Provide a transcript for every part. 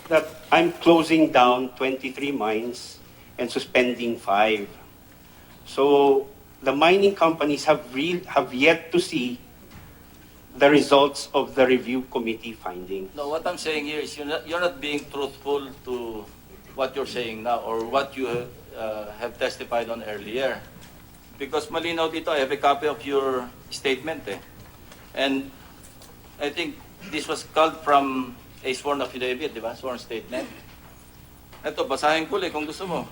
that I'm closing down 23 mines and suspending 5. So the mining companies have yet to see the results of the review committee findings. No, what I'm saying here is you're not being truthful to what you're saying now or what you have testified on earlier. Because malinaw dito, I have a copy of your statement eh. And I think this was called from a sworn affidavit, di ba? Sworn statement. Ito, basahin ko kung gusto mo.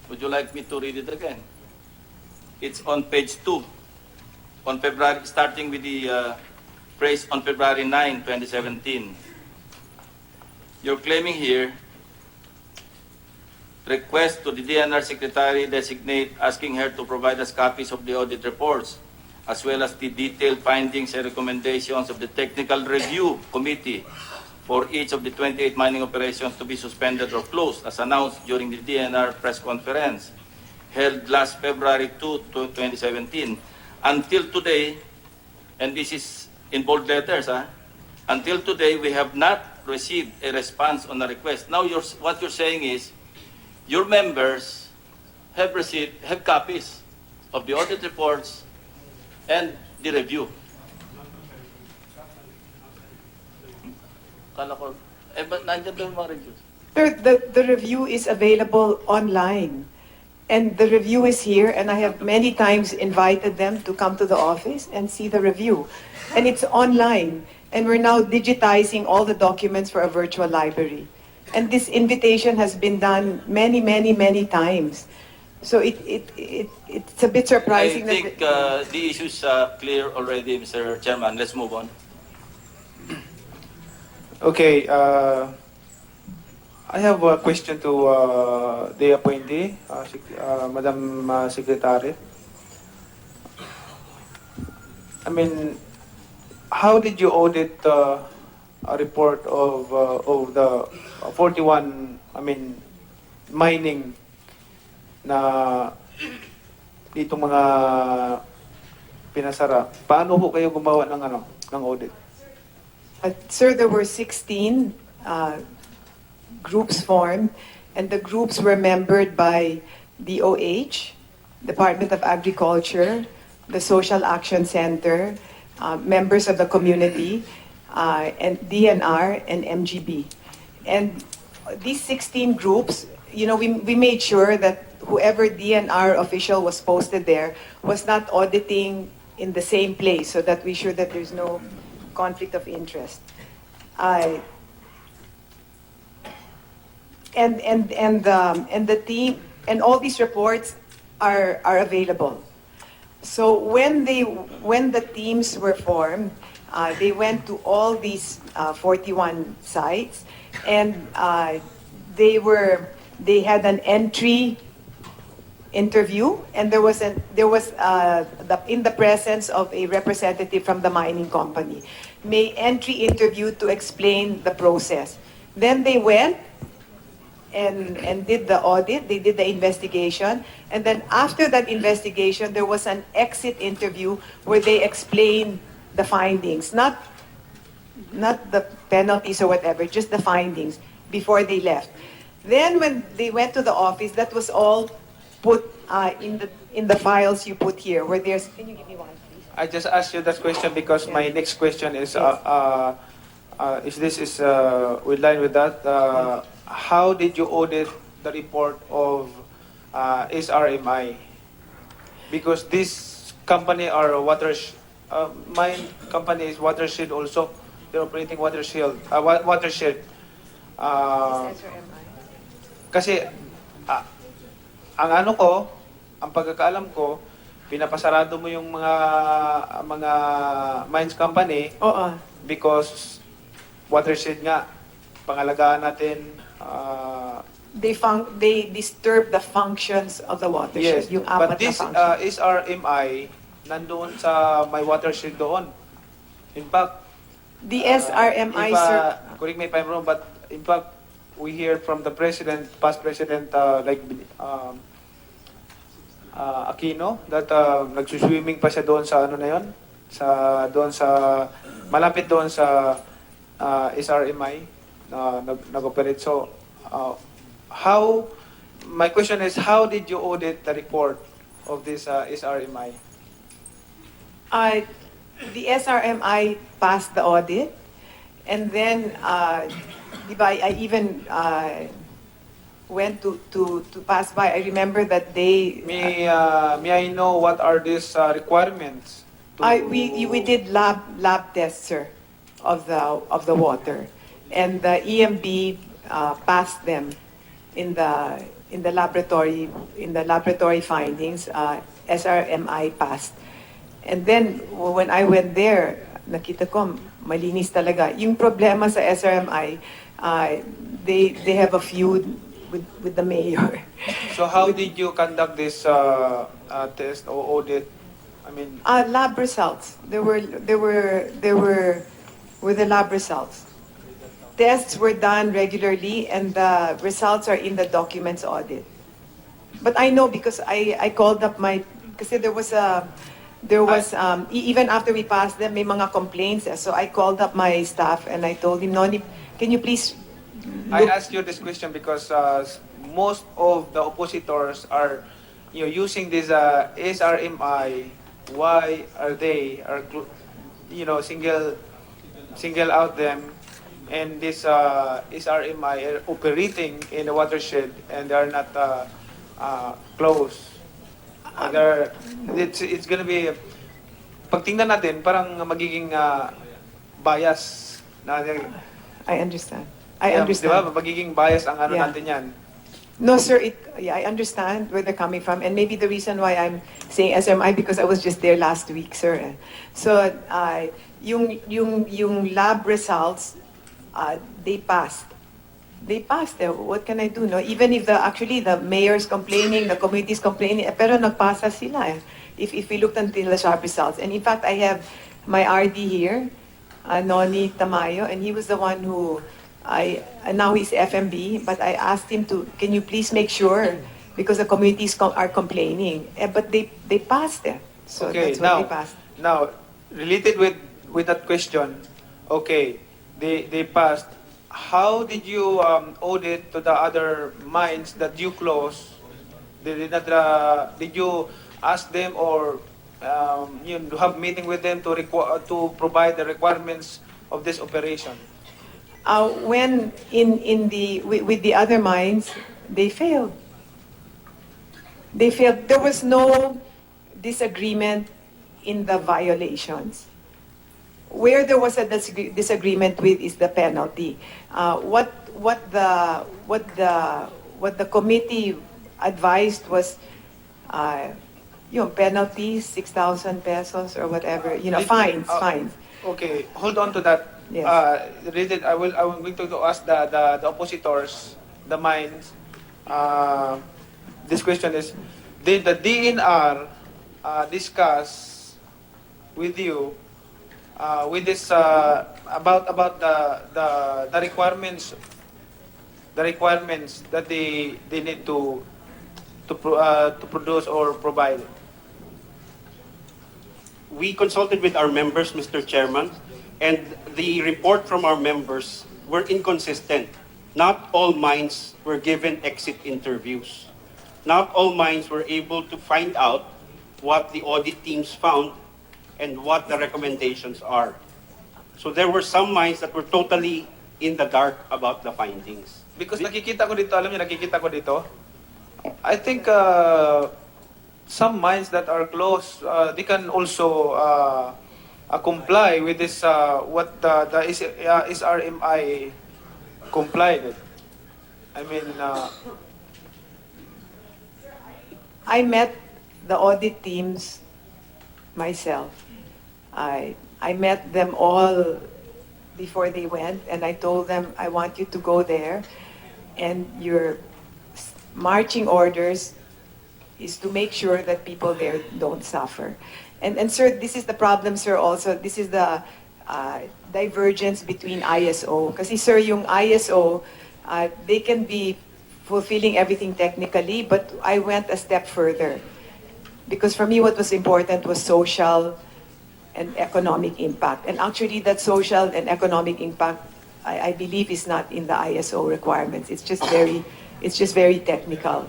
Would you like me to read it again? It's on page 2. On February, starting with the phrase on February 9, 2017. You're claiming here, request to the DNR Secretary designate asking her to provide us copies of the audit reports, as well as the detailed findings and recommendations of the Technical Review Committee for each of the 28 mining operations to be suspended or closed, as announced during the DNR press conference held last February 2, 2017. Until today, and this is in bold letters, until today we have not received a response on the request. Now what you're saying is, your members have copies of the audit reports and the review. Kala ko, but nandiyan ba yung mga reviews? Sir, the review is available online. And the review is here, and I have many times invited them to come to the office and see the review. And it's online. And we're now digitizing all the documents for a virtual library. And this invitation has been done many, many, many times. So it's a bit surprising. I think the issue is clear already, Mr. Chairman. Let's move on. Okay, I have a question to the appointee, Madam Secretary. I mean, how did you audit a report of the 41, mining na ditong mga pinasara? Paano ho kayo gumawa ng audit? Sir, there were 16 groups formed, and the groups were membered by DOH, Department of Agriculture, the Social Action Center, members of the community, and DNR and MGB. And these 16 groups, we made sure that whoever DNR official was posted there was not auditing in the same place, so that we're sure that there's no conflict of interest. And the team and all these reports are available. So when the teams were formed, they went to all these 41 sites, and they had an entry interview, and there was in the presence of a representative from the mining company, made entry interview to explain the process. Then they went and did the audit, they did the investigation, and then after that investigation, there was an exit interview where they explained the findings, not the penalties or whatever, just the findings before they left. Then when they went to the office, that was all put in the files you put here, where there's. Can you give me one, please? I just asked you that question because my next question is, with line with that. How did you audit the report of SRMI? Because this company are my company is Watershed also. They're operating Watershed. Kasi ang pagkakaalam ko, pinapasarado mo yung mga mines company because Watershed nga, pangalagaan natin. They disturb the functions of the watershed. Yes, Yung but apat na this functions. SRMI nandoon sa my Watershed doon. In fact, The SRMI, sir. correct me if I'm wrong, but in fact, we hear from the president, past president, Aquino, that nagsuswimming pa siya doon sa malapit doon sa SRMI na nag-operate. So, how, my question is, how did you audit the report of this SRMI? The SRMI passed the audit, and then, di ba, I even went to pass by. I remember that they. May I know what are these requirements? We did lab tests, sir, of the water, and the EMB passed them in the laboratory findings. SRMI passed, and then when I went there, nakita ko malinis talaga. Yung problema sa SRMI, they have a feud with the mayor. So how did you conduct this test or audit? I mean, Lab results. There were the lab results. Tests were done regularly, and the results are in the documents audit. But I know because I called up kasi there was even after we passed them, may mga complaints. So I called up my staff and I told him, Noni, can you please I look? ask you this question because most of the oppositors are, using this SRMI. Why are they single out them, and this SRMI are operating in the watershed and they are not close. It's gonna be, pag tingnan natin, parang magiging bias na. I understand. I understand. Di ba? Magiging bias ang Yeah. natin yan. No, sir. I understand where they're coming from, and maybe the reason why I'm saying SMI because I was just there last week, sir. So, yung lab results, they passed. They passed. What can I do? No, even if the mayor's complaining, the committee's complaining, pero nagpasa sila. If we looked until the lab results, and in fact, I have my RD here, Noni Tamayo, and he was the one who. And now he's FMB, but I asked him can you please make sure, because the communities are complaining. But they passed it. So Okay, that's what they passed. now, related with that question, okay, they passed. How did you audit to the other mines that you closed? Did you ask them or have meeting with them to provide the requirements of this operation? When with the other mines, they failed. They failed. There was no disagreement in the violations. Where there was a disagreement with is the penalty. What the committee advised was, penalties, 6,000 pesos or whatever. Fines. Okay, hold on to that. Yes. I'm going to ask the oppositors, the mines. This question is: did the DNR discuss with you with this about the requirements that they need to produce or provide? We consulted with our members, Mr. Chairman, and the report from our members were inconsistent. Not all mines were given exit interviews. Not all mines were able to find out what the audit teams found and what the recommendations are. So there were some mines that were totally in the dark about the findings. Because nakikita ko dito, I think some mines that are close, they can also comply with this, what the SRMI complied. I mean, I met the audit teams myself. I met them all before they went, and I told them, I want you to go there, and your marching orders is to make sure that people there don't suffer. And sir, this is the problem, sir, also. This is the divergence between ISO. Kasi sir, yung ISO, they can be fulfilling everything technically, but I went a step further. Because for me, what was important was social and economic impact. And actually, that social and economic impact, I believe, is not in the ISO requirements. It's just very technical.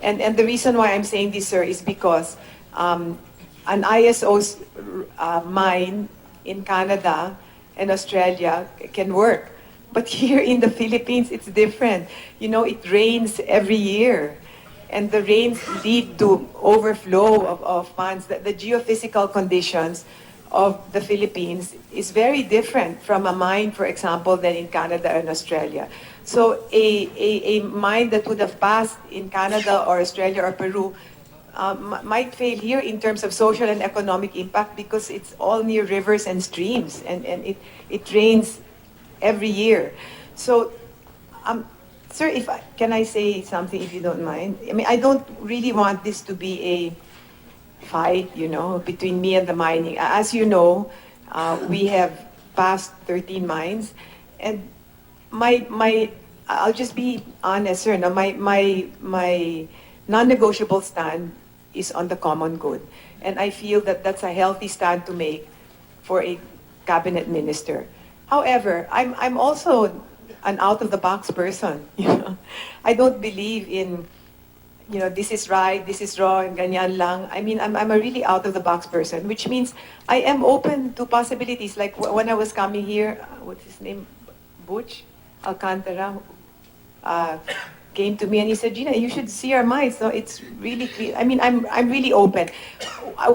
And the reason why I'm saying this, sir, is because an ISO's mine in Canada and Australia can work. But here in the Philippines, it's different. You know, it rains every year. And the rains lead to overflow of funds. The geophysical conditions of the Philippines is very different from a mine, for example, than in Canada and Australia. So a mine that would have passed in Canada or Australia or Peru might fail here in terms of social and economic impact because it's all near rivers and streams, and it rains every year. So, sir, can I say something if you don't mind? I mean, I don't really want this to be a fight, you know, between me and the mining. As you know, we have passed 13 mines, and I'll just be honest, sir. No, my non-negotiable stand is on the common good, and I feel that that's a healthy stand to make for a cabinet minister. However, I'm also an out-of-the-box person. You know, I don't believe in, you know, this is right, this is wrong, ganyan lang. I mean, I'm a really out-of-the-box person, which means I am open to possibilities. Like when I was coming here, what's his name, Butch Alcantara, came to me and he said, Gina, you should see our mines. No, it's really clear. I mean, I'm really open.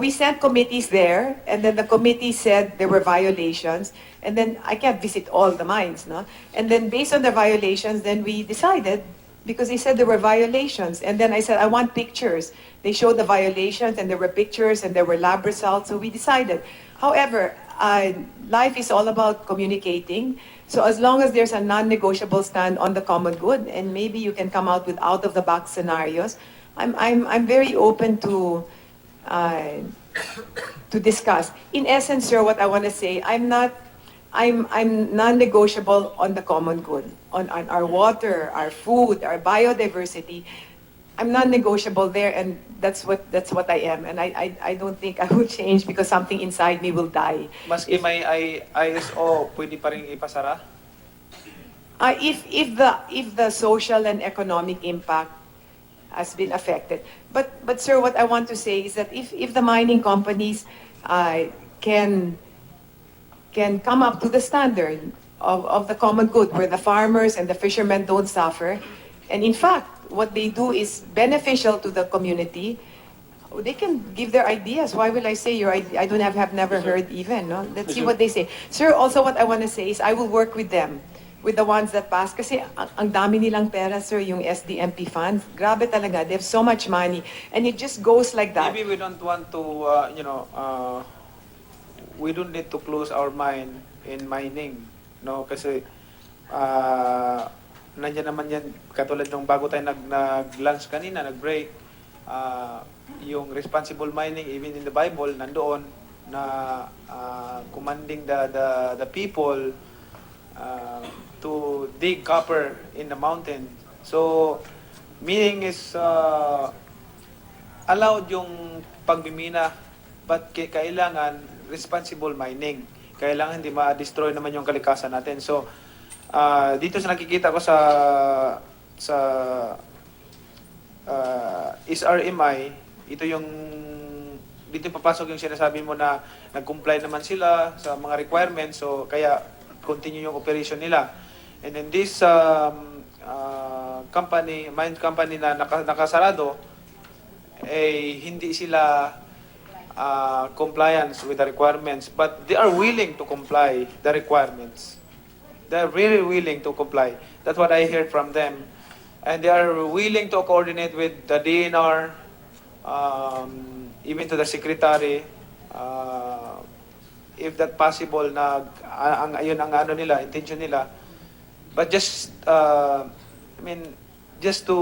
We sent committees there, and then the committee said there were violations, and then I can't visit all the mines, no? And then based on the violations, then we decided, because they said there were violations, and then I said, I want pictures. They showed the violations, and there were pictures, and there were lab results, so we decided. However, life is all about communicating. So as long as there's a non-negotiable stand on the common good, and maybe you can come out with out-of-the-box scenarios, I'm very open to discuss. In essence, sir, what I want to say, I'm non-negotiable on the common good, on our water, our food, our biodiversity. I'm non-negotiable there, and that's what I am, and I don't think I will change because something inside me will die. Maski may ISO, pwede pa rin ipasara? If the social and economic impact has been affected, but sir, what I want to say is that if the mining companies can come up to the standard of the common good, where the farmers and the fishermen don't suffer, and in fact, what they do is beneficial to the community, they can give their ideas. Why will I say your idea? I have never heard even. No? Let's see what they say. Sir, also what I want to say is I will work with them, with the ones that pass. Kasi ang dami nilang pera, sir, yung SDMP funds. Grabe talaga. They have so much money. And it just goes like that. Maybe we don't want to, we don't need to close our mind in mining. No? Kasi, nandiyan naman yan, katulad nung bago tayo nag-lunch kanina, nag-break, yung responsible mining, even in the Bible, nandoon, na commanding the people to dig copper in the mountain. So, meaning is, allowed yung pagmimina, but kailangan responsible mining. Kailangan hindi ma-destroy naman yung kalikasan natin. So, dito sa nakikita ko sa SRMI, ito yung dito papasok yung sinasabi mo na nag-comply naman sila sa mga requirements, so kaya continue yung operation nila. And then this company, mine company na nakasarado, hindi sila compliance with the requirements, but they are willing to comply the requirements. They're really willing to comply. That's what I heard from them. And they are willing to coordinate with the DNR, even to the secretary, if that possible, yun ang ano nila, intention nila. But just, just to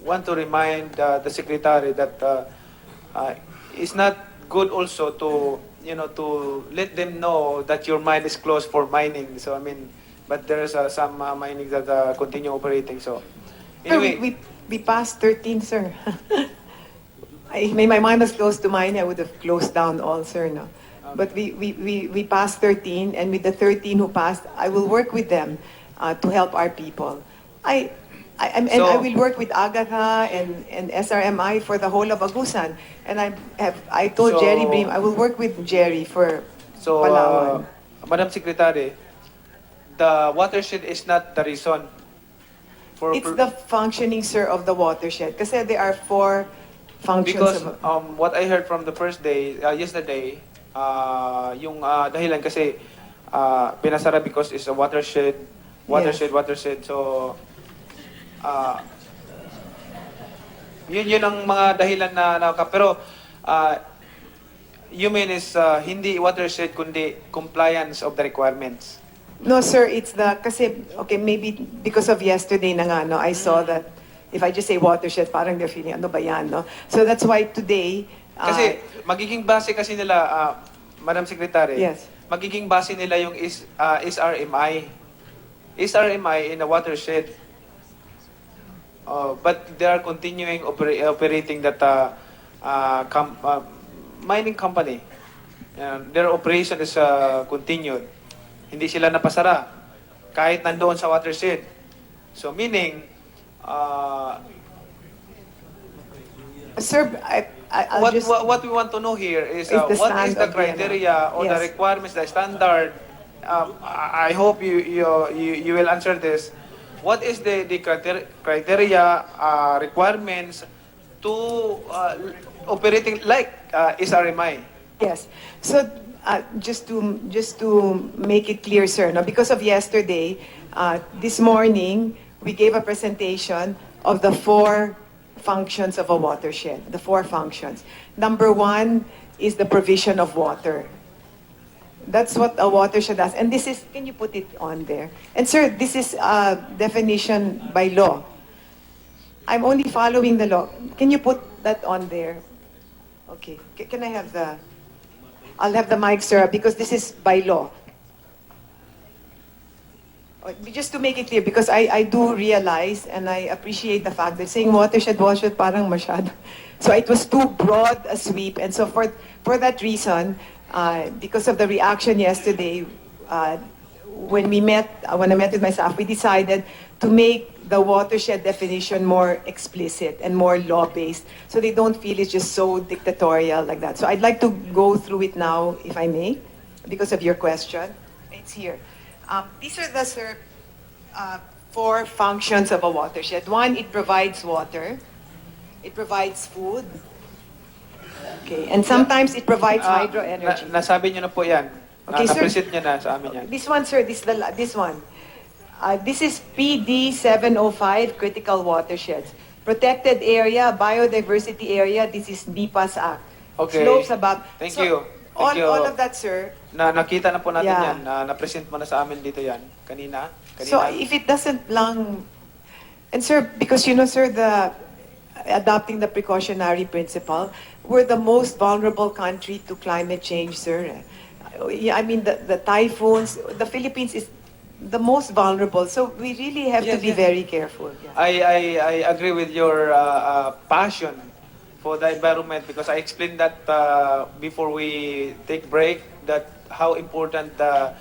want to remind the secretary that it's not good also to let them know that your mine is closed for mining. So but there's some mining that continue operating. So anyway, Sir, we passed 13, sir. May my mind was close to mine, I would have closed down all, sir, no? But we passed 13, and with the 13 who passed, I will work with them to help our people. And I will work with Agatha and SRMI for the whole of Agusan. And I told So- Jerry Brim, I will work with Jerry for So, Palawan. Madam Secretary, the watershed is not the reason for... It's the functioning, sir, of the watershed. Kasi there are 4 functions Because of... what I heard from the first day, yesterday, yung dahilan kasi pinasara because it's a watershed. So, yun ang mga dahilan na pero you mean is hindi watershed kundi compliance of the requirements. No, sir, it's kasi, okay, maybe because of yesterday na nga, no, I saw that if I just say watershed, parang they're feeling, ano ba yan, no? So that's why today... Kasi magiging base kasi nila, Madam Secretary, Yes. magiging base nila yung SRMI. SRMI in the watershed. But they are continuing operating that mining company. Their operation is continued. Hindi sila napasara kahit nandoon sa watershed. So meaning, Sir, I'll what, just... what we want to know here is Is the what is stand the of the criteria or the Yes. requirements, the standard. I hope you will answer this. What is the criteria, requirements to operating like SRMI? Yes. So, just to make it clear, sir, no, because of yesterday, this morning, we gave a presentation of the 4 functions of a watershed, the 4 functions. Number 1 is the provision of water. That's what a watershed does. And this is, can you put it on there? And sir, this is a definition by law. I'm only following the law. Can you put that on there? Okay. Can I have I'll have the mic, sir, because this is by law. Just to make it clear, because I do realize and I appreciate the fact that saying watershed parang masyado. So it was too broad a sweep. And so for that reason, because of the reaction yesterday, when I met with my staff, we decided to make the watershed definition more explicit and more law-based, so they don't feel it's just so dictatorial like that. So I'd like to go through it now, if I may, because of your question. It's here. These are the, sir, 4 functions of a watershed. 1, it provides water. It provides food. Okay, and sometimes it provides hydro energy. Nasabi niyo na po yan. Okay, sir. Na-present niyo na sa amin yan. This one, sir, this one. This is PD 705, critical watersheds. Protected area, biodiversity area, this is NIPAS Act. Okay. Slopes above. Thank So, you. Thank you. All of that, sir. Nakita na po natin Yeah. yan. Na-present mo na sa amin dito yan. Kanina. So if it doesn't lang, and sir, because you know, sir, adopting the precautionary principle, we're the most vulnerable country to climate change, sir. Yeah, I mean, the typhoons, the Philippines is the most vulnerable, so we really have to Yes, be yes. very careful. Yeah. I agree with your passion for the environment because I explained that before we take break that how important the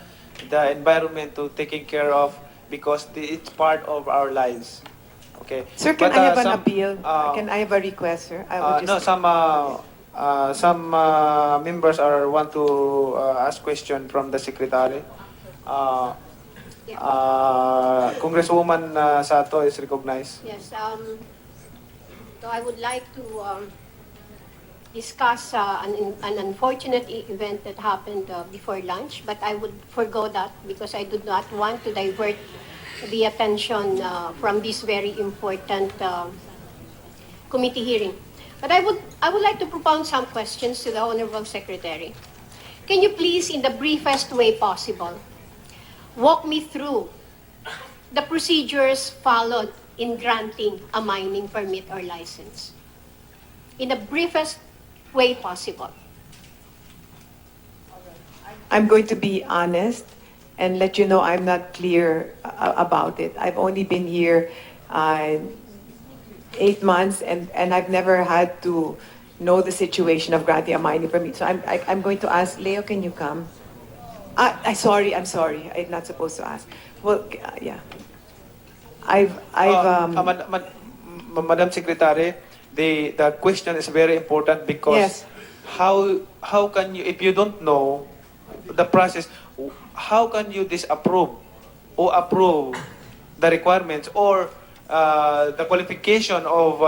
environment to taking care of because it's part of our lives. Okay. Sir, can But, I have an some, appeal? Can I have a request, sir? I would No, just- some members want to ask question from the secretary. Congresswoman Sato is recognized. Yes, so I would like to discuss an unfortunate event that happened before lunch, but I would forgo that because I do not want to divert the attention from this very important committee hearing. But I would like to propound some questions to the Honorable Secretary. Can you please, in the briefest way possible, walk me through the procedures followed in granting a mining permit or license? In the briefest way possible. I'm going to be honest and let you know I'm not clear about it. I've only been here 8 months and I've never had to know the situation of granting a mining permit. So I'm going to ask, Leo, can you come? I'm sorry, I'm not supposed to ask. Well, yeah. Madam Secretary, the question is very important because Yes. how can you, if you don't know the process, how can you disapprove or approve the requirements or the qualification of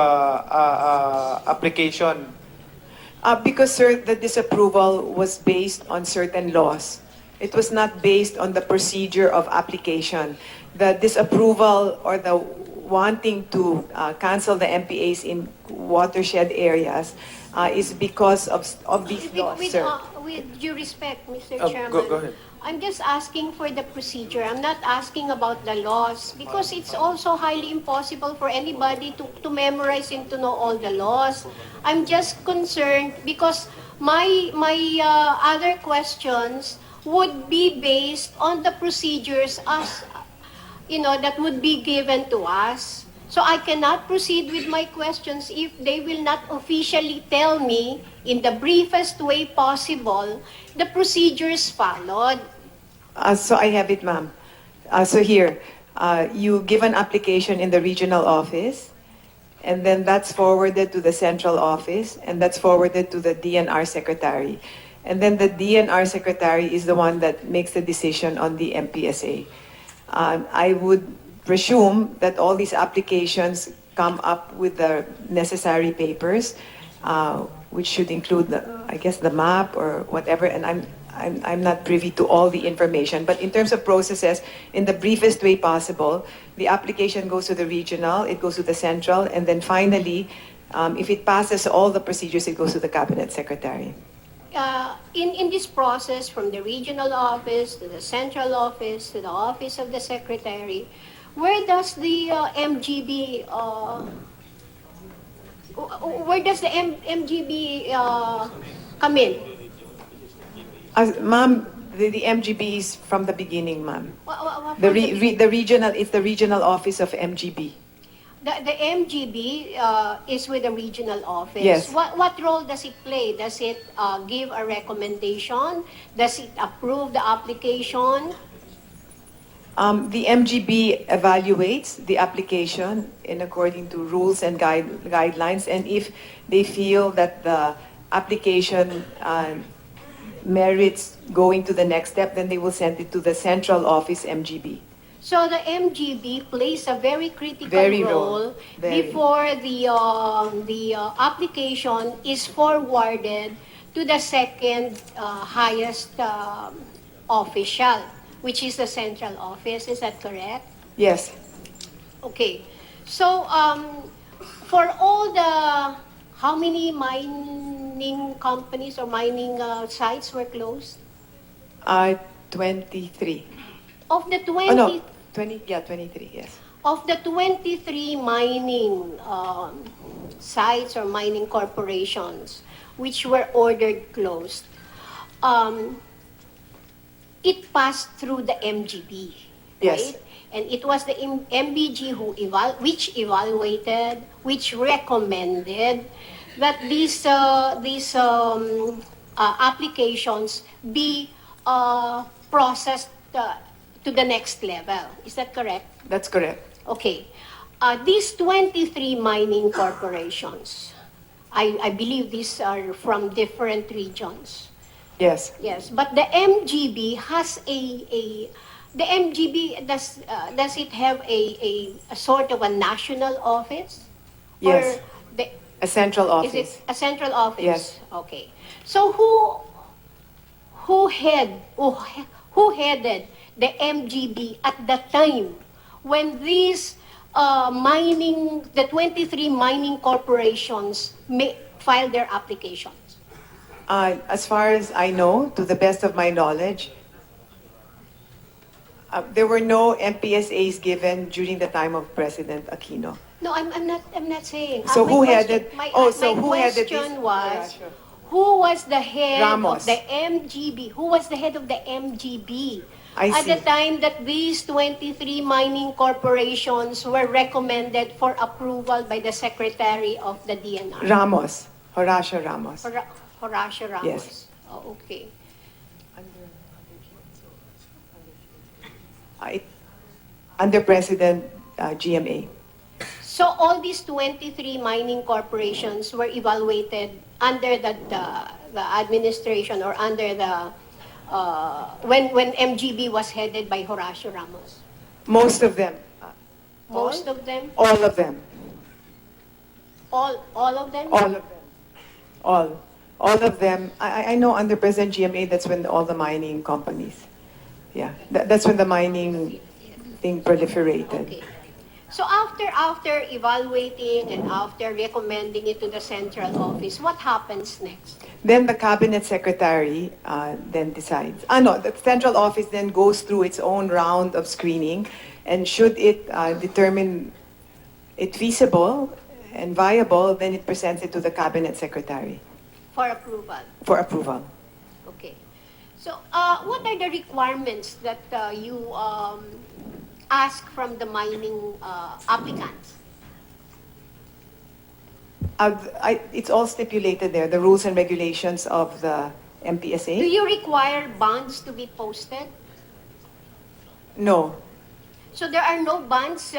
application? Because, sir, the disapproval was based on certain laws. It was not based on the procedure of application. The disapproval or the wanting to cancel the MPAs in watershed areas is because of these laws, sir. With due respect, Mr. Go Chairman, ahead. I'm just asking for the procedure. I'm not asking about the laws because it's also highly impossible for anybody to memorize and to know all the laws. I'm just concerned because my other questions would be based on the procedures as that would be given to us. So I cannot proceed with my questions if they will not officially tell me in the briefest way possible the procedures followed. So I have it, ma'am. So here, you give an application in the regional office, and then that's forwarded to the central office, and that's forwarded to the DNR secretary. And then the DNR secretary is the one that makes the decision on the MPSA. I would presume that all these applications come up with the necessary papers, which should include, I guess, the map or whatever. And I'm not privy to all the information. But in terms of processes, in the briefest way possible, the application goes to the regional, it goes to the central, and then finally, if it passes all the procedures, it goes to the cabinet secretary. In this process, from the regional office to the central office to the office of the secretary, where does the MGB come in? Ma'am, the MGB is from the beginning, ma'am. The The regional, it's the regional office of MGB. MGB is with the regional office. Yes. What role does it play? Does it give a recommendation? Does it approve the application? The MGB evaluates the application in according to rules and guidelines, and if they feel that the application merits going to the next step, then they will send it to the central office, MGB. So the MGB plays a very critical Very role Very. before the application is forwarded to the second highest official, which is the central office. Is that correct? Yes. Okay. So for all the how many mining companies or mining sites were closed? 23. Of the 20 Oh, no. 23, yes. Of the 23 mining sites or mining corporations which were ordered closed, it passed through the MGB, Yes. right? And it was the MBG which evaluated, which recommended that these applications be processed to the next level. Is that correct? That's correct. Okay. These 23 mining corporations, I believe these are from different regions. Yes. Yes, but the MGB has the MGB, does it have a sort of a national office? Yes. Or the, A central is office. it a central office? Yes. Okay. So who headed the MGB at the time when these the 23 mining corporations filed their applications? As far as I know, to the best of my knowledge, there were no MPSAs given during the time of President Aquino. No, I'm not saying. So my who question- headed- My, oh, my so who headed question this? was, Yeah, sure. who was the head Ramos. of the MGB? Who was the head of the MGB I at see. the time that these 23 mining corporations were recommended for approval by the Secretary of the DNR? Ramos. Horacio Ramos. Horacio Ramos? Yes. Oh, okay. Under President GMA. So all these 23 mining corporations were evaluated under the administration or under the when MGB was headed by Horacio Ramos. Most of them. Most of them, All of them. all of them. All of them. All of them. I know under President GMA, that's when all the mining companies. Yeah, that's when the mining thing proliferated. Okay. So after evaluating and after recommending it to the central office, what happens next? Then the cabinet secretary then decides. No, the central office then goes through its own round of screening, and should it determine it feasible and viable, then it presents it to the cabinet secretary For approval. for approval. Okay. So what are the requirements that you ask from the mining applicants? It's all stipulated there, the rules and regulations of the Do MPSA. you require bonds to be posted? No. So there are no bonds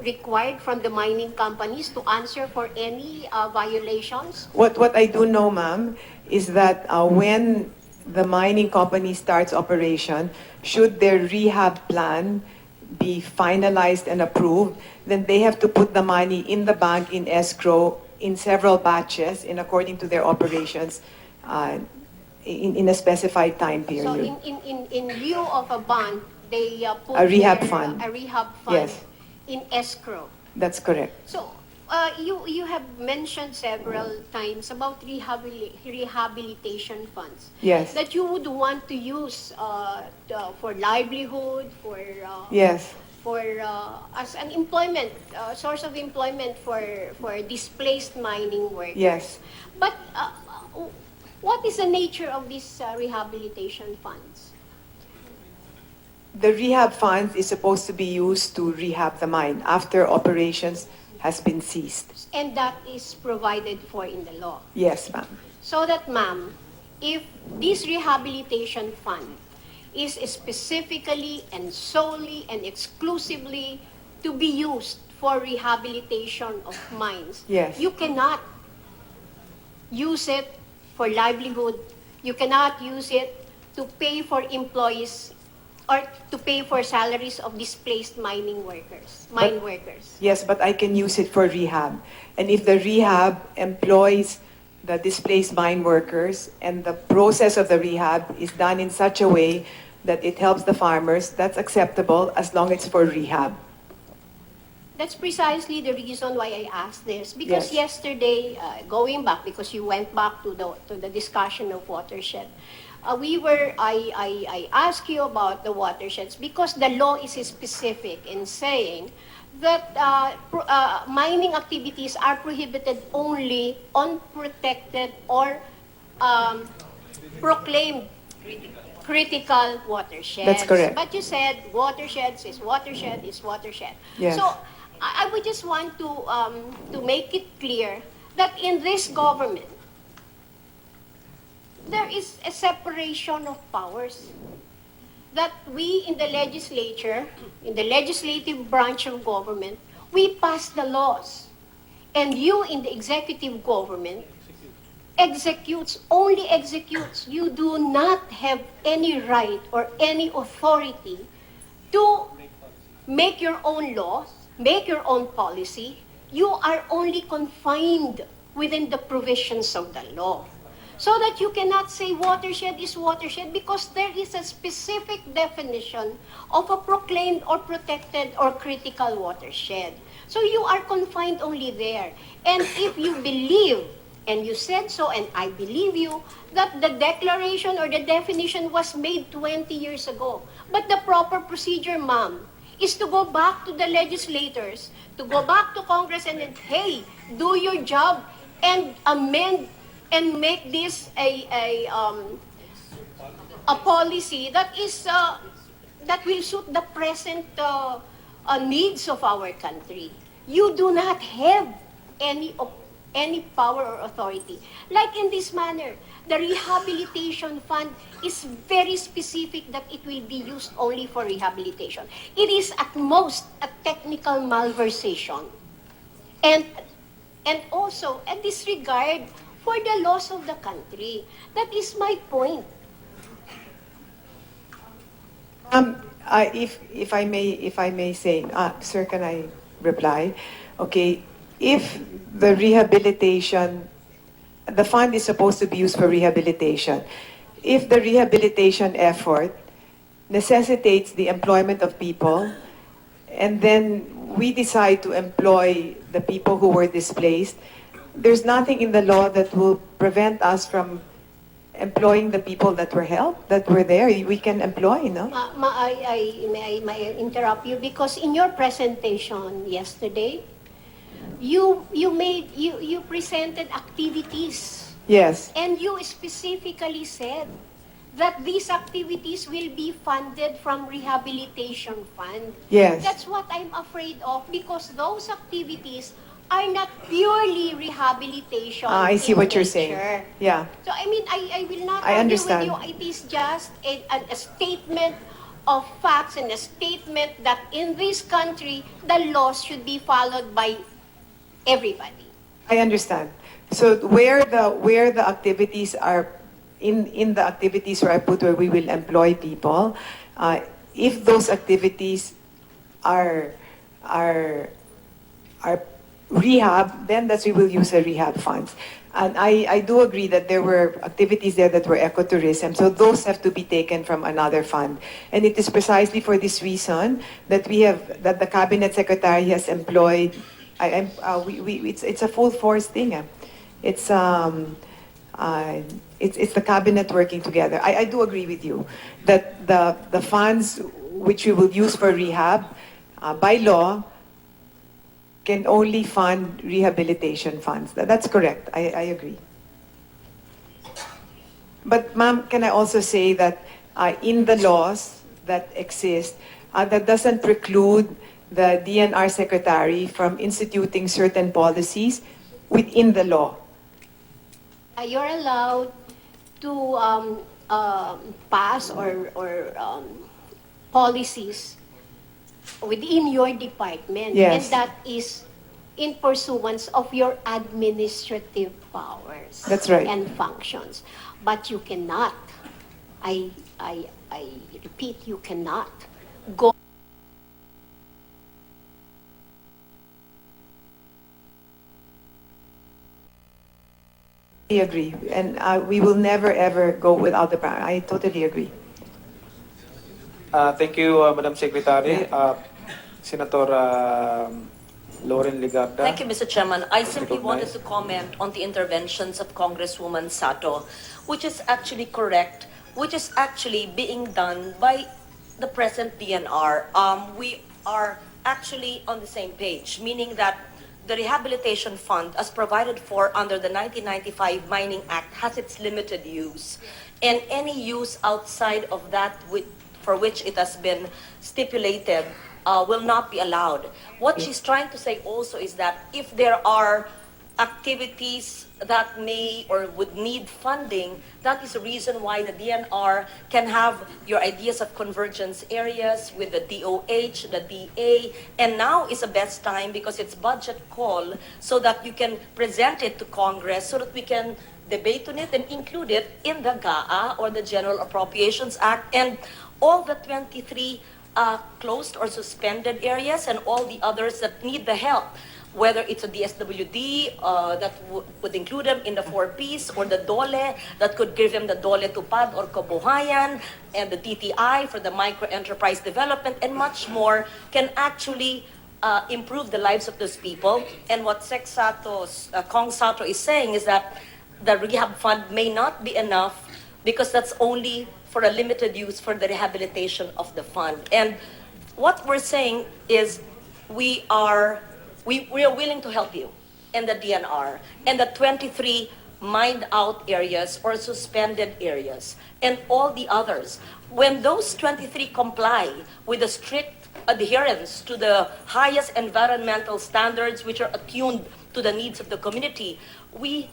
required from the mining companies to answer for any violations? What I do know, ma'am, is that when the mining company starts operation, should their rehab plan be finalized and approved, then they have to put the money in the bank in escrow in several batches in according to their operations in a specified time So period. in lieu of a bond, they put A rehab their, fund. a rehab fund Yes. in escrow. That's correct. So you have mentioned several times about rehabilitation funds. Yes. That you would want to use for livelihood, for Yes. as an employment source of employment for displaced mining workers. Yes. But what is the nature of these rehabilitation funds? The rehab fund is supposed to be used to rehab the mine after operations has been ceased. And that is provided for in the law. Yes, ma'am. So that, ma'am, if this rehabilitation fund is specifically and solely and exclusively to be used for rehabilitation of mines, Yes. you cannot use it for livelihood. You cannot use it to pay for employees or to pay for salaries of displaced mine workers. Yes, but I can use it for rehab. And if the rehab employs the displaced mine workers and the process of the rehab is done in such a way that it helps the farmers, that's acceptable as long as it's for rehab. That's precisely the reason why I asked this. Because Yes. yesterday, going back, because you went back to the discussion of watershed, I asked you about the watersheds because the law is specific in saying that mining activities are prohibited only on protected or proclaimed critical watersheds. That's correct. But you said watersheds is watershed is watershed. Yes. So I would just want to make it clear that in this government, there is a separation of powers. That we in the legislature, in the legislative branch of government, we pass the laws. And you in the executive government only executes. You do not have any right or any authority to make your own laws, make your own policy. You are only confined within the provisions of the law. So that you cannot say watershed is watershed because there is a specific definition of a proclaimed or protected or critical watershed. So you are confined only there. And if you believe, and you said so, and I believe you, that the declaration or the definition was made 20 years ago. But the proper procedure, ma'am, is to go back to the legislators, to go back to Congress and then, hey, do your job and amend and make this a policy that is that will suit the present needs of our country. You do not have any any power or authority. Like in this manner, the rehabilitation fund is very specific that it will be used only for rehabilitation. It is at most a technical malversation. And also a disregard for the laws of the country. That is my point. If I may say, sir, can I reply? Okay, if the rehabilitation, the fund is supposed to be used for rehabilitation. If the rehabilitation effort necessitates the employment of people, and then we decide to employ the people who were displaced, there's nothing in the law that will prevent us from employing the people that were helped, that were there. We can employ, no? May I interrupt you? Because in your presentation yesterday, you presented activities. Yes. And you specifically said that these activities will be funded from rehabilitation fund. Yes. That's what I'm afraid of, because those activities are not purely rehabilitation. I see in what you're nature. saying. Yeah. So I mean, I will not I argue understand. with you. It is just a statement of facts and a statement that in this country, the laws should be followed by everybody. I understand. So where the activities are in the activities where I put where we will employ people, if those activities are rehab, then that's we will use the rehab funds. And I do agree that there were activities there that were ecotourism, so those have to be taken from another fund. And it is precisely for this reason that that the cabinet secretary has employed. It's a full force thing. It's the cabinet working together. I do agree with you that the funds which we will use for rehab, by law, can only fund rehabilitation funds. That's correct. I agree. But ma'am, can I also say that in the laws that exist, that doesn't preclude the DNR secretary from instituting certain policies within the law. You're allowed to pass or policies within your department. Yes. And that is in pursuance of your administrative powers. That's right. And functions. But you cannot, I repeat, you cannot go I agree. And we will never ever go without the power. I totally agree. Thank you, Madam Secretary. Senator Lauren Ligarda. Thank you, Mr. Chairman. I simply Recognize. wanted to comment on the interventions of Congresswoman Sato, which is actually correct, which is actually being done by the present DNR. We are actually on the same page, meaning that the Rehabilitation Fund, as provided for under the 1995 Mining Act, has its limited use. And any use outside of that for which it has been stipulated will not be allowed. What she's trying to say also is that if there are activities that may or would need funding, that is the reason why the DNR can have your ideas of convergence areas with the DOH, the DA, and now is the best time because it's budget call so that you can present it to Congress so that we can debate on it and include it in the GAA or the General Appropriations Act, and all the 23 closed or suspended areas and all the others that need the help, whether it's a DSWD that would include them in the 4Ps, or the DOLE that could give them the DOLE Tupad or Kabuhayan, and the DTI for the micro-enterprise development, and much more, can actually improve the lives of those people. And what Kong Sato is saying is that the rehab fund may not be enough because that's only for a limited use for the rehabilitation of the fund. And what we're saying is we are willing to help you in the DNR and the 23 mined out areas or suspended areas and all the others. When those 23 comply with the strict adherence to the highest environmental standards which are attuned to the needs of the community, we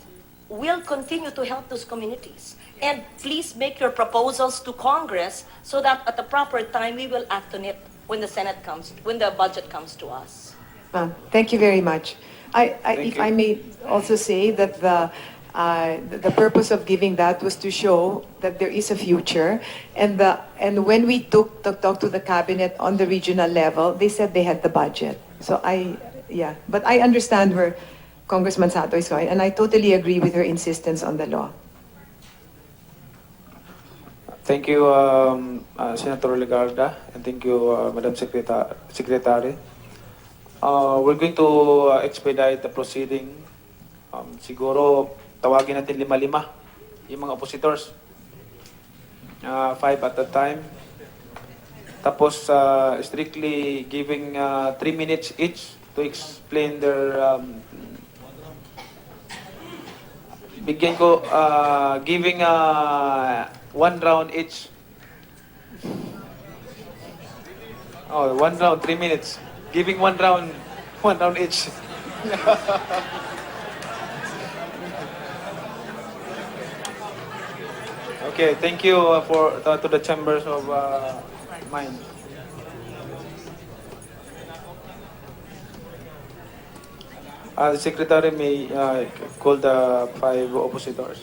will continue to help those communities. And please make your proposals to Congress so that at the proper time, we will act on it when the budget comes to us. Thank you very much. Thank If you. I may also say that the purpose of giving that was to show that there is a future, and when we talked to the cabinet on the regional level, they said they had the budget. So but I understand where Congressman Sato is going, and I totally agree with her insistence on the law. Thank you, Senator Legarda, and thank you, Madam Secretary. We're going to expedite the proceeding. Siguro, tawagin natin 5-5 yung mga oppositors. 5 at a time. Tapos, strictly giving 3 minutes each to explain their... bigyan ko, giving 1 round each. Oh, 1 round, 3 minutes. Giving 1 round each. Okay, thank you to the chambers of mine. The secretary may call the 5 oppositors.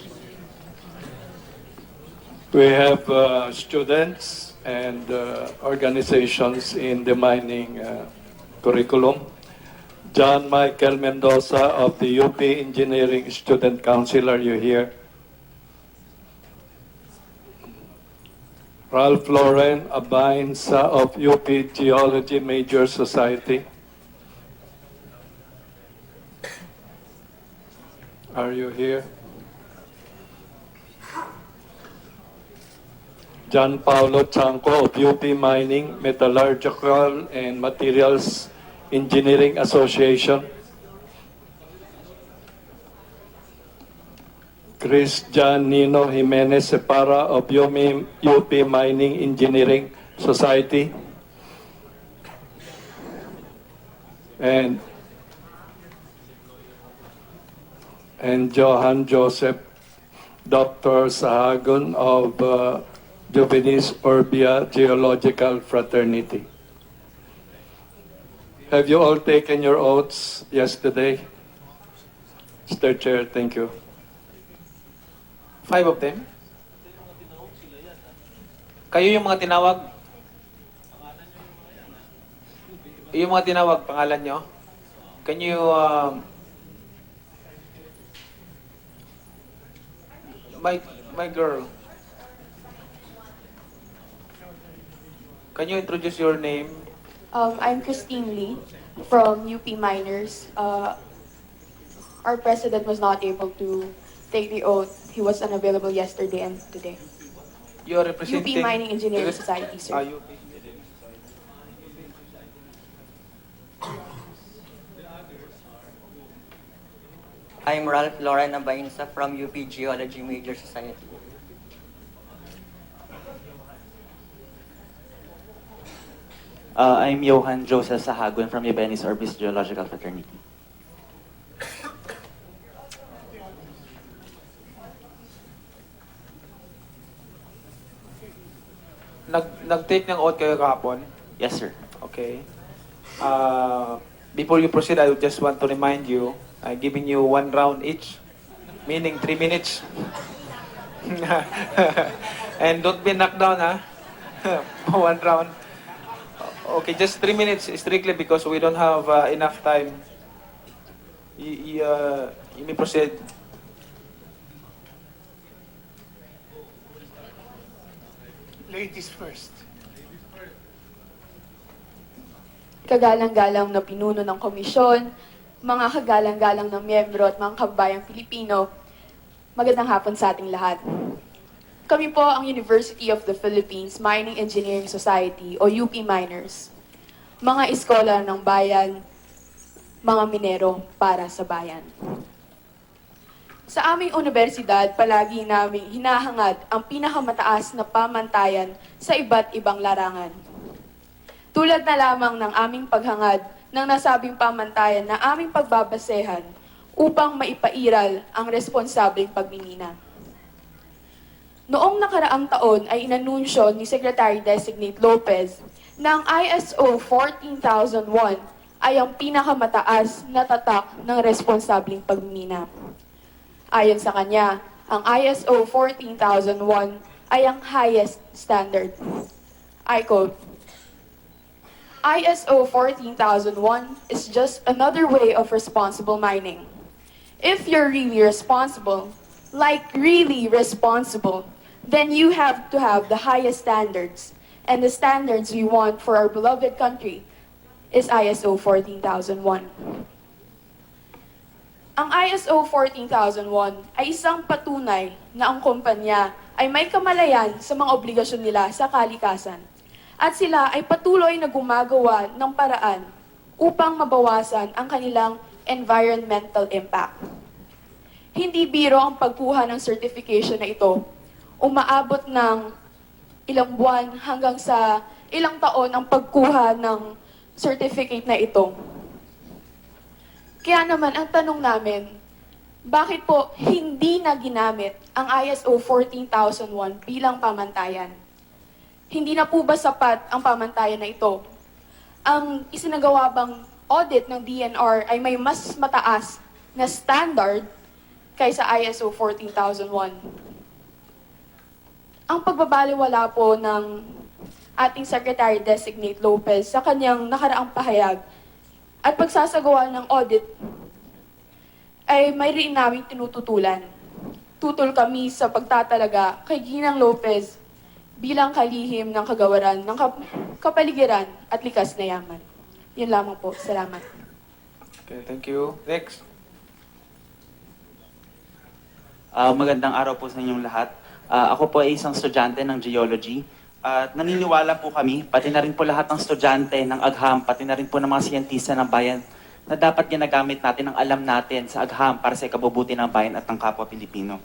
We have students and organizations in the mining curriculum. John Michael Mendoza of the UP Engineering Student Council, are you here? Ralph Lauren Abainsa of UP Geology Major Society. Are you here? John Paulo Chanco of UP Mining, Metallurgical and Materials Engineering Association. Chris John Nino Jimenez Separa of UP Mining Engineering Society. And Johan Joseph Dr. Sahagun of Juvenis Orbia Geological Fraternity. Have you all taken your oaths yesterday? Mr. Chair, thank you. 5 of them? Kayo yung mga tinawag? Yung mga tinawag, pangalan nyo? Can you... my girl, can you introduce your name? I'm Christine Lee from UP Miners. Our president was not able to take the oath. He was unavailable yesterday and today. You are representing... UP Mining Engineering Society, sir. UP. I'm Ralph Lauren Abainsa from UP Geology Major Society. I'm Johan Joseph Sahagun from Juvenis Orbis Geological Fraternity. Nag-take ng oath kayo kahapon? Yes, sir. Okay. Before you proceed, I would just want to remind you, I'm giving you 1 round each, meaning 3 minutes. And don't be knocked down, ha? 1 round. Okay, just 3 minutes, strictly because we don't have enough time. You may proceed. Ladies first. Kagalang-galang na pinuno ng komisyon, mga kagalang-galang ng miyembro at mga kababayang Pilipino, magandang hapon sa ating lahat. Kami po ang University of the Philippines Mining Engineering Society o UP Miners. Mga iskolar ng bayan, mga minero para sa bayan. Sa aming universidad, palagi naming hinahangad ang pinakamataas na pamantayan sa iba't ibang larangan. Tulad na lamang ng aming paghangad ng nasabing pamantayan na aming pagbabasehan upang maipairal ang responsableng pagmimina. Noong nakaraang taon ay inanunsyo ni Secretary-Designate Lopez na ang ISO 14001 ay ang pinakamataas na tatak ng responsableng pagmimina. Ayon sa kanya, ang ISO 14001 ay ang highest standard. I quote, ISO 14001 is just another way of responsible mining. If you're really responsible, like really responsible, then you have to have the highest standards. And the standards we want for our beloved country is ISO 14001. Ang ISO 14001 ay isang patunay na ang kumpanya ay may kamalayan sa mga obligasyon nila sa kalikasan at sila ay patuloy na gumagawa ng paraan upang mabawasan ang kanilang environmental impact. Hindi biro ang pagkuha ng certification na ito. Umaabot ng ilang buwan hanggang sa ilang taon ang pagkuha ng certificate na ito. Kaya naman, ang tanong namin, bakit po hindi na ginamit ang ISO 14001 bilang pamantayan? Hindi na po ba sapat ang pamantayan na ito? Ang isinagawa bang audit ng DNR ay may mas mataas na standard kaysa ISO 14001? Ang pagbabaliwala po ng ating Secretary-Designate Lopez sa kanyang nakaraang pahayag at pagsasagawa ng audit ay may rin namin tinututulan. Tutol kami sa pagtatalaga kay Ginang Lopez bilang kalihim ng kagawaran ng kapaligiran at likas na yaman. Yun lamang po. Salamat. Okay, thank you. Next. Magandang araw po sa inyong lahat. Ako po ay isang estudyante ng geology. At naniniwala po kami, pati na rin po lahat ng estudyante ng AGHAM, pati na rin po ng mga siyentista ng bayan, na dapat ginagamit natin ang alam natin sa AGHAM para sa ikabubuti ng bayan at ng kapwa Pilipino.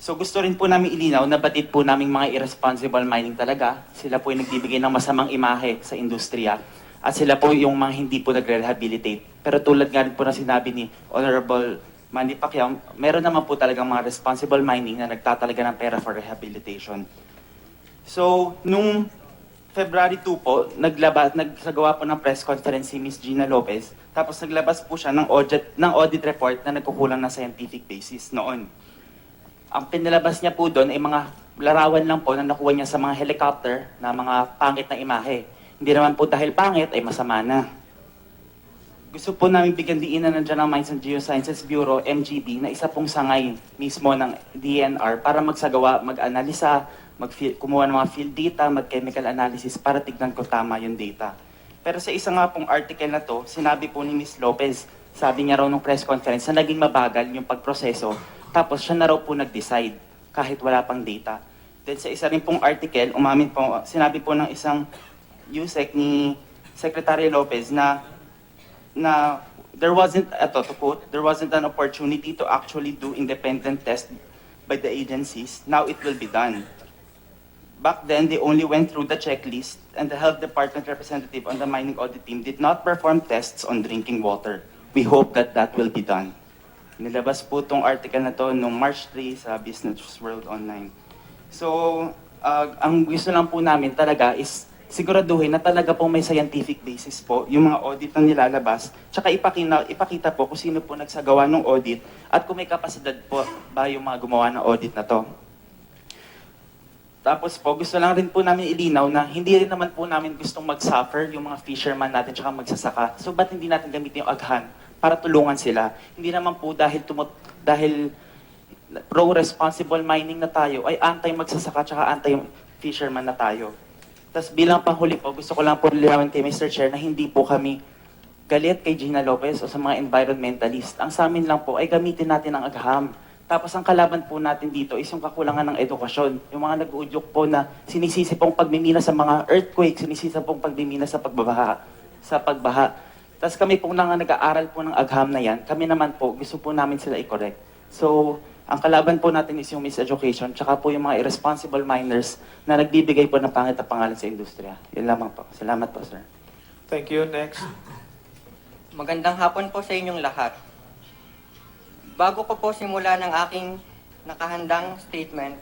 So gusto rin po namin ilinaw na batid po naming mga irresponsible mining talaga. Sila po ay nagbibigay ng masamang imahe sa industriya. At sila po yung mga hindi po nagre-rehabilitate. Pero tulad nga rin po na sinabi ni Honorable Manny Pacquiao, meron naman po talagang mga responsible mining na nagtatalaga ng pera for rehabilitation. So, nung February 2 po, nagsagawa po ng press conference si Ms. Gina Lopez. Tapos naglabas po siya ng audit report na nagkukulang na scientific basis noon. Ang pinalabas niya po doon ay mga larawan lang po na nakuha niya sa mga helicopter na mga pangit na imahe. Hindi naman po dahil pangit ay masama na. Gusto po namin bigyan diinan nandiyan ang Mines and Geosciences Bureau, MGB, na isa pong sangay mismo ng DNR para magsagawa, mag-analisa, kumuha ng mga field data, mag-chemical analysis para tignan ko tama yung data. Pero sa isa nga pong article na to, sinabi po ni Ms. Lopez, sabi niya raw nung press conference na naging mabagal yung pagproseso, tapos siya na raw po nag-decide kahit wala pang data. Then sa isa rin pong article, umamin po, sinabi po ng isang USEC ni Secretary Lopez na there wasn't, to quote, there wasn't an opportunity to actually do independent tests by the agencies. Now it will be done. Back then, they only went through the checklist and the health department representative on the mining audit team did not perform tests on drinking water. We hope that that will be done. Nilabas po itong article na to noong March 3 sa Business World Online. So, ang gusto lang po namin talaga is siguraduhin na talaga po may scientific basis po yung mga audit na nilalabas, tsaka ipakita po kung sino po nagsagawa ng audit at kung may kapasidad po ba yung mga gumawa ng audit na to. Tapos po, gusto lang rin po namin ilinaw na hindi rin naman po namin gustong mag-suffer yung mga fisherman natin tsaka magsasaka. So, ba't hindi natin gamitin yung AGHAN para tulungan sila? Hindi naman po dahil pro-responsible mining na tayo, ay anti-magsasaka tsaka anti-fisherman na tayo. Tapos bilang panghuli po, gusto ko lang po linawin kay Mr. Chair na hindi po kami galit kay Gina Lopez o sa mga environmentalist. Ang sa amin lang po ay gamitin natin ang AGHAM. Tapos ang kalaban po natin dito is yung kakulangan ng edukasyon. Yung mga nag-uudyok po na sinisisi pong pagmimina sa mga earthquake, sinisisi pong pagmimina sa pagbaha. Tapos kami pong nag-aaral po ng AGHAM na yan, kami naman po, gusto po namin sila i-correct. So, ang kalaban po natin is yung miseducation, tsaka po yung mga irresponsible miners na nagbibigay po ng pangit na pangalan sa industriya. Yun lamang po. Salamat po, sir. Thank you. Next. Magandang hapon po sa inyong lahat. Bago ko po simula ng aking nakahandang statement,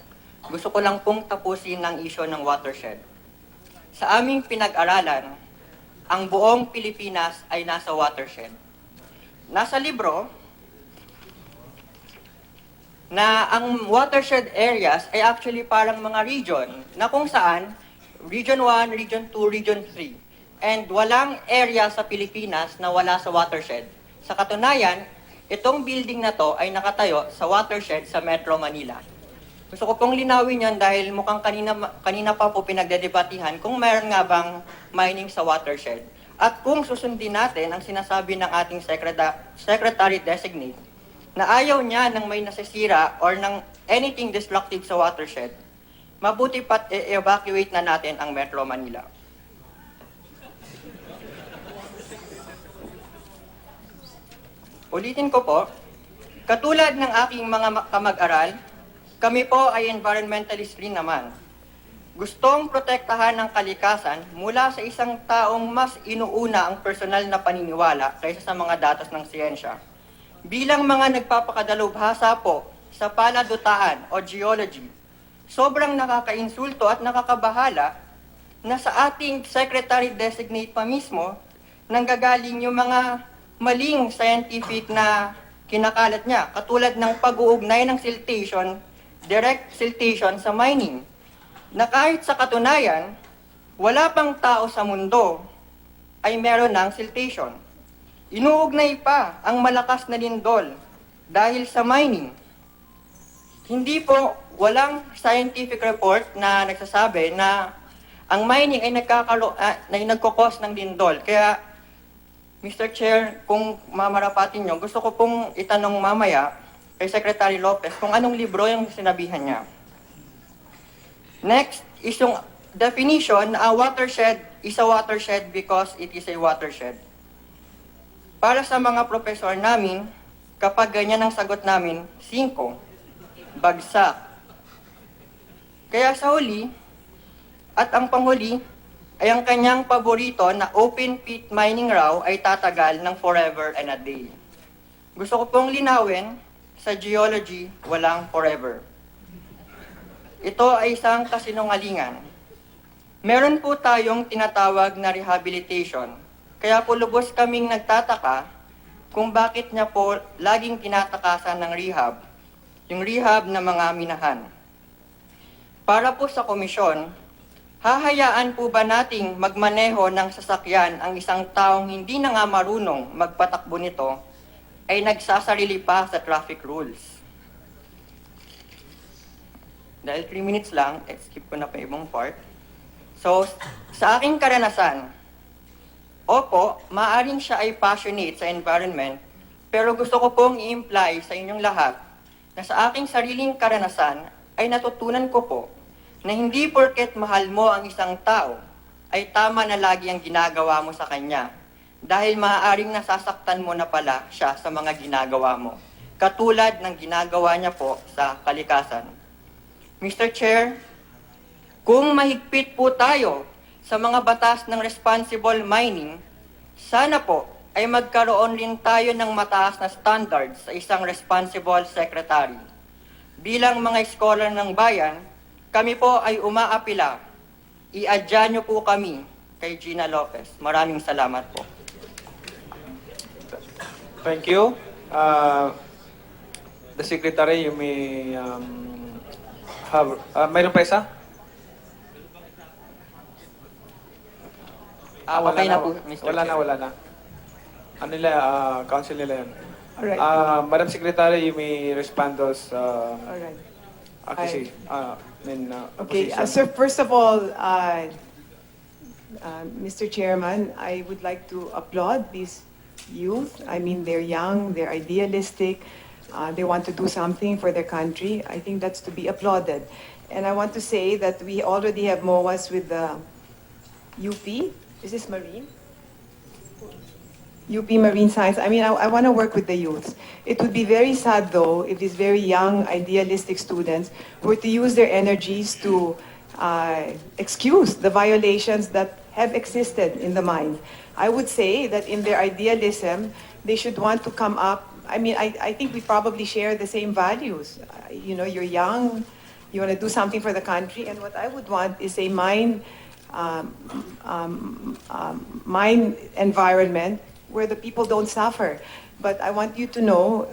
gusto ko lang pong tapusin ng issue ng watershed. Sa aming pinag-aralan, ang buong Pilipinas ay nasa watershed. Nasa libro na ang watershed areas ay actually parang mga region na kung saan Region 1, Region 2, Region 3. And walang area sa Pilipinas na wala sa watershed. Sa katunayan, itong building na to ay nakatayo sa watershed sa Metro Manila. Gusto ko pong linawin yan dahil mukhang kanina pa po pinagdedebatihan kung mayroon nga bang mining sa watershed. At kung susundin natin ang sinasabi ng ating Secretary-Designate na ayaw niya ng may nasisira or ng anything destructive sa watershed, mabuti pat i-evacuate na natin ang Metro Manila. Ulitin ko po, katulad ng aking mga kamag-aral, kami po ay environmentalist rin naman. Gustong protektahan ng kalikasan mula sa isang taong mas inuuna ang personal na paniniwala kaysa sa mga datos ng siyensya. Bilang mga nagpapakadalubhasa po sa paladutaan o geology, sobrang nakakainsulto at nakakabahala na sa ating Secretary-Designate pa mismo nanggagaling yung mga maling scientific na kinakalat niya, katulad ng pag-uugnay ng siltation, direct siltation sa mining, na kahit sa katunayan, wala pang tao sa mundo ay meron ng siltation. Inuugnay pa ang malakas na lindol dahil sa mining. Hindi po, walang scientific report na nagsasabi na ang mining ay nagkakos ng lindol. Kaya Mr. Chair, kung mamarapatin nyo, gusto ko pong itanong mamaya kay Secretary Lopez kung anong libro yung sinabihan niya. Next is yung definition na a watershed is a watershed because it is a watershed. Para sa mga profesor namin, kapag ganyan ang sagot namin, 5, bagsak. Kaya sa huli, at ang panghuli, ay ang kanyang paborito na open pit mining raw ay tatagal ng forever and a day. Gusto ko pong linawin, sa geology, walang forever. Ito ay isang kasinungalingan. Meron po tayong tinatawag na rehabilitation, kaya po lubos kaming nagtataka kung bakit niya po laging tinatakasan ng rehab, yung rehab na mga minahan. Para po sa komisyon, hahayaan po ba nating magmaneho ng sasakyan ang isang taong hindi na nga marunong magpatakbo nito ay nagsasarili pa sa traffic rules? Dahil 3 minutes lang, skip ko na pa ibang part. So, sa aking karanasan, opo, maaring siya ay passionate sa environment, pero gusto ko pong i-imply sa inyong lahat na sa aking sariling karanasan ay natutunan ko po na hindi porket mahal mo ang isang tao, ay tama na lagi ang ginagawa mo sa kanya. Dahil maaaring nasasaktan mo na pala siya sa mga ginagawa mo. Katulad ng ginagawa niya po sa kalikasan. Mr. Chair, kung mahigpit po tayo sa mga batas ng responsible mining, sana po ay magkaroon rin tayo ng mataas na standards sa isang responsible secretary. Bilang mga scholar ng bayan, kami po ay umaapila. I-adya niyo po kami kay Gina Lopez. Maraming salamat po. Thank you. The Secretary, you may have... mayroon pa isa? Okay na po, Mr. Wala Chair. na, wala na. Ano nila, council nila yan. Alright. Madam Secretary, you may respond those Alright. Okay, position. so first of all, Mr. Chairman, I would like to applaud these youth. I mean, they're young, they're idealistic, they want to do something for their country. I think that's to be applauded. And I want to say that we already have MOAs with the UP. Is this Marine? UP Marine Science. I mean, I want to work with the youth. It would be very sad, though, if these very young, idealistic students were to use their energies to excuse the violations that have existed in the mine. I would say that in their idealism, they should want to come up I mean, I think we probably share the same values. You know, you're young, you want to do something for the country, and what I would want is a mine environment where the people don't suffer. But I want you to know,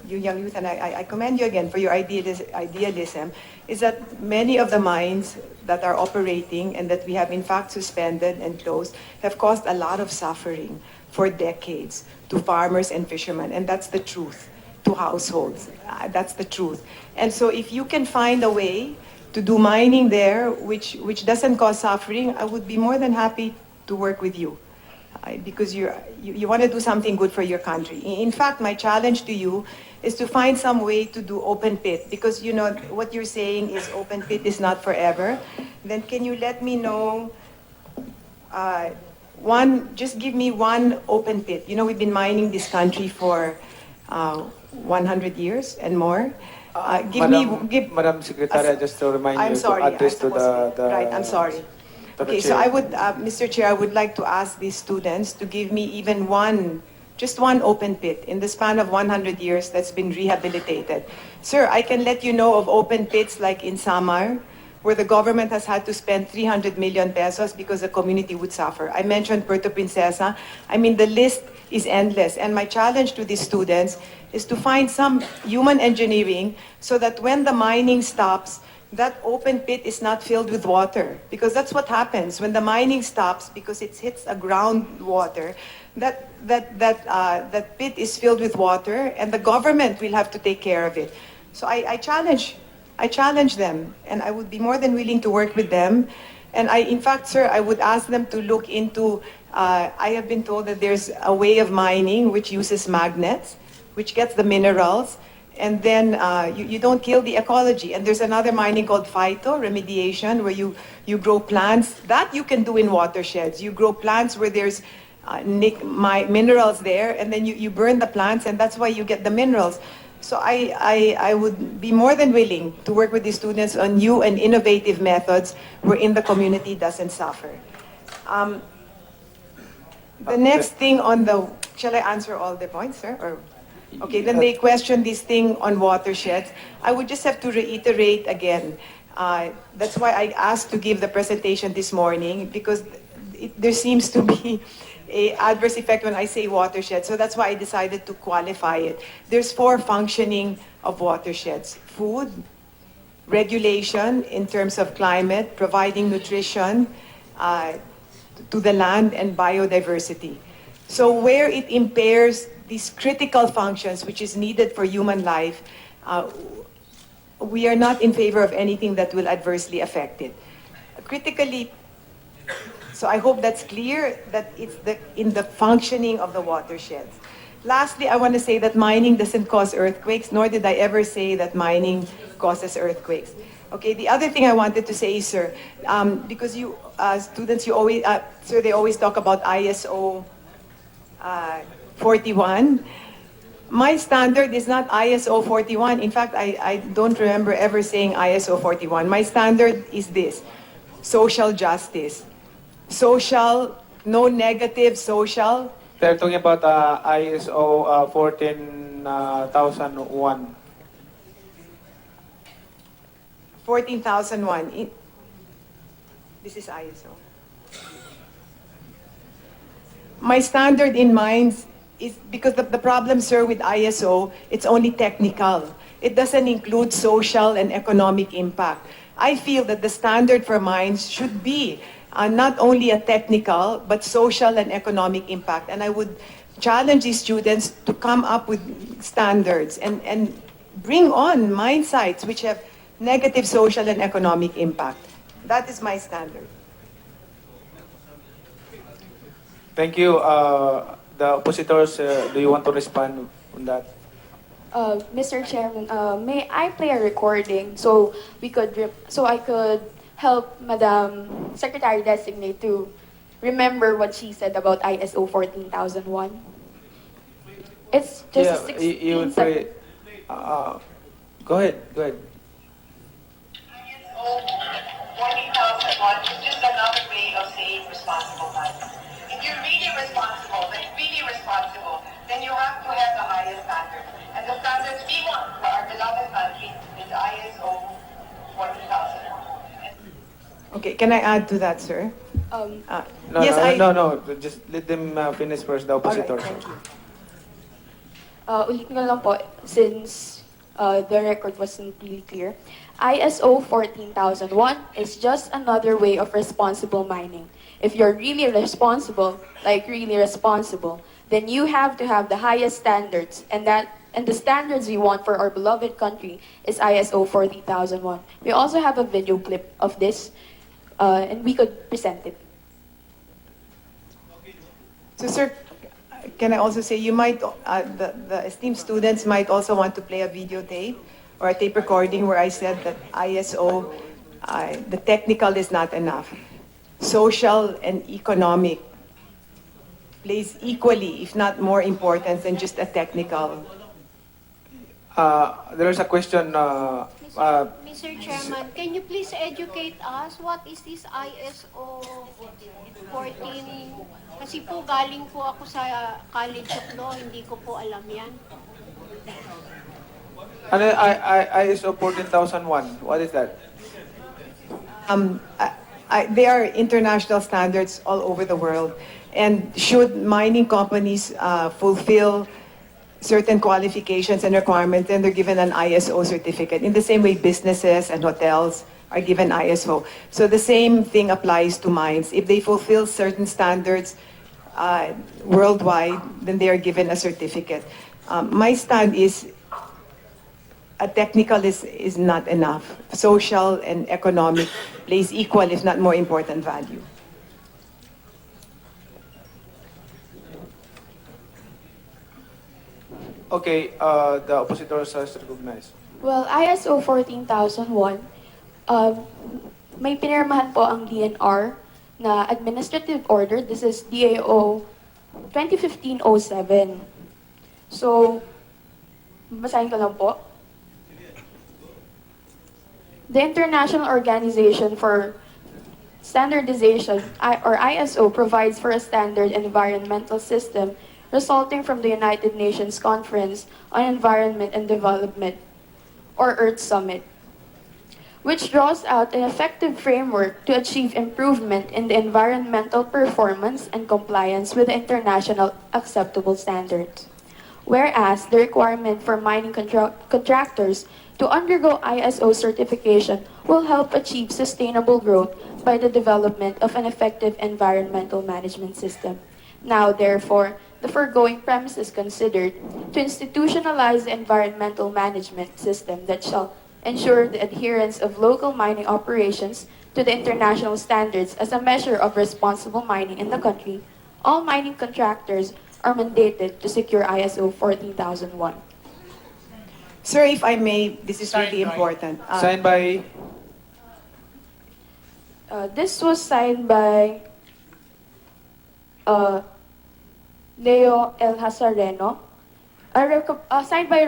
you young youth, and I commend you again for your idealism, is that many of the mines that are operating and that we have in fact suspended and closed have caused a lot of suffering for decades to farmers and fishermen, and that's the truth, to households. That's the truth. And so if you can find a way to do mining there which doesn't cause suffering, I would be more than happy to work with you. Because you want to do something good for your country. In fact, my challenge to you is to find some way to do open pit, because you know what you're saying is open pit is not forever. Then can you let me know just give me one open pit. You know, we've been mining this country for 100 years and more. Madam Secretary, just to remind I'm you sorry, to address I'm to supposed the right, I'm sorry. to the Okay, so chair. I would, Mr. Chair, I would like to ask these students to give me even just one open pit in the span of 100 years that's been rehabilitated. Sir, I can let you know of open pits like in Samar, where the government has had to spend 300 million pesos because the community would suffer. I mentioned Puerto Princesa. I mean, the list is endless. And my challenge to these students is to find some human engineering so that when the mining stops, that open pit is not filled with water, because that's what happens when the mining stops, because it hits a groundwater. That pit is filled with water, and the government will have to take care of it. So I challenge them, and I would be more than willing to work with them. And in fact, sir, I would ask them to look into. I have been told that there's a way of mining which uses magnets, which gets the minerals. And then you don't kill the ecology. And there's another mining called phytoremediation, where you grow plants. That you can do in watersheds. You grow plants where there's minerals there, and then you burn the plants, and that's why you get the minerals. So I would be more than willing to work with these students on new and innovative methods wherein the community doesn't suffer. The next thing on the... Shall I answer all the points, sir? Or... Okay, then they question this thing on watersheds. I would just have to reiterate again. That's why I asked to give the presentation this morning, because there seems to be an adverse effect when I say watershed. So that's why I decided to qualify it. There's 4 functioning of watersheds: food, regulation in terms of climate, providing nutrition to the land, and biodiversity. So where it impairs these critical functions which is needed for human life, we are not in favor of anything that will adversely affect it. Critically, so I hope that's clear, that it's in the functioning of the watersheds. Lastly, I want to say that mining doesn't cause earthquakes, nor did I ever say that mining causes earthquakes. Okay, the other thing I wanted to say, sir, because you students, you always, sir, they always talk about ISO 41. My standard is not ISO 41. In fact, I don't remember ever saying ISO 41. My standard is this: social justice. Social, no negative social. They're talking about ISO 14,001. 14,001. This is ISO. My standard in mines is because the problem, sir, with ISO, it's only technical. It doesn't include social and economic impact. I feel that the standard for mines should be not only a technical, but social and economic impact. And I would challenge these students to come up with standards and bring on mine sites which have negative social and economic impact. That is my standard. Thank you. The oppositors, do you want to respond on that? Mr. Chairman, may I play a recording so I could help Madam Secretary Designate to remember what she said about ISO 14001? It's just Yeah, 16 you would play. Go ahead. ISO 40,001 is just another way of saying responsible mining. If you're really responsible, then you have to have the highest standard. Can I add to that, sir? No, Yes, no. Just let them finish first, the All right, oppositors. thank you. Ulit ko lang po, since the record wasn't really clear. ISO 14001 is just another way of responsible mining. If you're really responsible, like really responsible, then you have to have the highest standards, and the standards we want for our beloved country is ISO 40001. We also have a video clip of this, and we could present it. So, sir, can I also say you might, the esteemed students might also want to play a videotape or a tape recording where I said that ISO, the technical is not enough. Social and economic plays equally, if not more important than just a technical. There is a question. Mr. Chairman, can you please educate us what is this ISO 14? Kasi po galing po ako sa College of Law, hindi ko po alam yan. Ano, ISO 14001, what is that? They are international standards all over the world. And should mining companies fulfill certain qualifications and requirements, then they're given an ISO certificate. In the same way, businesses and hotels are given ISO. So the same thing applies to mines. If they fulfill certain standards worldwide, then they are given a certificate. My stand is a technical is not enough. Social and economic plays equal, if not more important, value. Okay, the oppositors are recognized. Well, ISO 14001, may pinirmahan po ang DNR na administrative order. This is DAO 2015-07. So, basahin ko lang po. The International Organization for Standardization, or ISO, provides for a standard environmental system resulting from the United Nations Conference on Environment and Development, or Earth Summit, which draws out an effective framework to achieve improvement in the environmental performance and compliance with the international acceptable standards. Whereas the requirement for mining contractors to undergo ISO certification will help achieve sustainable growth by the development of an effective environmental management system. Now, therefore, the foregoing premises considered to institutionalize the environmental management system that shall ensure the adherence of local mining operations to the international standards as a measure of responsible mining in the country, all mining contractors are mandated to secure ISO 14001. Sir, if I may, this is really important. Signed by This was signed by Leo El Hazareno, signed by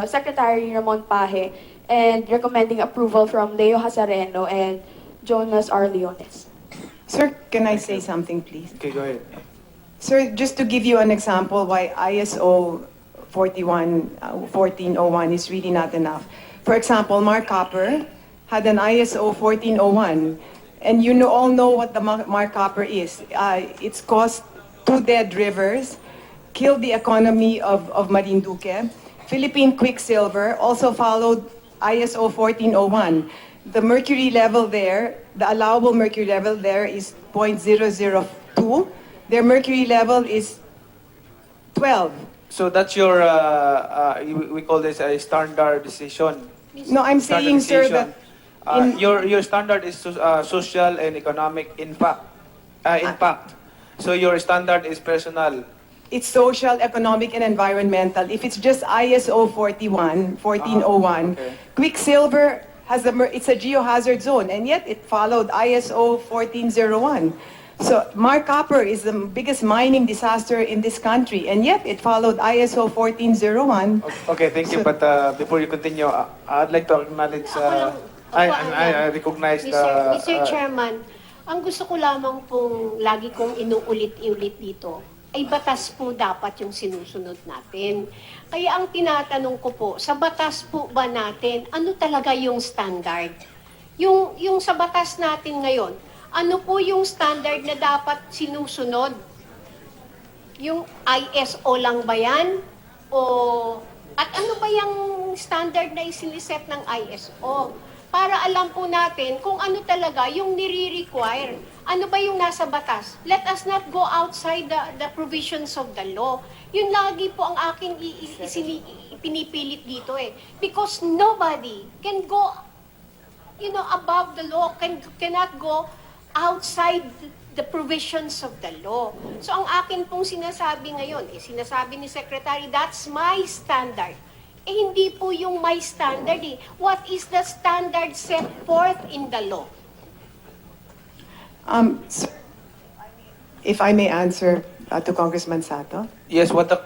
Secretary Ramon Paje, and recommending approval from Leo Hazareno and Jonas R. Leones. Sir, can I say something, please? Okay, go ahead. Sir, just to give you an example why ISO 1401 is really not enough. For example, Mark Copper had an ISO 1401, and all know what the Mark Copper is. It's caused 2 dead rivers, killed the economy of Marinduque. Philippine Quicksilver also followed ISO 1401. The mercury level there, the allowable mercury level there is 0.002. Their mercury level is 12. So that's your, we call this a standardization. No, I'm saying, sir, that Your standard is social and economic impact. So your standard is personal. it's social, economic, and environmental. If it's just ISO 1401, Okay. Quicksilver it's a geohazard zone, and yet it followed ISO 1401. So Mark Copper is the biggest mining disaster in this country, and yet it followed ISO 1401. Okay, thank you. But before you continue, I'd like to acknowledge, I recognize Mr. Chairman, ang gusto ko lamang pong lagi kong inuulit-ulit dito ay batas po dapat yung sinusunod natin. Kaya ang tinatanong ko po, sa batas po ba natin, ano talaga yung standard? Yung sa batas natin ngayon, ano po yung standard na dapat sinusunod? Yung ISO lang ba yan? At ano ba yung standard na isiniset ng ISO? Para alam po natin kung ano talaga yung nire-require. Ano ba yung nasa batas? Let us not go outside the provisions of the law. Yun lagi po ang aking pinipilit dito eh. Because nobody can go, above the law, cannot go outside the provisions of the law. So ang akin pong sinasabi ngayon, sinasabi ni Secretary, that's my standard. Hindi po yung my standard eh. What is the standard set forth in the law? Sir, if I may answer to Congressman Sato. Yes, what the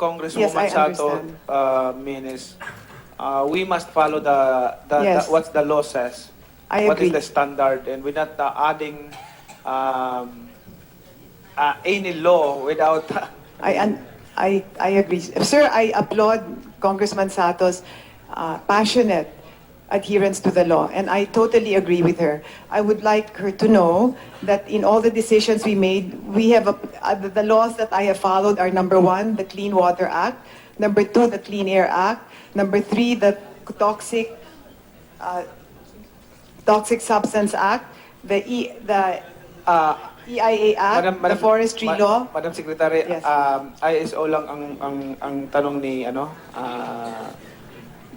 Congresswoman Yes, I Sato understand. mean is, we must follow Yes. what the law says. I What is agree. the standard, and we're not adding any law without. I agree. Sir, I applaud Congressman Sato's passionate adherence to the law, and I totally agree with her. I would like her to know that in all the decisions we made, we have the laws that I have followed are: number 1, the Clean Water Act; number 2, the Clean Air Act; number 3, the Toxic Substance Act; the EIA Act; the Forestry Law. Madam Secretary, Yes. ISO lang ang tanong ni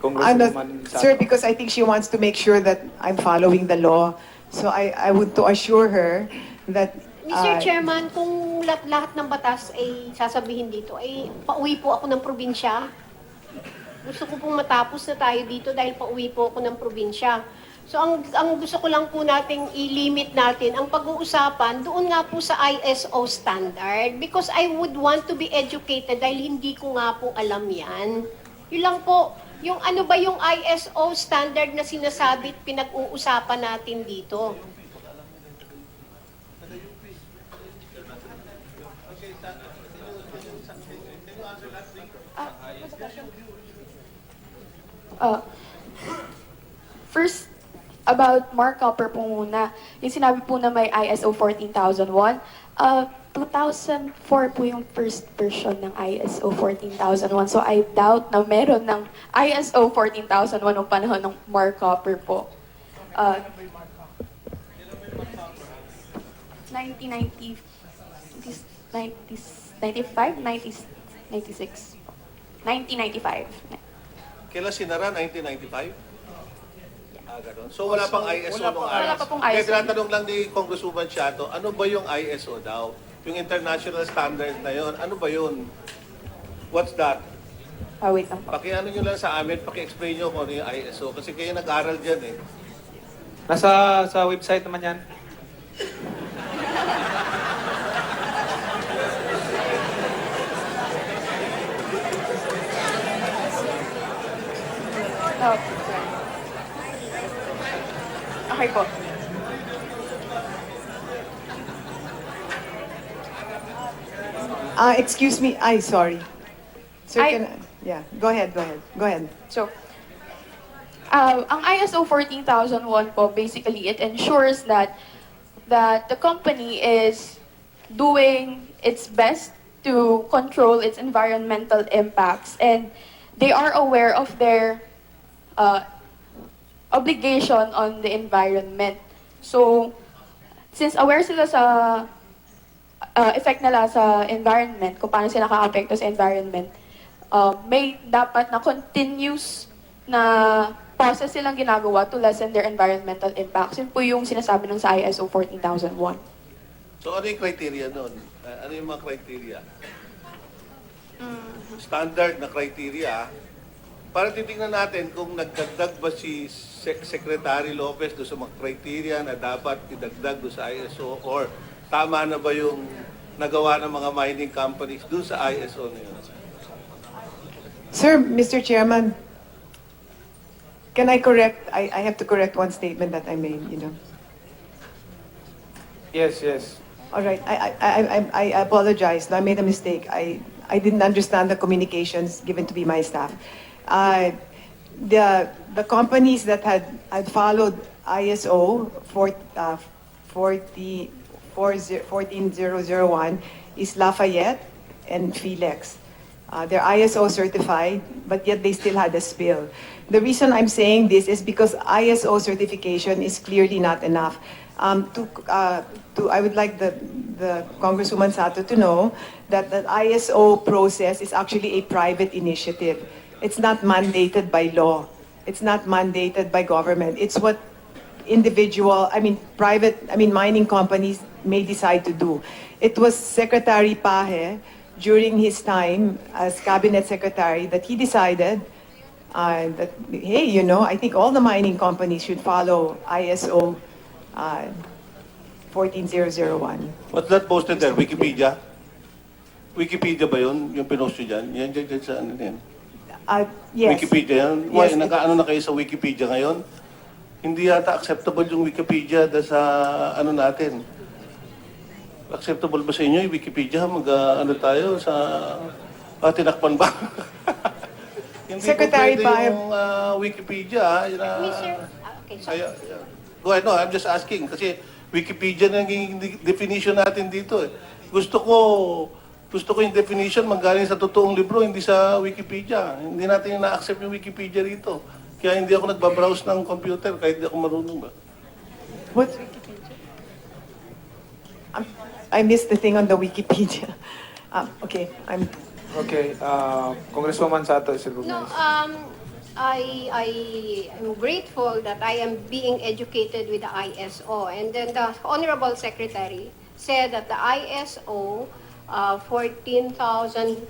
Congresswoman Sato. Sir, because I think she wants to make sure that I'm following the law. So I would to assure her that Mr. Chairman, kung lahat ng batas ay sasabihin dito, ay pauwi po ako ng probinsya. Gusto ko pong matapos na tayo dito dahil pauwi po ako ng probinsya. So ang gusto ko lang po nating i-limit natin ang pag-uusapan doon nga po sa ISO standard, because I would want to be educated dahil hindi ko nga po alam yan. Yun lang po, yung ano ba yung ISO standard na sinasabi at pinag-uusapan natin dito. First, about Mark Copper po muna. Yung sinabi po na may ISO 14001, 2004 po yung first version ng ISO 14001. So I doubt na meron ng ISO 14001 noong panahon ng Mark Copper po. 1990, 95, 96, 1995. Kailan sinara? 1995? Ganun. So wala pang ISO nung Wala araw. pa pong Kaya ISO. tinatanong lang ni Congresswoman Chato, ano ba yung ISO daw? Yung international standard na yon, ano ba yun? What's that? Wait lang po. Pakiano nyo lang sa amin, paki-explain nyo kung ano yung ISO. Kasi kayo nag-aral dyan eh. Sa website naman yan. Oh, okay po. Excuse me, sorry. Sir, go ahead. So, ang ISO 14001 po, basically, it ensures that the company is doing its best to control its environmental impacts, and they are aware of their obligation on the environment. So, since aware sila sa effect nila sa environment, kung paano sila nakaka-apekto sa environment, may dapat na continuous na process silang ginagawa to lessen their environmental impacts. Yun po yung sinasabi ng sa ISO 14001. So ano yung criteria nun? Ano yung mga criteria? Standard na criteria. Para titingnan natin kung nagdagdag ba si Secretary Lopez doon sa mga criteria na dapat idagdag doon sa ISO, or tama na ba yung nagawa ng mga mining companies doon sa ISO na yun? Sir, Mr. Chairman, can I correct? I have to correct one statement that I made. Yes. All right. I apologize. I made a mistake. I didn't understand the communications given to be my staff. The companies that had followed ISO 14001 is Lafayette and Felix. They're ISO certified, but yet they still had a spill. The reason I'm saying this is because ISO certification is clearly not enough. I would like the Congresswoman Sato to know that the ISO process is actually a private initiative. It's not mandated by law. It's not mandated by government. It's what mining companies may decide to do. It was Secretary Paje, during his time as cabinet secretary, that he decided that, hey, I think all the mining companies should follow ISO 14001. What's that posted there? Wikipedia? Wikipedia ba yun? Yung pinost nyo dyan? Yan dyan sa ano yan? Yes. Wikipedia yan? Why, Yes, nag-ano na kayo sa Wikipedia ngayon? Hindi yata acceptable yung Wikipedia sa ano natin. Acceptable ba sa inyo yung Wikipedia? Ano tayo sa... tinakpan ba? Hindi Secretary po pwede Paje. yung Wikipedia. Okay, sorry. Go ahead, no, I'm just asking. Kasi Wikipedia na yung definition natin dito. Gusto ko yung definition magaling sa totoong libro, hindi sa Wikipedia. Hindi natin na-accept yung Wikipedia rito. Kaya hindi ako nagbabrowse ng computer kahit hindi ako marunong ba. What's Wikipedia? I missed the thing on the Wikipedia. Okay, Okay, Congresswoman Sato is No, recognized. I am grateful that I am being educated with the ISO. And then the Honorable Secretary said that the ISO 14001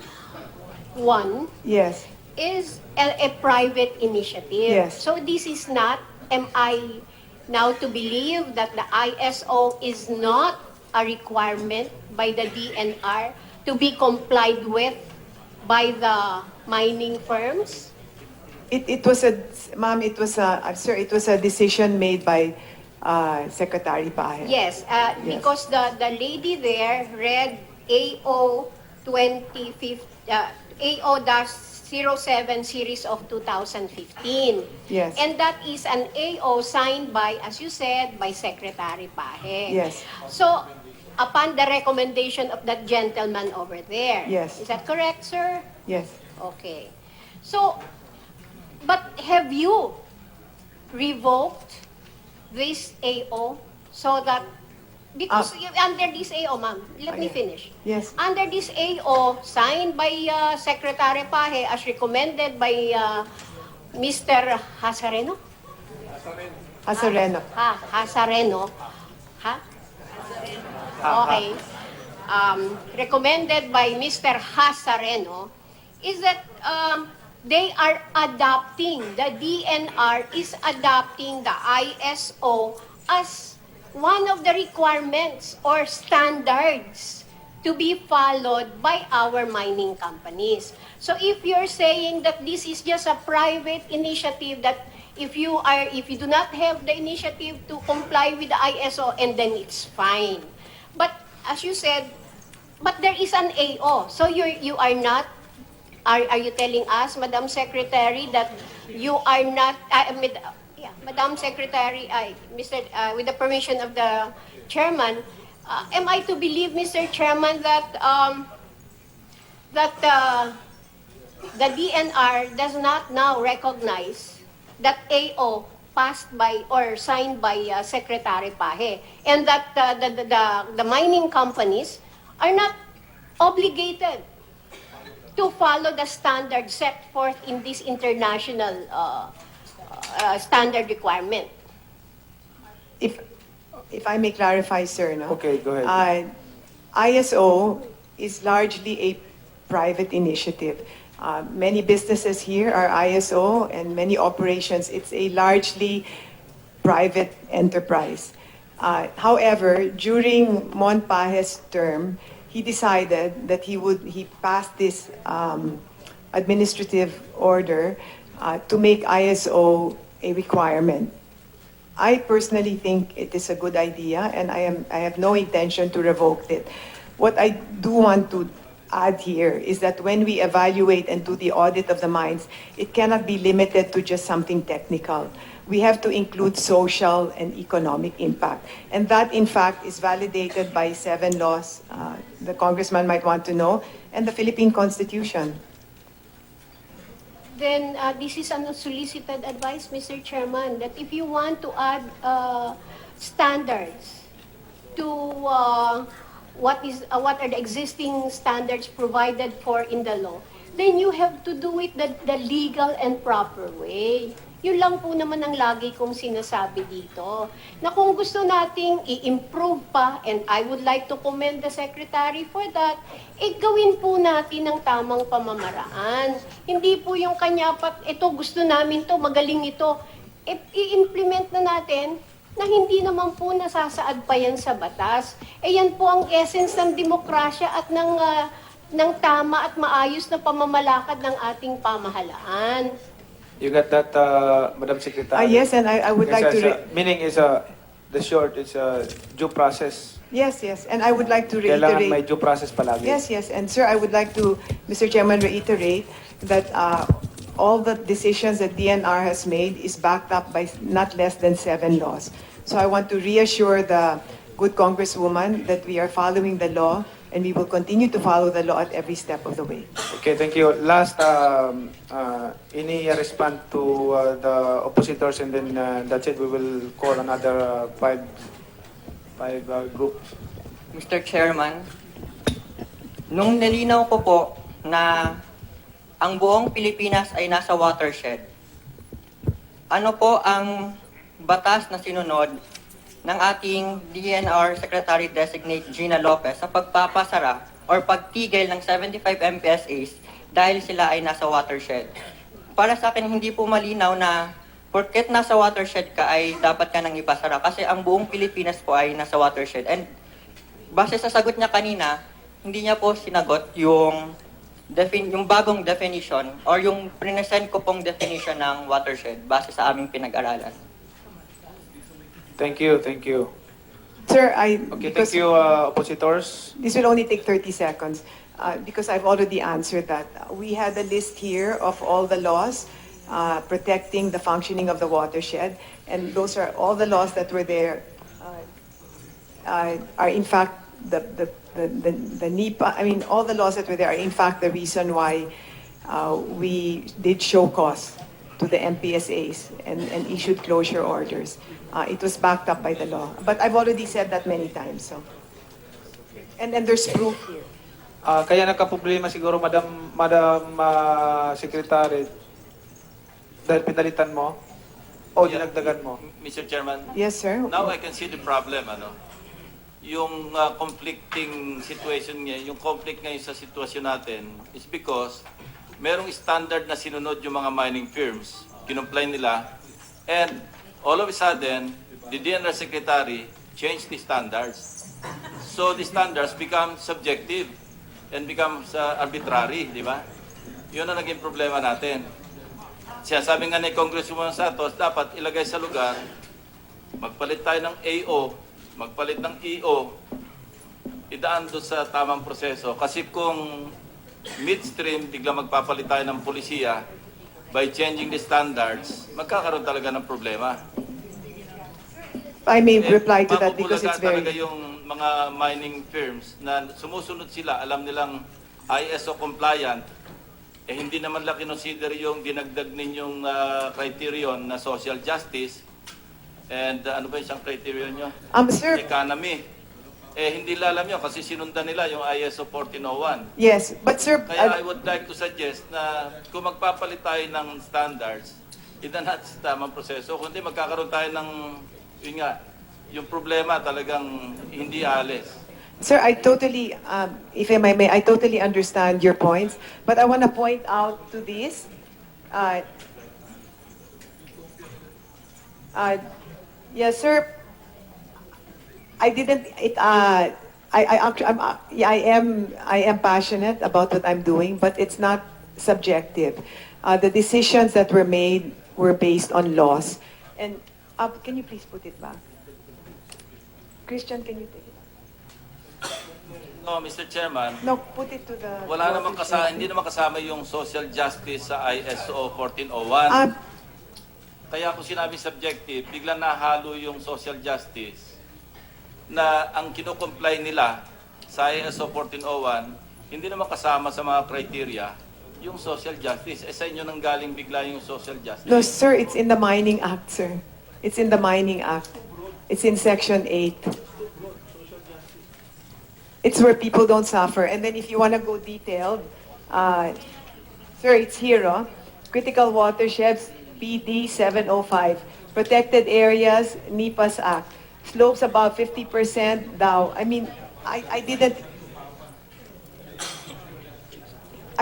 yes. is a private initiative. Yes. So this is not, am I now to believe that the ISO is not a requirement by the DNR to be complied with by the mining firms? It was a decision made by Secretary Paje. Yes, because the lady there read AO 07 series of 2015. Yes. And that is an AO signed by, as you said, by Secretary Paje. Yes. So, upon the recommendation of that gentleman over there. Yes. Is that correct, sir? Yes. Okay. So, but have you revoked this AO so that, because under this AO, ma'am, let me finish. Yes. Under this AO, signed by Secretary Paje as recommended by Mr. Hasareno? Hasareno. Hasareno. Ha? Okay. Recommended by Mr. Hasareno is that they are adopting, the DNR is adopting the ISO as one of the requirements or standards to be followed by our mining companies. So if you're saying that this is just a private initiative, that if you do not have the initiative to comply with the ISO, and then it's fine. But as you said, but there is an AO. So you are not, are you telling us, Madam Secretary, that you are not, Madam Secretary, with the permission of the Chairman, am I to believe, Mr. Chairman, that the DNR does not now recognize that AO passed by or signed by Secretary Paje, and that the mining companies are not obligated to follow the standard set forth in this international standard requirement? If I may clarify, sir, no? Okay, go ahead. ISO is largely a private initiative. Many businesses here are ISO, and many operations, it's a largely private enterprise. However, during Mon Paje's term, he decided that he passed this administrative order to make ISO a requirement. I personally think it is a good idea, and I have no intention to revoke it. What I do want to add here is that when we evaluate and do the audit of the mines, it cannot be limited to just something technical. we have to include social and economic impact. And that, in fact, is validated by 7 laws, the congressman might want to know, and the Philippine Constitution. Then this is an unsolicited advice, Mr. Chairman, that if you want to add standards to what are the existing standards provided for in the law, then you have to do it the legal and proper way. Yun lang po naman ang lagi kong sinasabi dito. Na kung gusto nating i-improve pa, and I would like to commend the Secretary for that, gawin po natin ng tamang pamamaraan. Hindi po yung kanya, ito gusto namin to, magaling ito. I-implement na natin na hindi naman po nasasaad pa yan sa batas. Yan po ang essence ng demokrasya at ng tama at maayos na pamamalakad ng ating pamahalaan. You got that, Madam Secretary? Yes, and I would like to... Meaning is, the short is due process. Yes, and I would like to Kailangan reiterate... may due process palagi. Yes, and sir, I would like to, Mr. Chairman, reiterate that all the decisions that DNR has made is backed up by not less than 7 laws. So I want to reassure the good Congresswoman that we are following the law and we will continue to follow the law at every step of the way. Okay, thank you. Last, any response to the oppositors, and then that's it. We will call another five groups. Mr. Chairman, nung nalinaw ko po na ang buong Pilipinas ay nasa watershed, ano po ang batas na sinunod ng ating DNR Secretary-Designate Gina Lopez sa pagpapasara or pagtigil ng 75 MPSAs dahil sila ay nasa watershed? Para sa akin, hindi po malinaw na porket nasa watershed ka ay dapat ka nang ipasara kasi ang buong Pilipinas po ay nasa watershed. And base sa sagot niya kanina, hindi niya po sinagot yung bagong definition or yung present ko pong definition ng watershed base sa aming pinag-aralan. Thank you. Sir, Okay, thank you, oppositors. This will only take 30 seconds because I've already answered that. We had a list here of all the laws protecting the functioning of the watershed, and those are all the laws that were there are in fact the NEPA. I mean, all the laws that were there are in fact the reason why we did show cause to the MPSAs and issued closure orders. It was backed up by the law. But I've already said that many times. So, and there's proof here. Kaya nagka-problema siguro, Madam Secretary, dahil pinalitan mo o dinagdagan mo. Mr. Chairman, Yes, sir. now I can see the problem, yung conflicting situation ngayon, yung conflict ngayon sa sitwasyon natin is because merong standard na sinunod yung mga mining firms, kinumply nila, and all of a sudden, the DNR Secretary changed the standards. So the standards become subjective and becomes arbitrary, di ba? Yun ang naging problema natin. Sabi nga ni Congresswoman Santos, dapat ilagay sa lugar, magpalit tayo ng AO, magpalit ng EO, idaan doon sa tamang proseso. Kasi kung midstream, bigla magpapalit tayo ng polisiya, by changing the standards, magkakaroon talaga ng problema. I may reply to that because it's Mapupulaga talaga very... yung mga mining firms na sumusunod sila, alam nilang ISO compliant, hindi naman lang kinonsider yung dinagdag ninyong criterion na social justice and ano ba yung isang criterion nyo? Sir, Economy. Hindi alam yun kasi sinundan nila yung ISO 1401. yes, but sir, Kaya I would like to suggest na kung magpapalit tayo ng standards, idan natin sa tamang proseso, kundi magkakaroon tayo ng, yun nga, yung problema talagang hindi alis. sir, I totally, if I may, I totally understand your points, but I want to point out to this. Yes, sir. I didn't. I am passionate about what I'm doing, but it's not subjective. The decisions that were made were based on laws. And can you please put it back? Christian, can you take it? No, Mr. Chairman, No, put it to the. wala namang kasama, hindi naman kasama yung social justice sa ISO 1401. Kaya kung sinabi subjective, biglang nahalo yung social justice na ang kinocomply nila sa ISO 1401, hindi naman kasama sa mga criteria yung social justice. Sa inyo nang galing bigla yung social justice. No, sir, it's in the Mining Act, sir. It's in the Mining Act. It's in Section 8. It's where people don't suffer. And then if you want to go detailed, sir, it's here, oh. Critical watersheds, PD 705. Protected areas, NEPA's Act. Slopes above 50% daw. I mean, I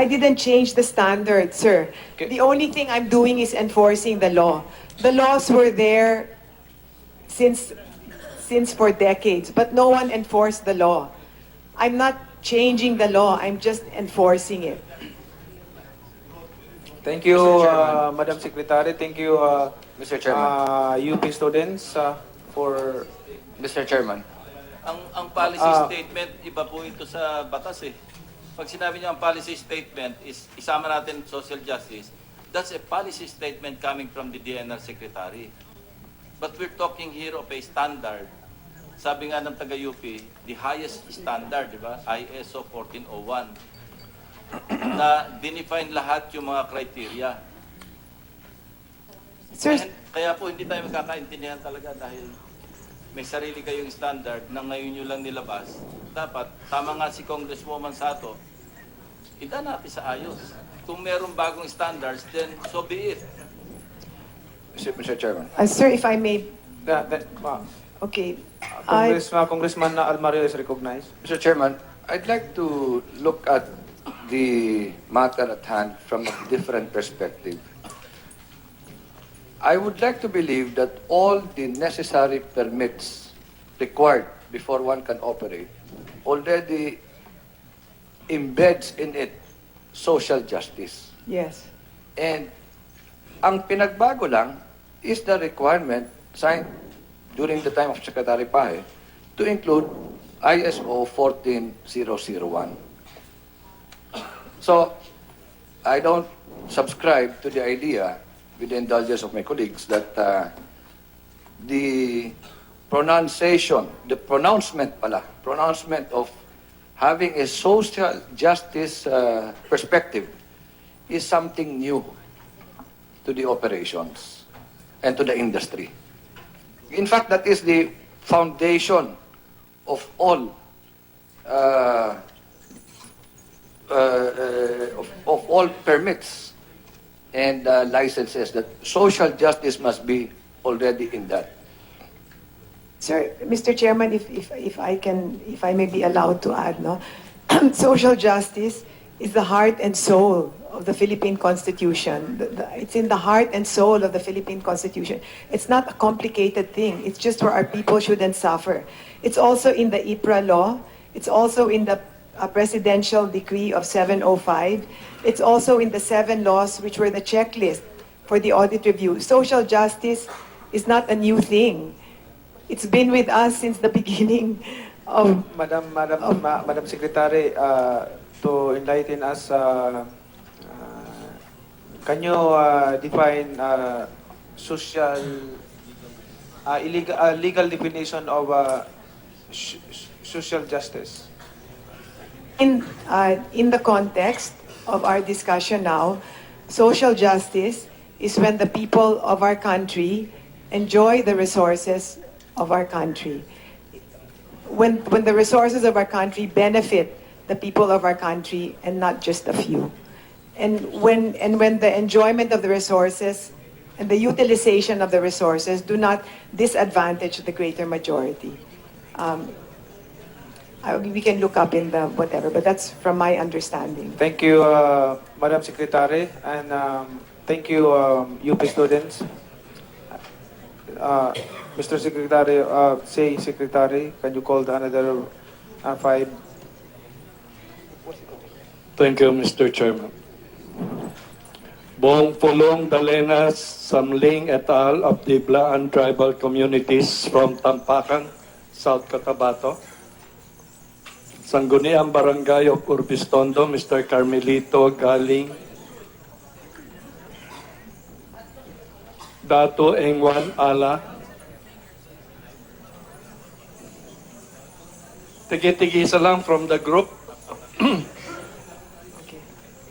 didn't change the standard, sir. Okay. The only thing I'm doing is enforcing the law. The laws were there since for decades, but no one enforced the law. I'm not changing the law, I'm just enforcing it. Thank you, Madam Secretary. Thank you, Mr. Chairman. UP students, for... Mr. Chairman. Ang policy statement, iba po ito sa batas eh. Pag sinabi niyo ang policy statement is isama natin social justice, that's a policy statement coming from the DNR Secretary. But we're talking here of a standard. Sabi nga ng taga-UP, the highest standard, di ba? ISO 1401. Na dinefine lahat yung mga criteria. Sir, Kaya po hindi tayo magkakaintindihan talaga dahil may sarili kayong standard na ngayon nyo lang nilabas. Dapat, tama nga si Congresswoman Sato, ida natin sa ayos. Kung merong bagong standards, then so be it. Mr. Chairman. sir, if I may, uh, okay. I, Congressman Almario is recognized. Mr. Chairman, I'd like to look at the matter at hand from a different perspective. I would like to believe that all the necessary permits required before one can operate already embeds in it social justice. yes. And ang pinagbago lang is the requirement signed during the time of Secretary Pahe to include ISO 14001. So, I don't subscribe to the idea, with the indulgence of my colleagues, that the pronouncement of having a social justice perspective is something new to the operations and to the industry. In fact, that is the foundation of all of all permits and licenses, that social justice must be already in that. Sir, Mr. Chairman, if I may be allowed to add, no, social justice is the heart and soul of the Philippine Constitution. It's in the heart and soul of the Philippine Constitution. It's not a complicated thing. It's just where our people shouldn't suffer. It's also in the IPRA law. It's also in the presidential decree of 705. It's also in the 7 laws, which were the checklist for the audit review. Social justice is not a new thing. It's been with us since the beginning of... Madam Secretary, to enlighten us, can you define legal definition of social justice? In the context of our discussion now, social justice is when the people of our country enjoy the resources of our country. When the resources of our country benefit the people of our country and not just a few. And when the enjoyment of the resources and the utilization of the resources do not disadvantage the greater majority. We can look up in the whatever, but that's from my understanding. Thank you, Madam Secretary, and thank you, UP students. Mr. Secretary, Secretary, can you call the another 5? Thank you, Mr. Chairman. Bong Pulong Dalenas Samling et al. Of the Blaan Tribal Communities from Tampakan, South Cotabato. Sangguniang Barangay of Urbistondo, Mr. Carmelito Galing. Dato Engwan Ala. Tigi-tigisa lang from the group.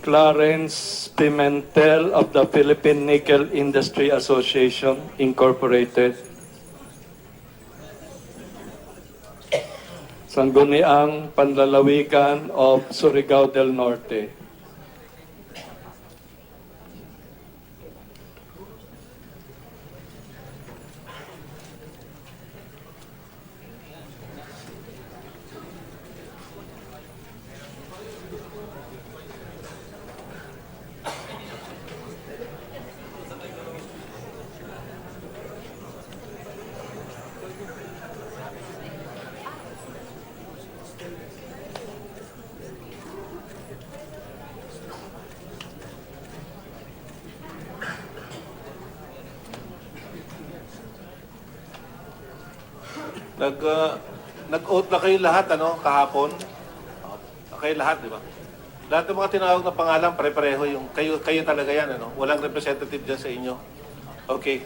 Clarence Pimentel of the Philippine Nickel Industry Association, Incorporated. Sangguniang Panlalawigan of Surigao del Norte. Nag-oath na kayo lahat, ano, kahapon? Kayo lahat, di ba? Lahat ng mga tinawag na pangalan, pare-pareho yung, kayo talaga yan, ano? Walang representative dyan sa inyo. Okay.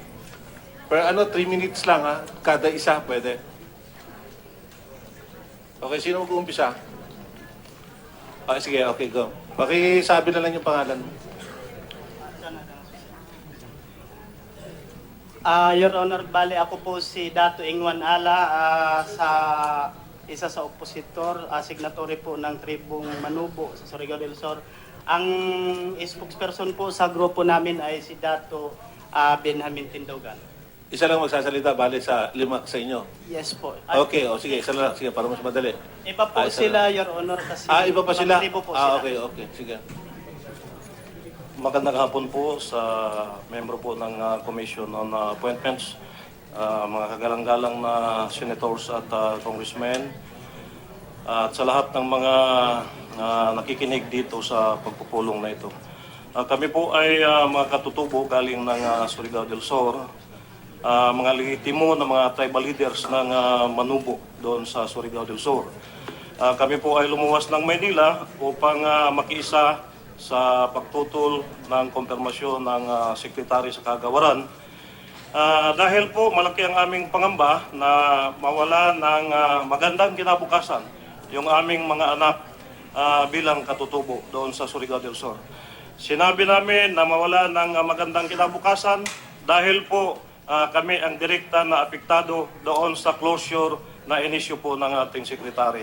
Pero ano, 3 minutes lang, ha? Kada isa, pwede. Okay, sino mag-uumpisa? Sige, okay, go. Pakisabi na lang yung pangalan mo. Your Honor, bale ako po si Dato Engwan Ala, isa sa opositor, signatory po ng Tribong Manubo sa Surigao del Sur. Ang spokesperson po sa grupo namin ay si Dato Benjamin Tindogan. Isa lang magsasalita, bale sa 5 sa inyo. Yes po. Okay, sige, isa lang. Sige, para mas madali. Iba po isa sila, lang. Your Honor, kasi Iba pa sila? tribo po sila. Okay, sige. Magandang hapon po sa membro po ng Commission on Appointments, mga kagalang-galang na senators at congressmen, at sa lahat ng mga nakikinig dito sa pagpupulong na ito. Kami po ay mga katutubo galing ng Surigao del Sur, mga legitimo na mga tribal leaders ng Manubo doon sa Surigao del Sur. Kami po ay lumuwas ng Maynila upang makiisa sa pagtutol ng konfirmasyon ng sekretary sa Kagawaran. Dahil po malaki ang aming pangamba na mawala ng magandang kinabukasan yung aming mga anak bilang katutubo doon sa Surigao del Sur. Sinabi namin na mawala ng magandang kinabukasan dahil po kami ang direkta na apektado doon sa closure na inisyu po ng ating sekretary.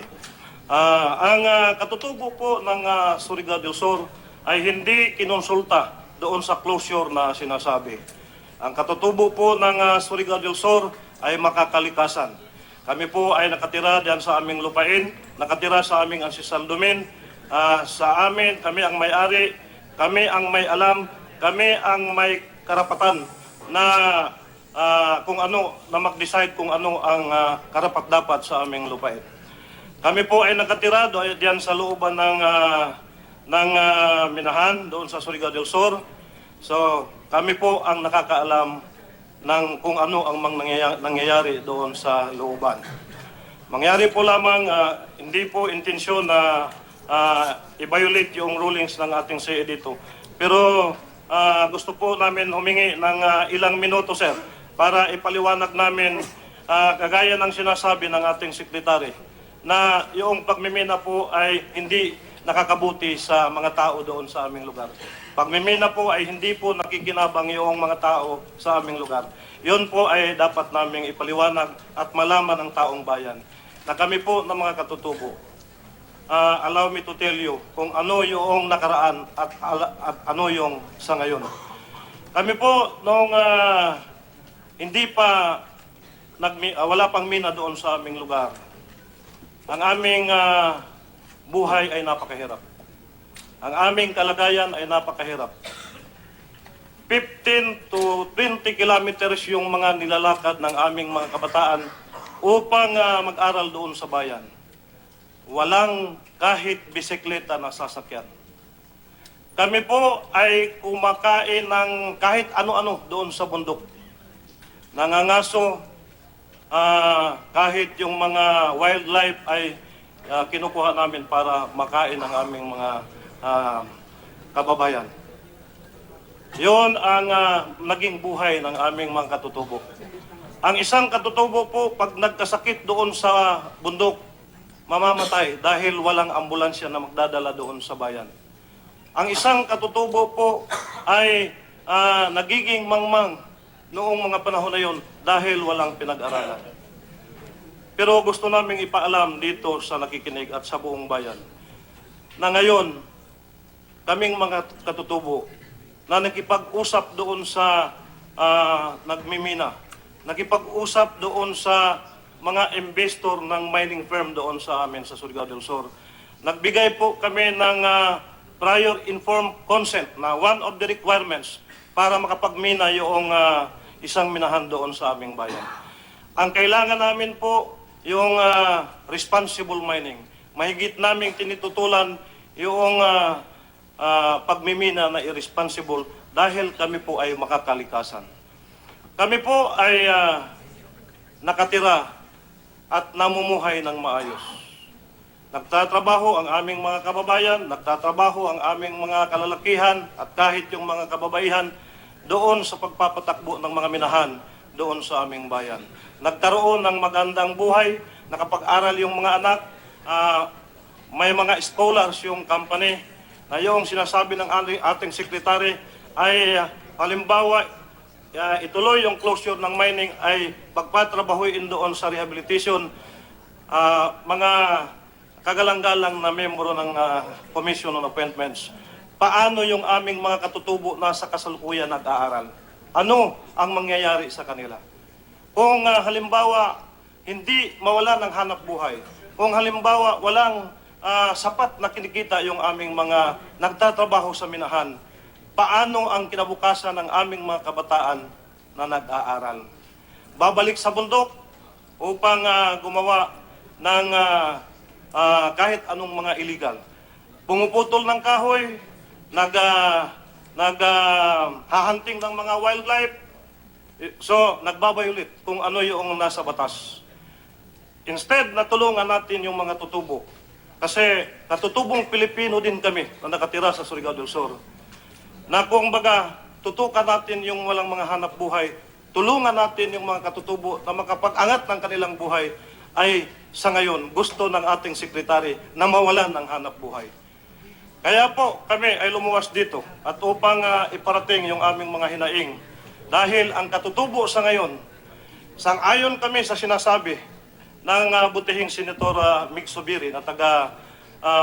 Ang katutubo po ng Surigao del Sur ay hindi kinonsulta doon sa closure na sinasabi. Ang katutubo po ng Surigao del Sur ay makakalikasan. Kami po ay nakatira diyan sa aming lupain, nakatira sa aming ancestral domain. Sa amin, kami ang may-ari, kami ang may alam, kami ang may karapatan na kung ano, na mag-decide kung ano ang karapat-dapat sa aming lupain. Kami po ay nakatira diyan sa looban ng Minahan doon sa Surigao del Sur. So, kami po ang nakakaalam ng kung ano ang nangyayari doon sa looban. Mangyari po lamang, hindi po intensyon na i-violate yung rulings ng ating CE dito. Pero gusto po namin humingi ng ilang minuto, sir, para ipaliwanag namin, kagaya ng sinasabi ng ating sekretary, na yung pagmimina po ay hindi nakakabuti sa mga tao doon sa aming lugar. Pagmimina po ay hindi po nakikinabang yung mga tao sa aming lugar. Yun po ay dapat naming ipaliwanag at malaman ng taong bayan na kami po ng mga katutubo. Allow me to tell you kung ano yung nakaraan at ano yung sa ngayon. Kami po nung hindi pa wala pang mina doon sa aming lugar. Ang aming buhay ay napakahirap. Ang aming kalagayan ay napakahirap. 15 to 20 kilometers yung mga nilalakad ng aming mga kabataan upang mag-aral doon sa bayan. Walang kahit bisikleta na sasakyan. Kami po ay kumakain ng kahit ano-ano doon sa bundok. Nangangaso, kahit yung mga wildlife ay kinukuha namin para makain ang aming mga kababayan. Yon ang naging buhay ng aming mga katutubo. Ang isang katutubo po, pag nagkasakit doon sa bundok, mamamatay dahil walang ambulansya na magdadala doon sa bayan. Ang isang katutubo po ay nagiging mangmang noong mga panahon na yon dahil walang pinag-aralan. Pero gusto naming ipaalam dito sa nakikinig at sa buong bayan na ngayon, kaming mga katutubo na nakipag-usap doon sa nagmimina, nakipag-usap doon sa mga investor ng mining firm doon sa amin sa Surigao del Sur. Nagbigay po kami ng prior informed consent na one of the requirements para makapagmina yung isang minahan doon sa aming bayan. Ang kailangan namin po yung responsible mining. Mahigit naming tinitutulan yung pagmimina na irresponsible dahil kami po ay makakalikasan. Kami po ay nakatira at namumuhay ng maayos. Nagtatrabaho ang aming mga kababayan, nagtatrabaho ang aming mga kalalakihan at kahit yung mga kababaihan doon sa pagpapatakbo ng mga minahan doon sa aming bayan. Nagkaroon ng magandang buhay, nakapag-aral yung mga anak, may mga scholars yung company na yung sinasabi ng ating sekretary ay halimbawa ituloy yung closure ng mining ay pagpatrabahuin doon sa rehabilitation mga kagalang-galang na membro ng Commission on Appointments. Paano yung aming mga katutubo na sa kasalukuyan nag-aaral? Ano ang mangyayari sa kanila? Kung halimbawa hindi mawala ng hanap buhay, kung halimbawa walang sapat na kinikita yung aming mga nagtatrabaho sa minahan, paano ang kinabukasan ng aming mga kabataan na nag-aaral? Babalik sa bundok upang gumawa ng kahit anong mga illegal. Pumuputol ng kahoy, hahanting ng mga wildlife, so nagbabayulit kung ano yung nasa batas. Instead, natulungan natin yung mga tutubo. Kasi natutubong Pilipino din kami na nakatira sa Surigao del Sur. Na kung baga, tutukan natin yung walang mga hanap buhay, tulungan natin yung mga katutubo na makapag-angat ng kanilang buhay, ay sa ngayon gusto ng ating sekretary na mawalan ng hanap buhay. Kaya po kami ay lumuwas dito at upang iparating yung aming mga hinaing. Dahil ang katutubo sa ngayon, sang-ayon kami sa sinasabi ng butihing Senator Mig Zubiri na taga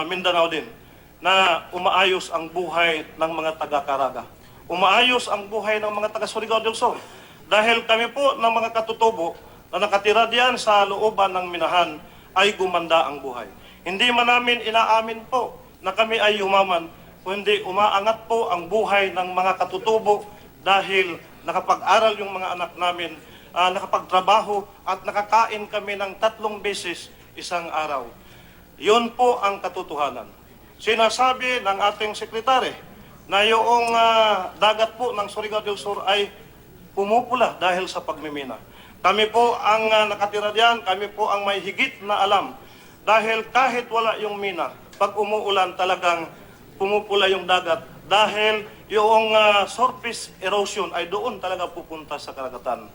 Mindanao din, na umaayos ang buhay ng mga taga-Caraga. Umaayos ang buhay ng mga taga-Surigao del Sur. Dahil kami po ng mga katutubo na nakatira diyan sa looban ng minahan ay gumanda ang buhay. Hindi man namin inaamin po na kami ay yumaman, kundi umaangat po ang buhay ng mga katutubo dahil nakapag-aral yung mga anak namin, nakapagtrabaho at nakakain kami ng 3 beses isang araw. Yun po ang katotohanan. Sinasabi ng ating sekretary na yung dagat po ng Surigao del Sur ay pumupula dahil sa pagmimina. Kami po ang nakatira diyan, kami po ang may higit na alam. Dahil kahit wala yung mina, pag umuulan talagang pumupula yung dagat dahil yung surface erosion ay doon talaga pupunta sa karagatan.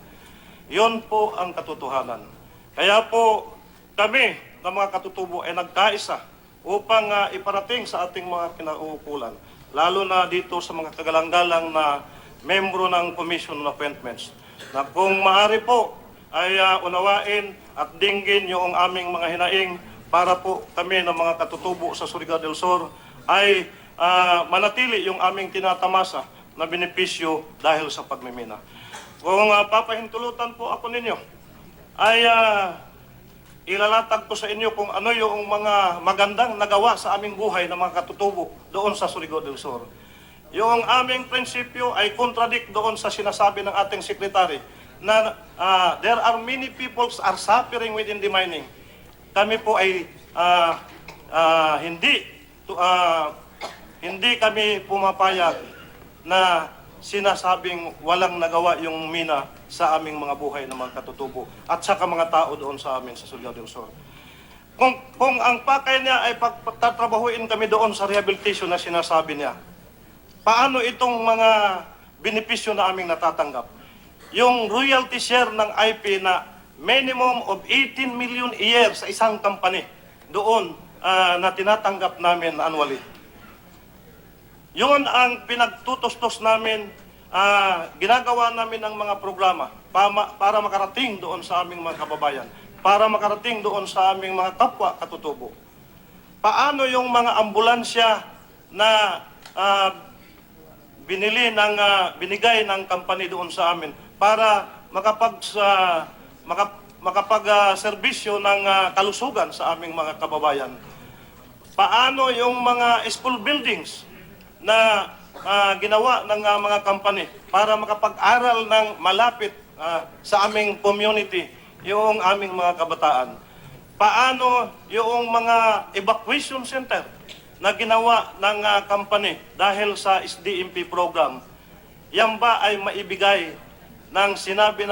Yon po ang katotohanan. Kaya po kami na mga katutubo ay nagkaisa upang iparating sa ating mga kinauukulan, lalo na dito sa mga kagalang-galang na membro ng Commission on Appointments, na kung maaari po ay unawain at dinggin yung aming mga hinaing para po kami ng mga katutubo sa Surigao del Sur ay manatili yung aming tinatamasa na benepisyo dahil sa pagmimina. Kung papahintulutan po ako ninyo, ay ilalatag ko sa inyo kung ano yung mga magandang nagawa sa aming buhay ng mga katutubo doon sa Surigao del Sur. Yung aming prinsipyo ay contradict doon sa sinasabi ng ating sekretary na there are many people are suffering within the mining. Kami po ay hindi kami pumapayag na sinasabing walang nagawa yung mina sa aming mga buhay ng mga katutubo at saka mga tao doon sa amin sa Surigao del Sur. Kung ang pakay niya ay pagtatrabahuin kami doon sa rehabilitation na sinasabi niya, paano itong mga benepisyo na aming natatanggap. Yung royalty share ng IP na minimum of 18 million a year sa isang company doon na tinatanggap namin annually. Yun ang pinagtutustos namin, ginagawa namin ng mga programa para makarating doon sa aming mga kababayan, para makarating doon sa aming mga kapwa katutubo. Paano yung mga ambulansya na binigay ng company doon sa amin para makapag-serbisyo ng kalusugan sa aming mga kababayan? Paano yung mga school buildings na ginawa ng mga company para makapag-aral ng malapit sa aming community yung aming mga kabataan? Paano yung mga evacuation center na ginawa ng company dahil sa SDMP program? Yan ba ay maibigay ng sinabi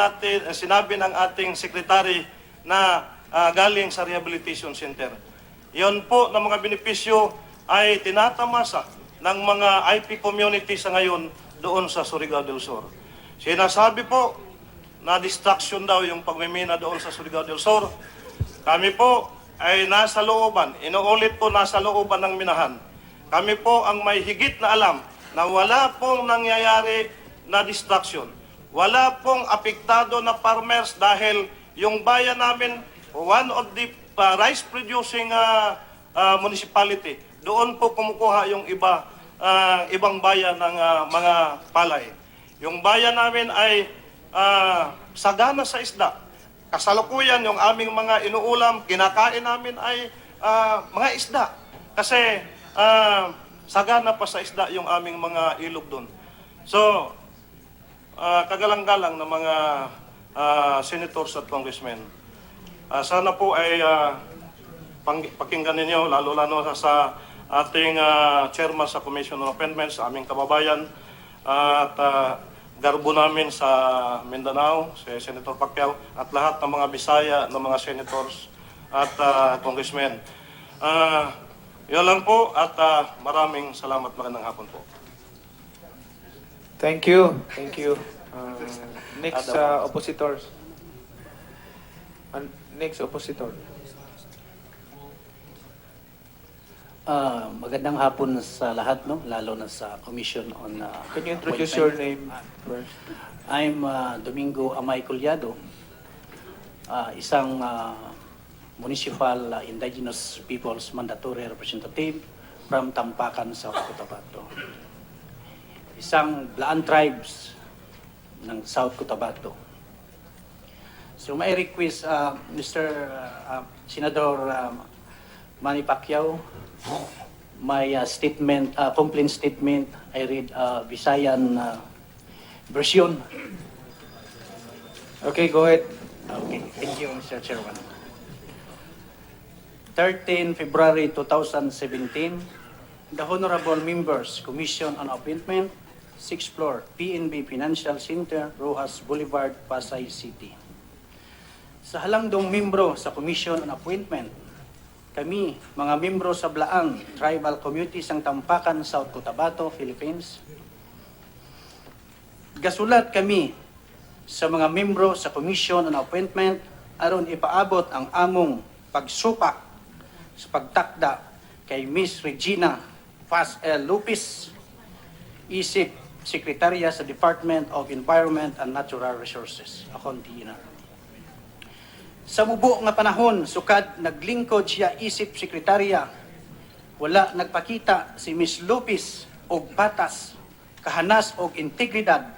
ng ating secretary na galing sa rehabilitation center? Yon po na mga benepisyo ay tinatamasa ng mga IP community sa ngayon doon sa Surigao del Sur. Sinasabi po na distraction daw yung pagmimina doon sa Surigao del Sur. Kami po ay nasa looban, inuulit po nasa looban ng minahan. Kami po ang may higit na alam na wala pong nangyayari na distraction. Wala pong apektado na farmers dahil yung bayan namin, one of the rice producing municipality, doon po kumukuha yung ibang bayan ng mga palay. Yung bayan namin ay sagana sa isda. Kasalukuyan yung aming mga inuulam, kinakain namin ay mga isda. Kasi sagana pa sa isda yung aming mga ilog doon. So, kagalang-galang ng mga senators at congressmen, sana po ay pakinggan ninyo, lalo-lalo sa ating chairman sa Commission on Appointments, sa aming kababayan, at garbo namin sa Mindanao, si Senator Pacquiao, at lahat ng mga Bisaya, ng mga senators at congressmen. Yun lang po at maraming salamat, magandang hapon po. Thank you. Thank you. Next oppositors. Next oppositor. Magandang hapon sa lahat, no? Lalo na sa Commission on Can you introduce your name first? I'm Domingo Amay Collado, isang Municipal Indigenous Peoples Mandatory Representative from Tampakan, South Cotabato. Isang Blaan Tribes ng South Cotabato. So may request, Mr. Senador Manny Pacquiao, my statement, complaint statement, I read Visayan version. Okay, go ahead. Okay, thank you, Mr. Chairman. 13 February 2017, the Honorable Members, Commission on Appointment, 6th floor, PNB Financial Center, Rojas Boulevard, Pasay City. Sa halangdong membro sa Commission on Appointment, kami, mga membro sa Blaang Tribal Community sang Tampakan, South Cotabato, Philippines, gasulat kami sa mga membro sa Commission on Appointment aron ipaabot ang among pagsupa sa pagtakda kay Miss Regina Paz L. Lopez, Isip Sekretarya sa Department of Environment and Natural Resources, akong DNR. Sa mubo nga panahon, sukad naglingkod siya isip sekretarya, wala nagpakita si Ms. Lopez og batas, kahanas og integridad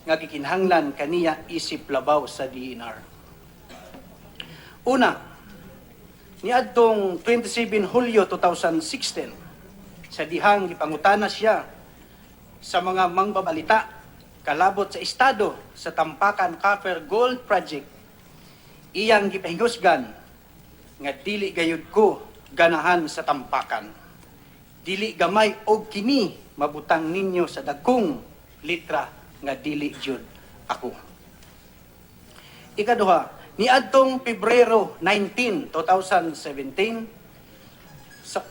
nga gikinhanglan kaniya isip labaw sa DNR. Una, niadtong 27 Hulyo 2016, sa dihang gipangutana siya sa mga mangbabalita kalabot sa estado sa Tampakan Copper Gold Project, iyang gipahigusgan nga dili gayud ko ganahan sa Tampakan. Dili gamay og kini mabutang ninyo sa dagkong litra nga dili jud ako. Ikaduha, niadtong Pebrero 19, 2017,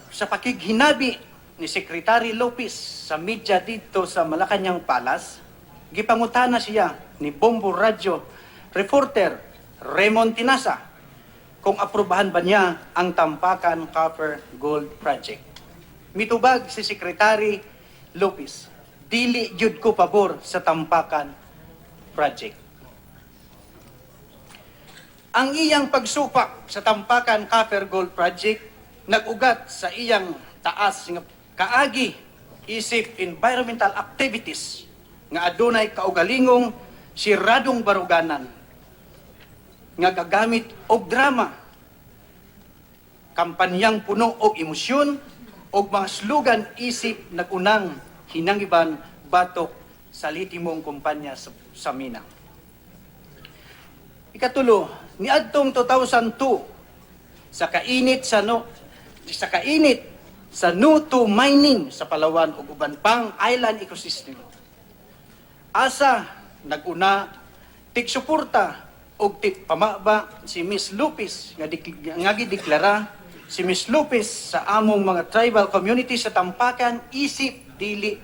sa pakighinabi ni Secretary Lopez sa media dito sa Malacañang Palace, gipangutana siya ni Bombo Radio reporter Raymond Tinasa kung aprubahan ba niya ang Tampakan Copper Gold Project. Mitubag si Secretary Lopez, dili jud ko pabor sa Tampakan Project. Ang iyang pagsupak sa Tampakan Copper Gold Project nag-ugat sa iyang taas nga kaagi isip environmental activities nga adunay kaugalingong siradong baruganan nga gagamit og drama, kampanyang puno og emosyon og mga slogan isip nagunang hinangiban batok sa litimong kumpanya sa Mina. Ikatulo, niadtong 2002 sa kainit sa Nuto Mining sa Palawan ug uban pang island ecosystem. Asa naguna tigsuporta og tigpamaba si Miss Lopez nga gideklara si Miss Lopez sa among mga tribal community sa Tampakan isip dili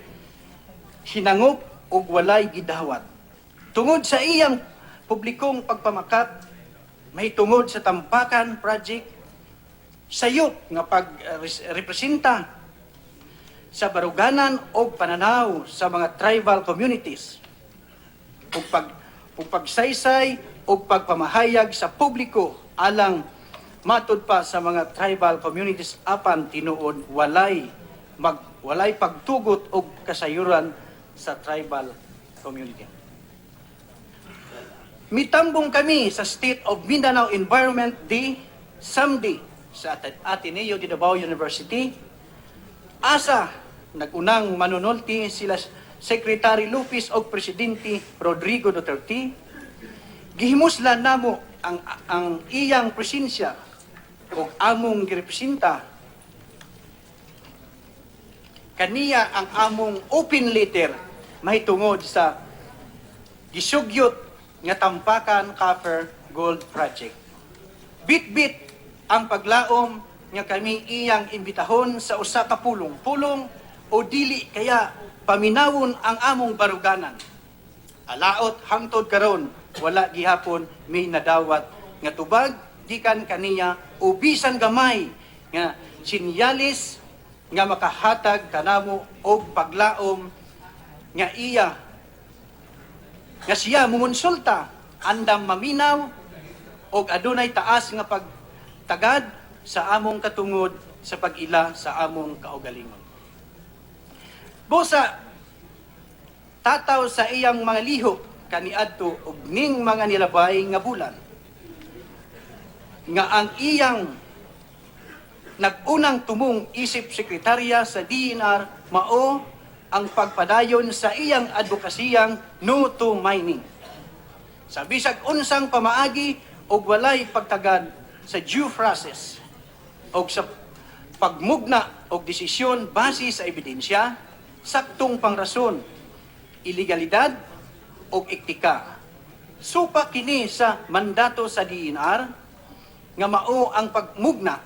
hinangop og walay gidawat. Tungod sa iyang publikong pagpamakat, may tungod sa Tampakan Project, sayop nga pagrepresenta sa baruganan o pananaw sa mga tribal communities, ug pagsaysay o pagpamahayag sa publiko alang matud pa sa mga tribal communities apan tinuod walay pagtugot og kasayuran sa tribal community. Mitambong kami sa State of Mindanao Environment Day, SAMD, sa Ateneo de Davao University. Asa, nagunang manunulti sila Secretary Lopez o Presidente Rodrigo Duterte. Gihimuslan namo ang iyang presensya o among girepresenta. Kaniya ang among open letter mahitungod sa gisugyot nga Tampakan Copper Gold Project. Bit-bit ang paglaom nga kami iyang imbitahon sa usa ka pulong-pulong o dili kaya paminawon ang among baruganan. Alaot hangtod karon wala gihapon may nadawat nga tubag gikan kaniya o bisan gamay nga sinyalis nga makahatag kanamo og paglaom nga siya mumonsulta andam maminaw og adunay taas nga pagtagad sa among katungod sa pag-ila sa among kaugalingon. Busa tataw sa iyang mga lihok kaniadto og ning mga nilabay nga bulan nga ang iyang nagunang tumong isip sekretarya sa DNR mao ang pagpadayon sa iyang advokasiyang no to mining. Sa bisag unsang pamaagi og walay pagtagad sa due process og sa pagmugna og desisyon base sa ebidensya, saktong pangrason, ilegalidad og etika. Supa kini sa mandato sa DNR nga mao ang pagmugna,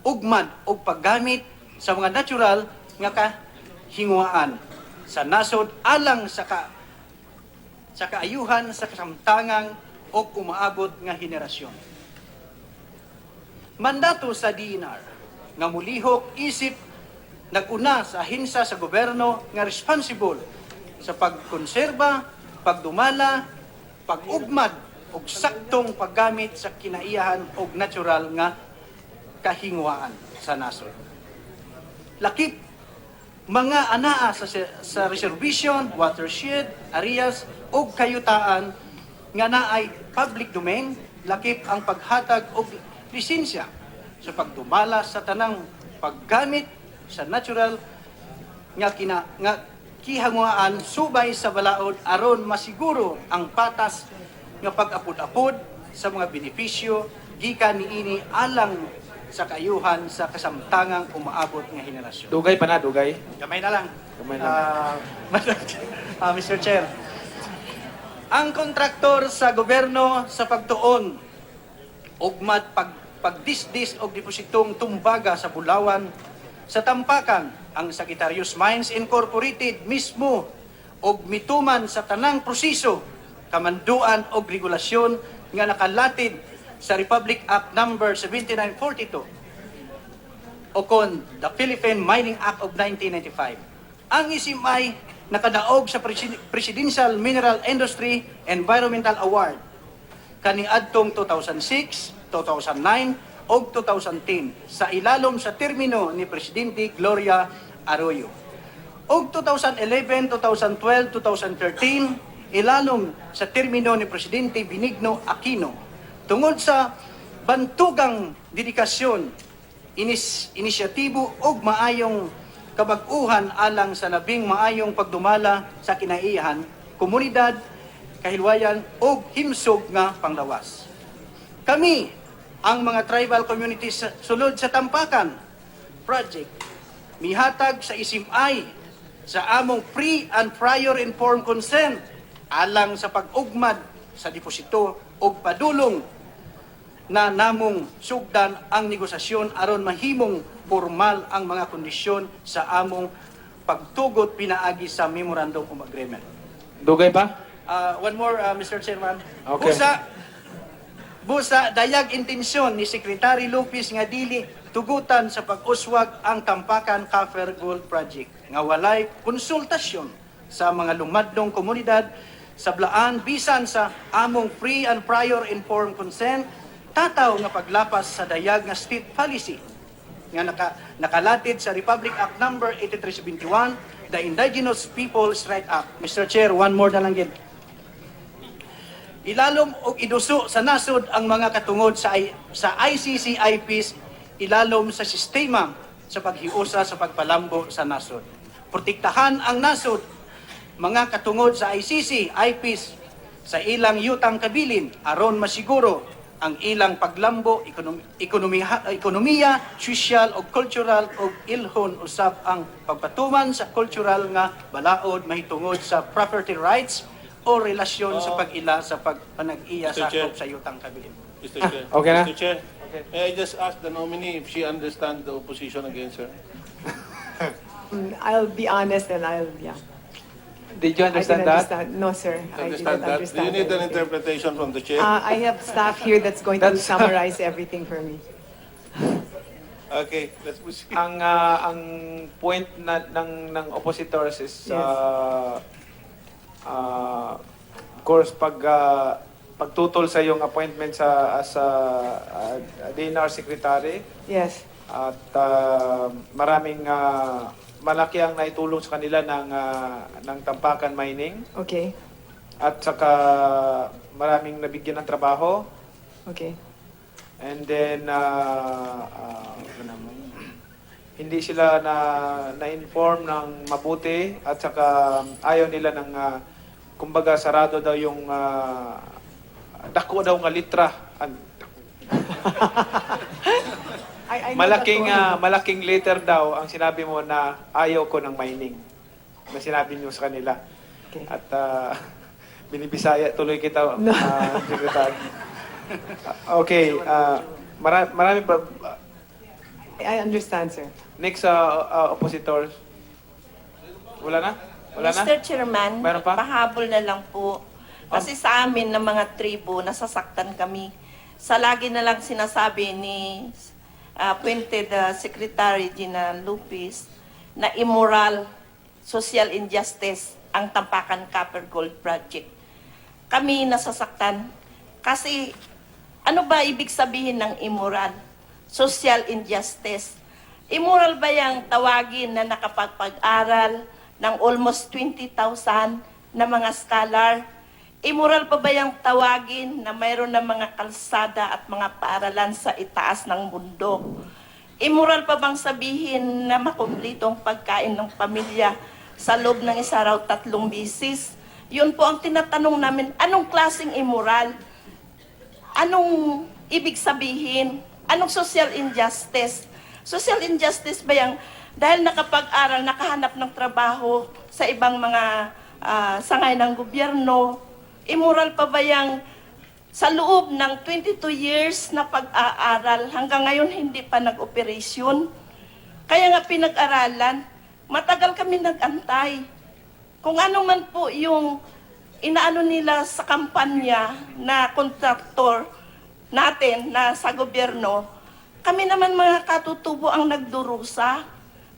ugmad og paggamit sa mga natural nga kahinguaan sa nasod alang sa kaayuhan sa kasamtangang o umaabot nga henerasyon. Mandato sa DNR nga mulihok isip naguna sa ahensa sa gobyerno nga responsible sa pagkonserba, pagdumala, pag-ugmad og saktong paggamit sa kinaiyahan og natural nga kahinguaan sa nasod. Lakip mga anaa sa reservation, watershed, areas o kayutaan nga naay public domain, lakip ang paghatag og lisensya sa pagdumala sa tanang paggamit sa natural nga kihanguaan subay sa balaod aron masiguro ang patas nga pag-apod-apod sa mga benepisyo gikan niini alang sa kayuhan sa kasamtangang umaabot nga henerasyon. Dugay pa na, dugay. Gamay na lang. Gamay na. Mr. Chair. Ang kontraktor sa gobyerno sa pagtuon ugmad pagdisdis og depositong tumbaga sa Bulawan sa Tampakan ang Sagittarius Mines Incorporated mismo og mituman sa tanang proseso, kamanduan og regulasyon nga nakalatid sa Republic Act Number 7942 o kon the Philippine Mining Act of 1995. Ang SMI nakadaog sa Presidential Mineral Industry Environmental Award kaniadtong 2006, 2009 ug 2010 sa ilalom sa termino ni Presidente Gloria Arroyo. Og 2011, 2012, 2013 ilalom sa termino ni Presidente Benigno Aquino tungod sa bantugang dedikasyon, inisyatibo ug maayong kabag-uhan alang sa labing maayong pagdumala sa kinaiyahan, komunidad, kahilwayan ug himsog nga panglawas. Kami, ang mga tribal communities sulod sa Tampakan Project, mihatag sa SMI sa among pre and prior informed consent alang sa pag-ugmad sa deposito ug padulong na namong sugdan ang negosasyon aron mahimong formal ang mga kondisyon sa among pagtugot pinaagi sa Memorandum of Agreement. Dugay pa? One more, Mr. Chairman. Okay. Busa, dayag intensyon ni Secretary Lopez nga dili tugutan sa pag-uswag ang Tampakan Copper Gold Project nga walay konsultasyon sa mga lumadnong komunidad sa blaan bisan sa among free and prior informed consent tataw nga paglapas sa dayag nga state policy nga nakalatid sa Republic Act Number 8371, the Indigenous Peoples' Right Act. Mr. Chair, one more na lang gid. Ilalom og iduso sa nasod ang mga katungod sa ICC-IPs ilalom sa sistema sa paghiusa sa pagpalambo sa nasod. Protektahan ang nasod mga katungod sa ICC-IPs sa ilang yutang kabilin aron masiguro ang ilang paglambo, ekonomiya, sosyal o cultural o ilhon usab ang pagpatuman sa cultural nga balaod mahitungod sa property rights o relasyon sa pag-ila sa pagpanag-iya sa sa yutang kabilin. Mr. Chair. Okay na? Mr. Chair, may I just ask the nominee if she understands the opposition against her? I'll be honest and yeah. Did you understand I didn't that? understand. No, sir. I didn't Understand that? Do understand you need an anything. interpretation from the chair? I have staff here that's going to summarize everything for me. Okay, let's proceed. Ang point ng oppositors is Yes. Of course pagtutol sa yung appointment as DNR secretary Yes. at maraming malaki ang naitulong sa kanila ng Tampakan Mining Okay. at saka maraming nabigyan ng trabaho. Okay. And then hindi sila na-inform ng mabuti at saka ayaw nila ng kumbaga sarado daw yung dako daw nga litra. I know that- Malaking letter daw ang sinabi mo na ayaw ko ng mining. Na sinabi niyo sa kanila. Okay. At binibisaya tuloy kita, No. Secretary. Okay, marami pa. I understand, sir. Next, oppositors. Wala na? Wala na? Mr. Chairman, Meron pa? pahabol na lang po. Kasi sa amin ng mga tribo, nasasaktan kami. Sa lagi na lang sinasabi ni appointed Secretary Gina Lopez na immoral, social injustice ang Tampakan Copper Gold Project. Kami nasasaktan kasi ano ba ibig sabihin ng immoral? Social injustice. Immoral ba yung tawagin na nakapagpag-aral ng almost 20,000 na mga scholar? Immoral pa ba yung tawagin na mayroon ng mga kalsada at mga paaralan sa itaas ng bundok? Immoral pa bang sabihin na makumpleto ang pagkain ng pamilya sa loob ng isa raw 3 bisis? Yun po ang tinatanong namin, anong klaseng immoral? Anong ibig sabihin? Anong social injustice? Social injustice ba yung dahil nakapag-aral, nakahanap ng trabaho sa ibang mga sangay ng gobyerno? Immoral pa ba yung sa loob ng 22 years na pag-aaral, hanggang ngayon hindi pa nag-operasyon? Kaya nga pinag-aralan, matagal kami nag-antay. kung ano man po yung inaano nila sa kampanya na kontraktor natin na sa gobyerno, kami naman mga katutubo ang nagdurusa.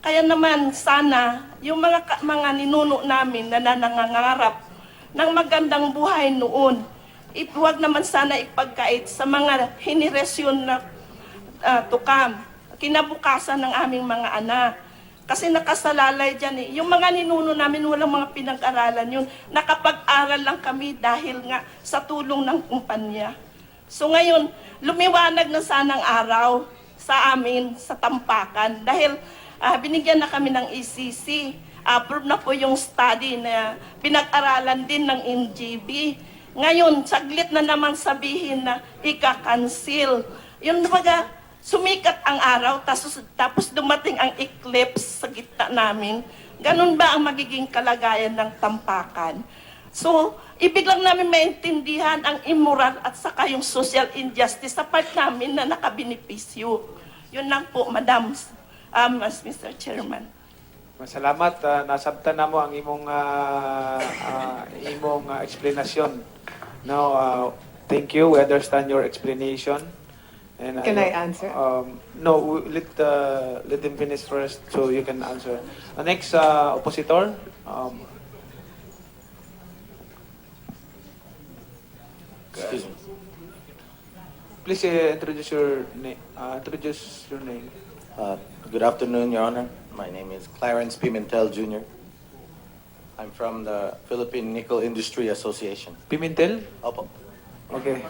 Kaya naman sana yung mga ninuno namin na nangangarap ng magandang buhay noon, huwag naman sana ipagkait sa mga henerasyon na tukam, kinabukasan ng aming mga anak. Kasi nakasalalay dyan eh. Yung mga ninuno namin, walang mga pinag-aralan yun. Nakapag-aral lang kami dahil nga sa tulong ng kumpanya. So ngayon, lumiwanag na sanang araw sa amin, sa Tampakan. Dahil binigyan na kami ng ECC. Approve na po yung study na pinag-aralan din ng NGB. Ngayon, saglit na naman sabihin na ika-cancel. Yun naman, sumikat ang araw, tapos dumating ang eclipse sa gitna namin. Ganun ba ang magiging kalagayan ng Tampakan? So, ibig lang namin maintindihan ang immoral at saka yung social injustice sa part namin na nakabinipisyo. Yun lang po, Madam, Mr. Chairman. Salamat. Nasabtan na mo ang imong explanation. Now, thank you. We understand your explanation. And Can I answer? No, let them finish first so you can answer. Next, oppositor. Excuse me. Please introduce your name. Good afternoon, Your Honor. My name is Clarence Pimentel Jr. I'm from the Philippine Nickel Industry Association. Pimentel? Opo. Okay.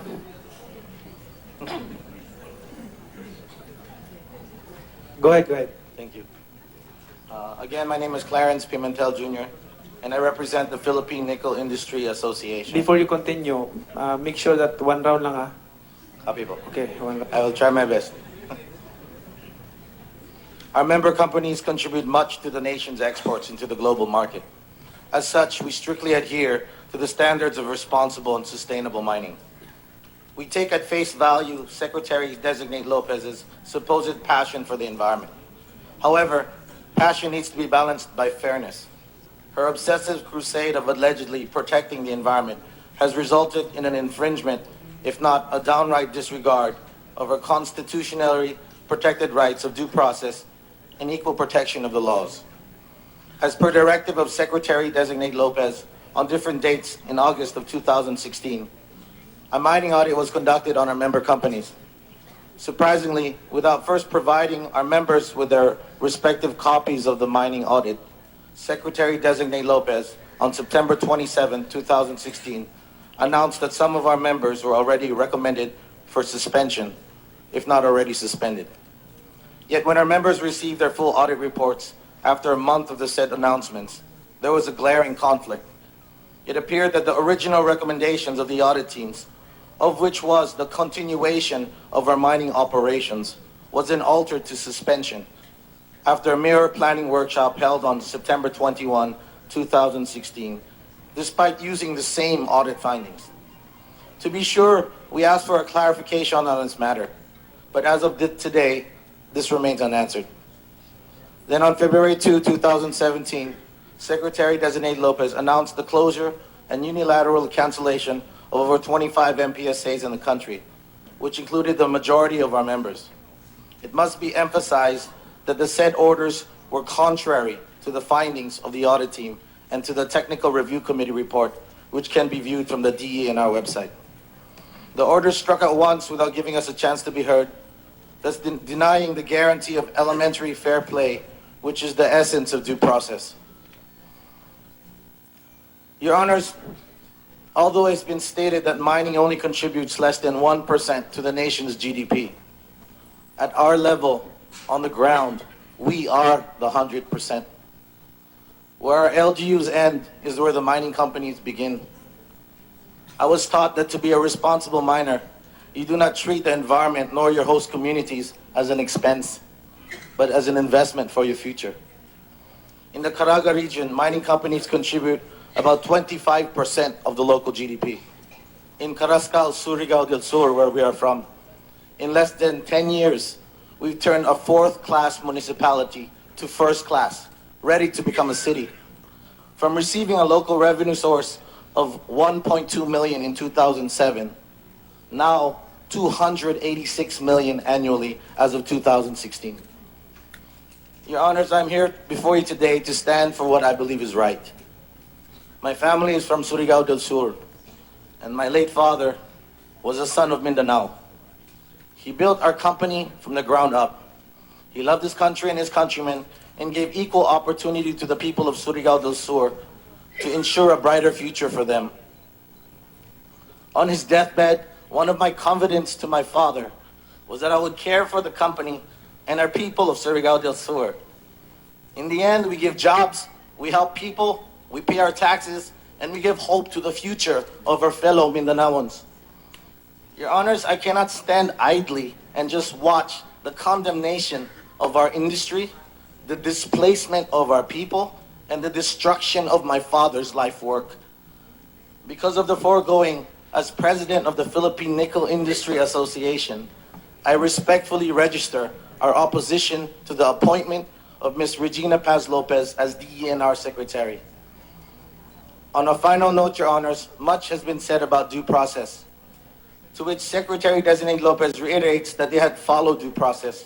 Go ahead. Thank you. Again, my name is Clarence Pimentel Jr., and I represent the Philippine Nickel Industry Association. Before you continue, make sure that one round lang Copy po. Okay, one round. I will try my best. Our member companies contribute much to the nation's exports into the global market. As such, we strictly adhere to the standards of responsible and sustainable mining. We take at face value Secretary-designate Lopez's supposed passion for the environment. However, passion needs to be balanced by fairness. Her obsessive crusade of allegedly protecting the environment has resulted in an infringement, if not a downright disregard, of her constitutionally protected rights of due process and equal protection of the laws. As per directive of Secretary-designate Lopez on different dates in August of 2016, a mining audit was conducted on our member companies. Surprisingly, without first providing our members with their respective copies of the mining audit, Secretary-designate Lopez, on September 27, 2016, announced that some of our members were already recommended for suspension, if not already suspended. Yet when our members received their full audit reports after a month of the said announcements, there was a glaring conflict. It appeared that the original recommendations of the audit teams, of which was the continuation of our mining operations, was then altered to suspension after a mirror planning workshop held on September 21, 2016, despite using the same audit findings. To be sure, we asked for a clarification on this matter, but as of today, this remains unanswered. Then on February 2, 2017, Secretary-designate Lopez announced the closure and unilateral cancellation of over 25 MPSAs in the country, which included the majority of our members. It must be emphasized that the said orders were contrary to the findings of the audit team and to the Technical Review Committee report, which can be viewed from the DE in our website. The orders struck at once without giving us a chance to be heard, thus denying the guarantee of elementary fair play, which is the essence of due process. Your Honors, although it's been stated that mining only contributes less than 1% to the nation's GDP, at our level, on the ground, we are the 100%. Where our LGUs end is where the mining companies begin. I was taught that to be a responsible miner, you do not treat the environment nor your host communities as an expense, but as an investment for your future. In the Caraga region, mining companies contribute about 25% of the local GDP. In Carrascal, Surigao del Sur, where we are from, in less than 10 years, we've turned a fourth-class municipality to first class, ready to become a city. from receiving a local revenue source of 1.2 million in 2007, now 286 million annually as of 2016. Your Honors, I'm here before you today to stand for what I believe is right. My family is from Surigao del Sur, and my late father was a son of Mindanao. He built our company from the ground up. He loved his country and his countrymen and gave equal opportunity to the people of Surigao del Sur to ensure a brighter future for them. On his deathbed, one of my confidence to my father was that I would care for the company and our people of Surigao del Sur. In the end, we give jobs, we help people, we pay our taxes, and we give hope to the future of our fellow Mindanaoans. Your Honors, I cannot stand idly and just watch the condemnation of our industry, the displacement of our people, and the destruction of my father's life work. Because of the foregoing, as president of the Philippine Nickel Industry Association, I respectfully register our opposition to the appointment of Ms. Regina Paz Lopez as DENR Secretary. On a final note, Your Honors, much has been said about due process, to which Secretary-designate Lopez reiterates that they had followed due process.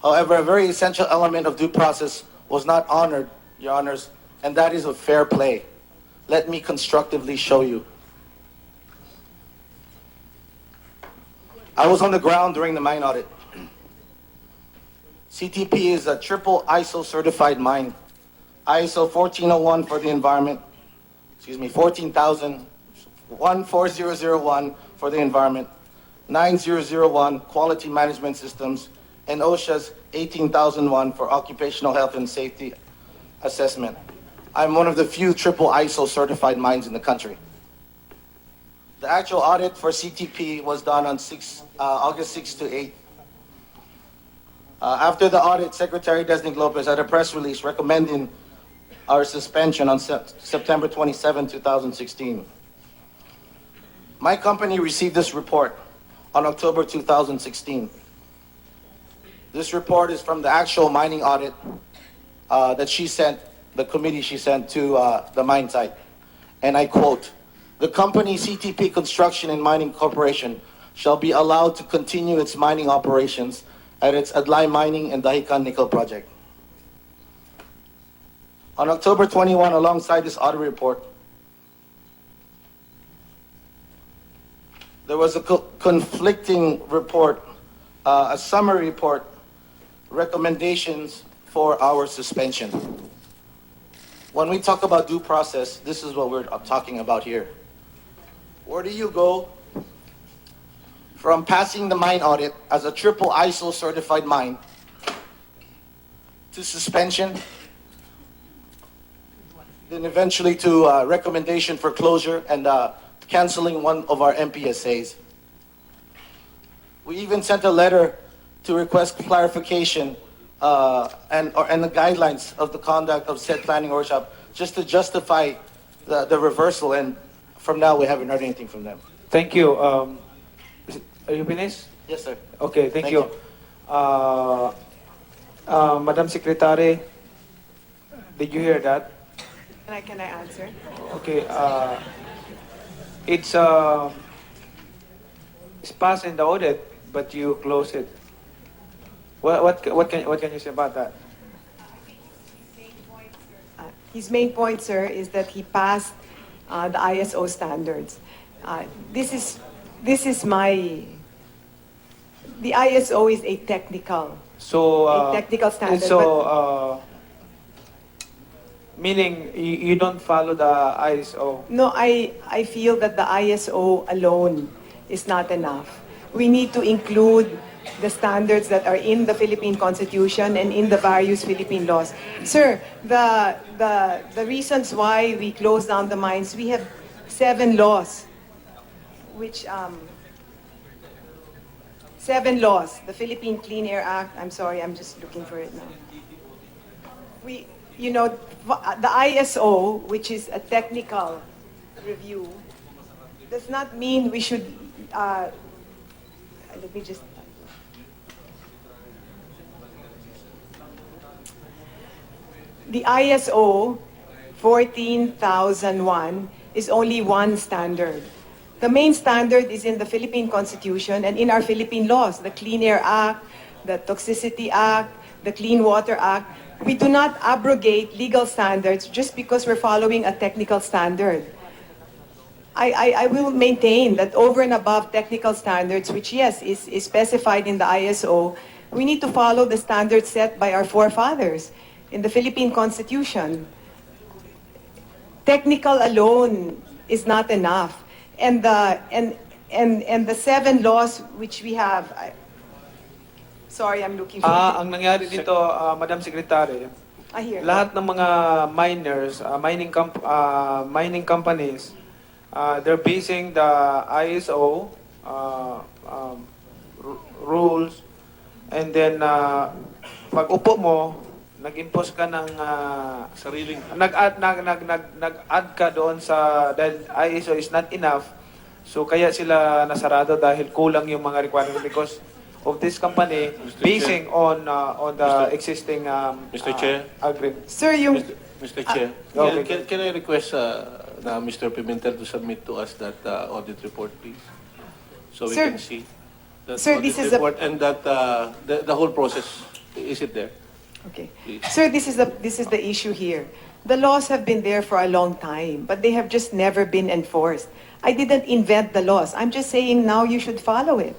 However, a very essential element of due process was not honored, Your Honors, and that is of fair play. Let me constructively show you. I was on the ground during the mine audit. CTP is a triple ISO certified mine. ISO 1401 for the environment, 14001 for the environment, 9001 quality management systems, and OSHA's 18001 for occupational health and safety assessment. I'm one of the few triple ISO certified mines in the country. The actual audit for CTP was done on August 6 to 8. After the audit, Secretary-designate Lopez had a press release recommending our suspension on September 27, 2016. My company received this report on October 2016. This report is from the actual mining audit that she sent, the committee she sent to the mine site. And I quote, "The company CTP Construction and Mining Corporation shall be allowed to continue its mining operations at its Adlai Mining and Dahican Nickel project." On October 21, alongside this audit report, there was a conflicting report, a summary report, recommendations for our suspension. When we talk about due process, this is what we're talking about here. Where do you go from passing the mine audit as a triple ISO certified mine to suspension, then eventually to recommendation for closure and canceling one of our MPSAs? We even sent a letter to request clarification and the guidelines of the conduct of said planning workshop, just to justify the reversal, and from now we haven't heard anything from them. Thank you. Are you finished? Yes, sir. Okay, thank you. Madam Secretary, did you hear that? Can I answer? Okay, it's passed in the audit, but you close it. What can you say about that? His main point, sir, is that he passed the ISO standards. This is my. The ISO is a technical. So a technical standard. So meaning you don't follow the ISO. No, I feel that the ISO alone is not enough. We need to include the standards that are in the Philippine Constitution and in the various Philippine laws. Sir, the reasons why we closed down the mines, we have 7 laws, which 7 laws. The Philippine Clean Air Act. I'm sorry, I'm just looking for it now. The ISO, which is a technical review, does not mean we should. Let me just. The ISO 14,001 is only one standard. The main standard is in the Philippine Constitution and in our Philippine laws, the Clean Air Act, the Toxicity Act, the Clean Water Act. We do not abrogate legal standards just because we're following a technical standard. I will maintain that over and above technical standards, which yes, is specified in the ISO, we need to follow the standards set by our forefathers in the Philippine Constitution. Technical alone is not enough. And the 7 laws which we have, sorry, I'm looking for Ang nangyari dito, Madam Secretary, here. lahat ng mga miners, mining companies, they're basing the ISO rules, and then pag upo mo, nag-impose ka ng Sariling nag-add ka doon sa dahil ISO is not enough, so kaya sila nasarado dahil kulang yung mga requirements because of this company basing on the existing Mr. Chair. agreement. Sir, yung Mr. Chair, okay. can I request Mr. Pimentel to submit to us that audit report, please? So we Sir, can see that sir, audit this is a- report and that the whole process, is it there? Okay. Please. Sir, this is the issue here. The laws have been there for a long time, but they have just never been enforced. I didn't invent the laws. I'm just saying now you should follow it.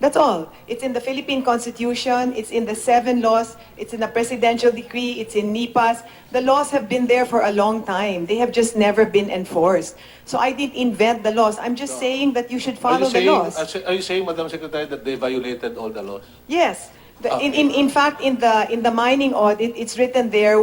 That's all. It's in the Philippine Constitution, it's in the 7 laws, it's in the presidential decree, it's in NIPAS. The laws have been there for a long time. They have just never been enforced. So I didn't invent the laws. I'm just saying that you should follow the laws. Are you saying, Madam Secretary, that they violated all the laws? Yes. In fact, in the mining audit, it's written there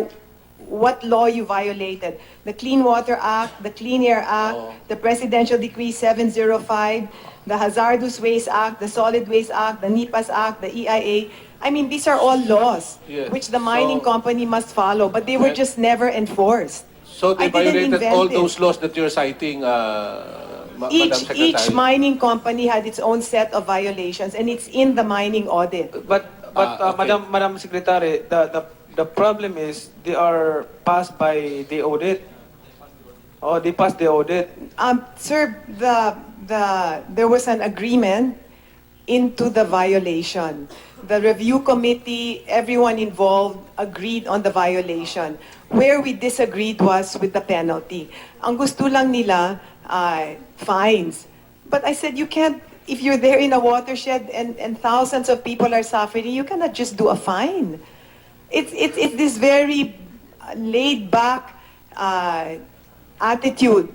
what law you violated. The Clean Water Act, the Clean Air Act, the Presidential Decree 705, the Hazardous Waste Act, the Solid Waste Act, the NIPAS Act, the EIA. I mean, these are all laws Yes. which the mining company must follow, but they were Right. just never enforced. So they I didn't violated invent all it. those laws that you're citing, Madam Secretary? Each mining company had its own set of violations, and it's in the mining audit. But okay. Madam Secretary, the problem is they are passed by the audit. Oh, they passed the audit. Sir, there was an agreement into the violation. The review committee, everyone involved agreed on the violation. Where we disagreed was with the penalty. Ang gusto lang nila, fines. But I said, you can't, if you're there in a watershed and thousands of people are suffering, you cannot just do a fine. It's this very laid back attitude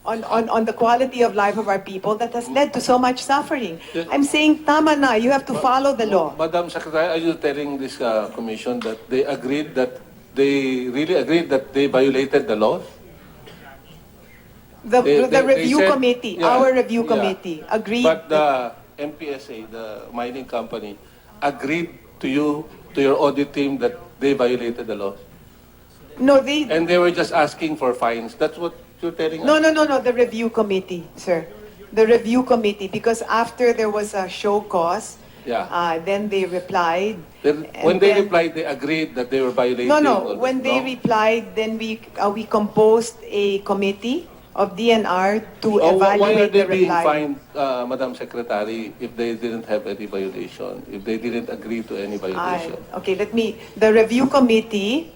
on the quality of life of our people that has led to so much suffering. Yes. I'm saying, tama na, you have to follow the law. Madam Secretary, are you telling this commission that they really agreed that they violated the laws? The They review said- committee, yeah, our review yeah. committee, agreed. But the MPSA, the mining company, agreed to your audit team that they violated the laws. No, And they were just asking for fines. That's what you're telling us? No, the review committee, sir. The review committee, because after there was a show cause, Yeah. then they replied. When they then- replied, they agreed that they were violating No, all when this, they no? replied, then we composed a committee of DNR to Why are evaluate they the being reply. fined, Madam Secretary, if they didn't have any violation, if they didn't agree to any violation? Okay, the review committee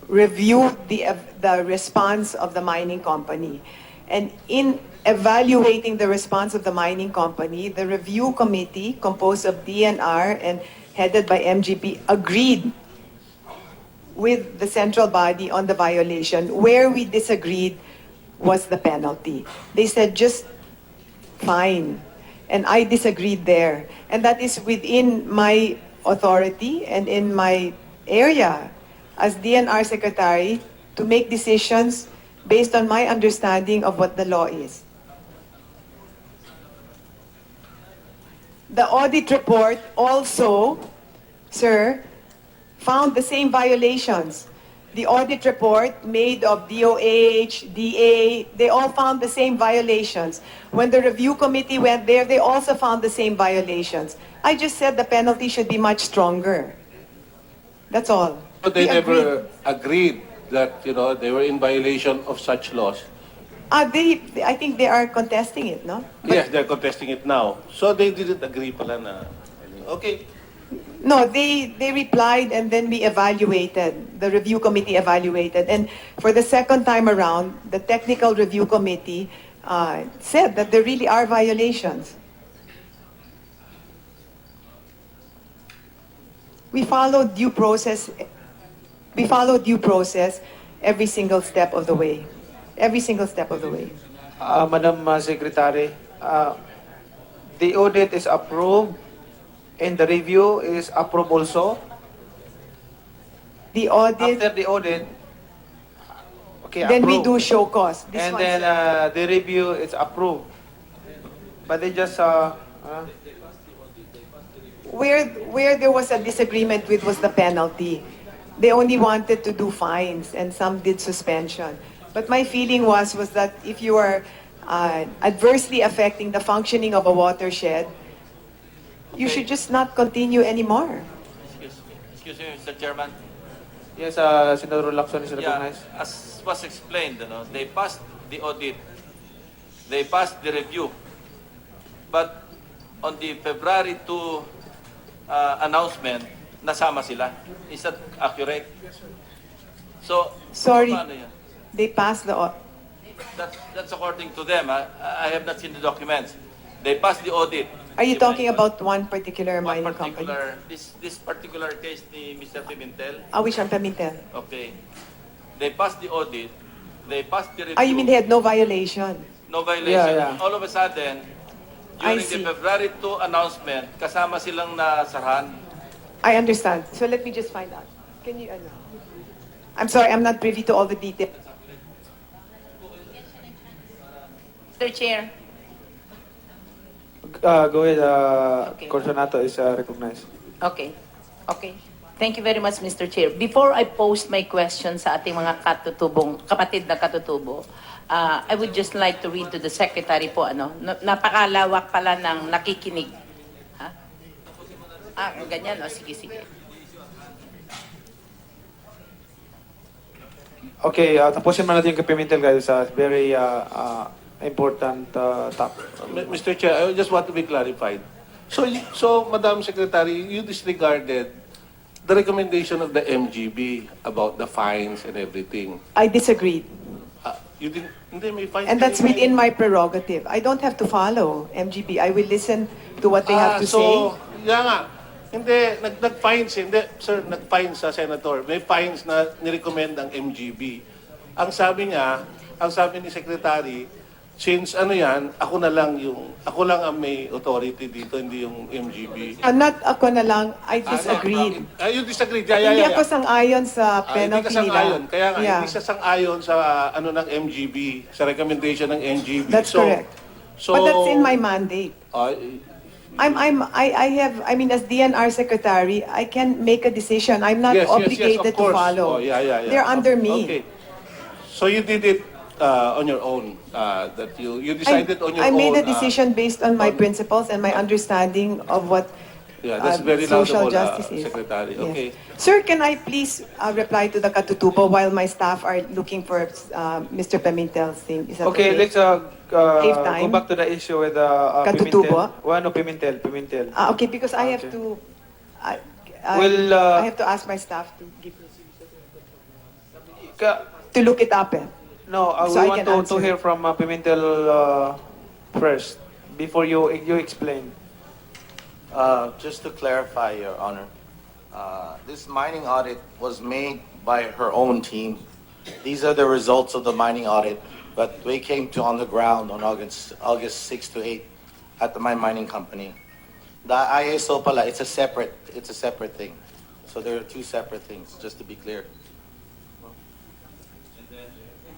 reviewed the response of the mining company. And in evaluating the response of the mining company, the review committee, composed of DNR and headed by MGP, agreed with the central body on the violation. Where we disagreed was the penalty. They said just fine. And I disagreed there. And that is within my authority and in my area as DNR Secretary to make decisions based on my understanding of what the law is. The audit report also, sir, found the same violations. The audit report made of DOH, DA, they all found the same violations. When the review committee went there, they also found the same violations. I just said the penalty should be much stronger. That's all. But they We never agreed that, you know, they were in violation of such laws? I think they are contesting it, no? Yes, they're contesting it now. So they didn't agree pala na. Okay. No, they replied and then we evaluated. The review committee evaluated. And for the second time around, the technical review committee said that there really are violations. We followed due process. We followed due process every single step of the way. Every single step of the way. Madam Secretary, the audit is approved and the review is approved also. The audit, After the audit, okay, then we approved. do show cause. This And one then said- the review is approved. But they just where there was a disagreement with was the penalty. They only wanted to do fines and some did suspension. But my feeling was that if you are adversely affecting the functioning of a watershed, you should just not continue anymore. Excuse me, Mr. Chairman. yes, Senator Lacson is recognized. Yeah, as was explained, they passed the audit, they passed the review, but on the February 2 announcement, nasama sila. Is that accurate? So, Sorry. paano yan? They passed the That's according to them. I have not seen the documents. They passed the audit. Are you talking about one particular One mining company? particular, this particular case ni Mr. Pimentel? Which one, Pimentel? Okay. They passed the audit. They passed the review. You mean they had no violation? No violation. Yeah, yeah. All of a sudden, I during see. the February 2 announcement, kasama silang nasarahan. I understand. So let me just find out. Can you, I'm sorry, I'm not privy to all the details. Mr. Chair. Go ahead, Okay. Corsonato is recognized. Okay. Okay. Thank you very much, Mr. Chair. Before I post my question sa ating mga kapatid na katutubo, I would just like to read to the Secretary po, napakalawak pala ng nakikinig. Ha? Ganyan, sige, sige. Okay, tapusin mo natin yung kay Pimentel, guys. Very important topic. Mr. Chair, I just want to be clarified. So, Madam Secretary, you disregarded the recommendation of the MGB about the fines and everything. I disagreed. You didn't, hindi, may fines. And that's within my prerogative. I don't have to follow MGB. I will listen to what they have to say. Yeah nga. Hindi, nag-fines, hindi, sir, nag-fines sa Senator. May fines na nirecommend ang MGB. Ang sabi niya, ang sabi ni Secretary, since ako lang ang may authority dito, hindi yung MGB. Not ako na lang, I disagreed. You disagreed? Hindi ako sang-ayon sa Hindi penalty ka sang-ayon. nila. Kaya nga, Yeah. hindi siya sang-ayon sa ng MGB, sa recommendation ng MGB. That's correct. So, But that's in my mandate. I mean, as DNR Secretary, I can make a decision. I'm not yes, obligated of course. to follow. Yeah. They're under me. Okay. So you did it on your own, that you decided on your I own. made a decision based on my principles and my understanding of what Yeah, that's very social laudable, justice is. Secretary. Yes. Okay. Sir, can I please reply to the katutubo while my staff are looking for Mr. Pimentel's thing? Is that Okay, let's Save time. go back to the issue with Katutubo? Pimentel. Pimentel. Okay, because I have Okay. to. Well, I have to ask my staff to give me to look it up. No, So we I want can to answer. hear from Pimentel first before you explain. Just to clarify, Your Honor, this mining audit was made by her own team. These are the results of the mining audit, but we came to on the ground on August 6 to 8 at my mining company. The ISO pala, it's a separate thing. So there are two separate things, just to be clear.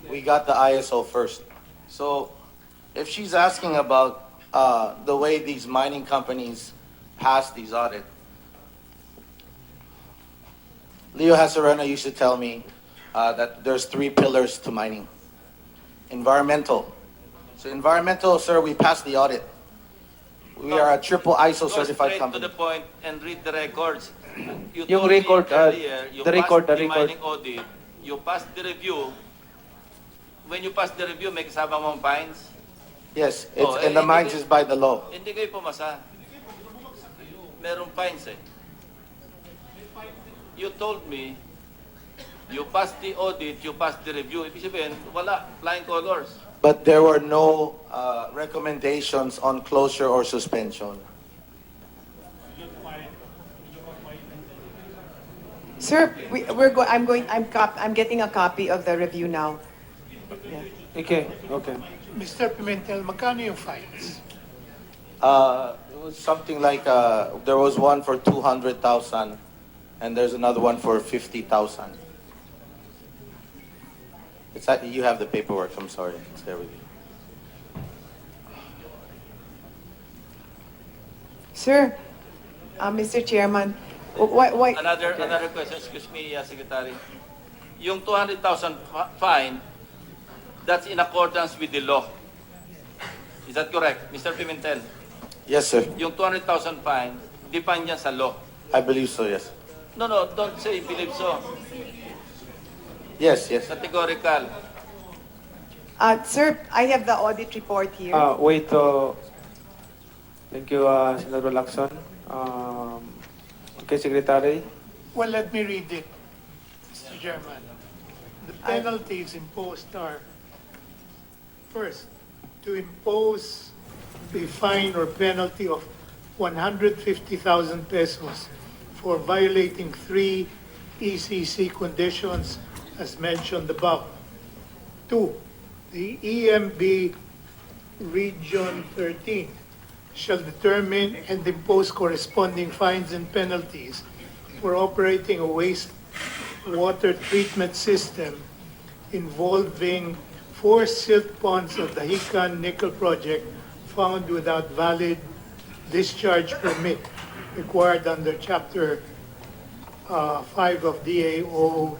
We got the ISO first. So if she's asking about the way these mining companies pass these audits, Leo Hasarena used to tell me that there's 3 pillars to mining. Environmental. So environmental, sir, we passed the audit. We are a triple ISO Go certified straight company. to the point and read the records. You Yung told me record, earlier, you the record, passed the record. mining audit, you pass the review. When you pass the review, may kasama mong fines. Yes, Oh, and the mines is by the law. Hindi kayo pumasa. Merong fines eh. You told me, you passed the audit, you passed the review. Ibig sabihin, wala, flying colors. But there were no recommendations on closure or suspension. Sir, I'm getting a copy of the review now. Yeah. Okay. Mr. Pimentel, magkano yung fines? It was something like there was one for 200,000, and there's another one for 50,000. You have the paperwork. I'm sorry. It's there with you. Sir, Mr. Chairman, why? Another question, excuse me, Secretary. Yung 200,000 fine, that's in accordance with the law. Is that correct, Mr. Pimentel? Yes, sir. Yung 200,000 fine, define yan sa law. I believe so. Yes. No, don't say believe so. Yes. Categorical. Sir, I have the audit report here. Wait. Thank you, Senator Lacson. Okay, Secretary. Well, let me read it, Mr. Chairman. The penalties imposed are, first, to impose a fine or penalty of 150,000 pesos for violating 3 ECC conditions as mentioned above. 2, the EMB Region 13 shall determine and impose corresponding fines and penalties for operating a wastewater treatment system involving 4 silt ponds of the Hican Nickel Project found without valid discharge permit required under Chapter 5 of DAO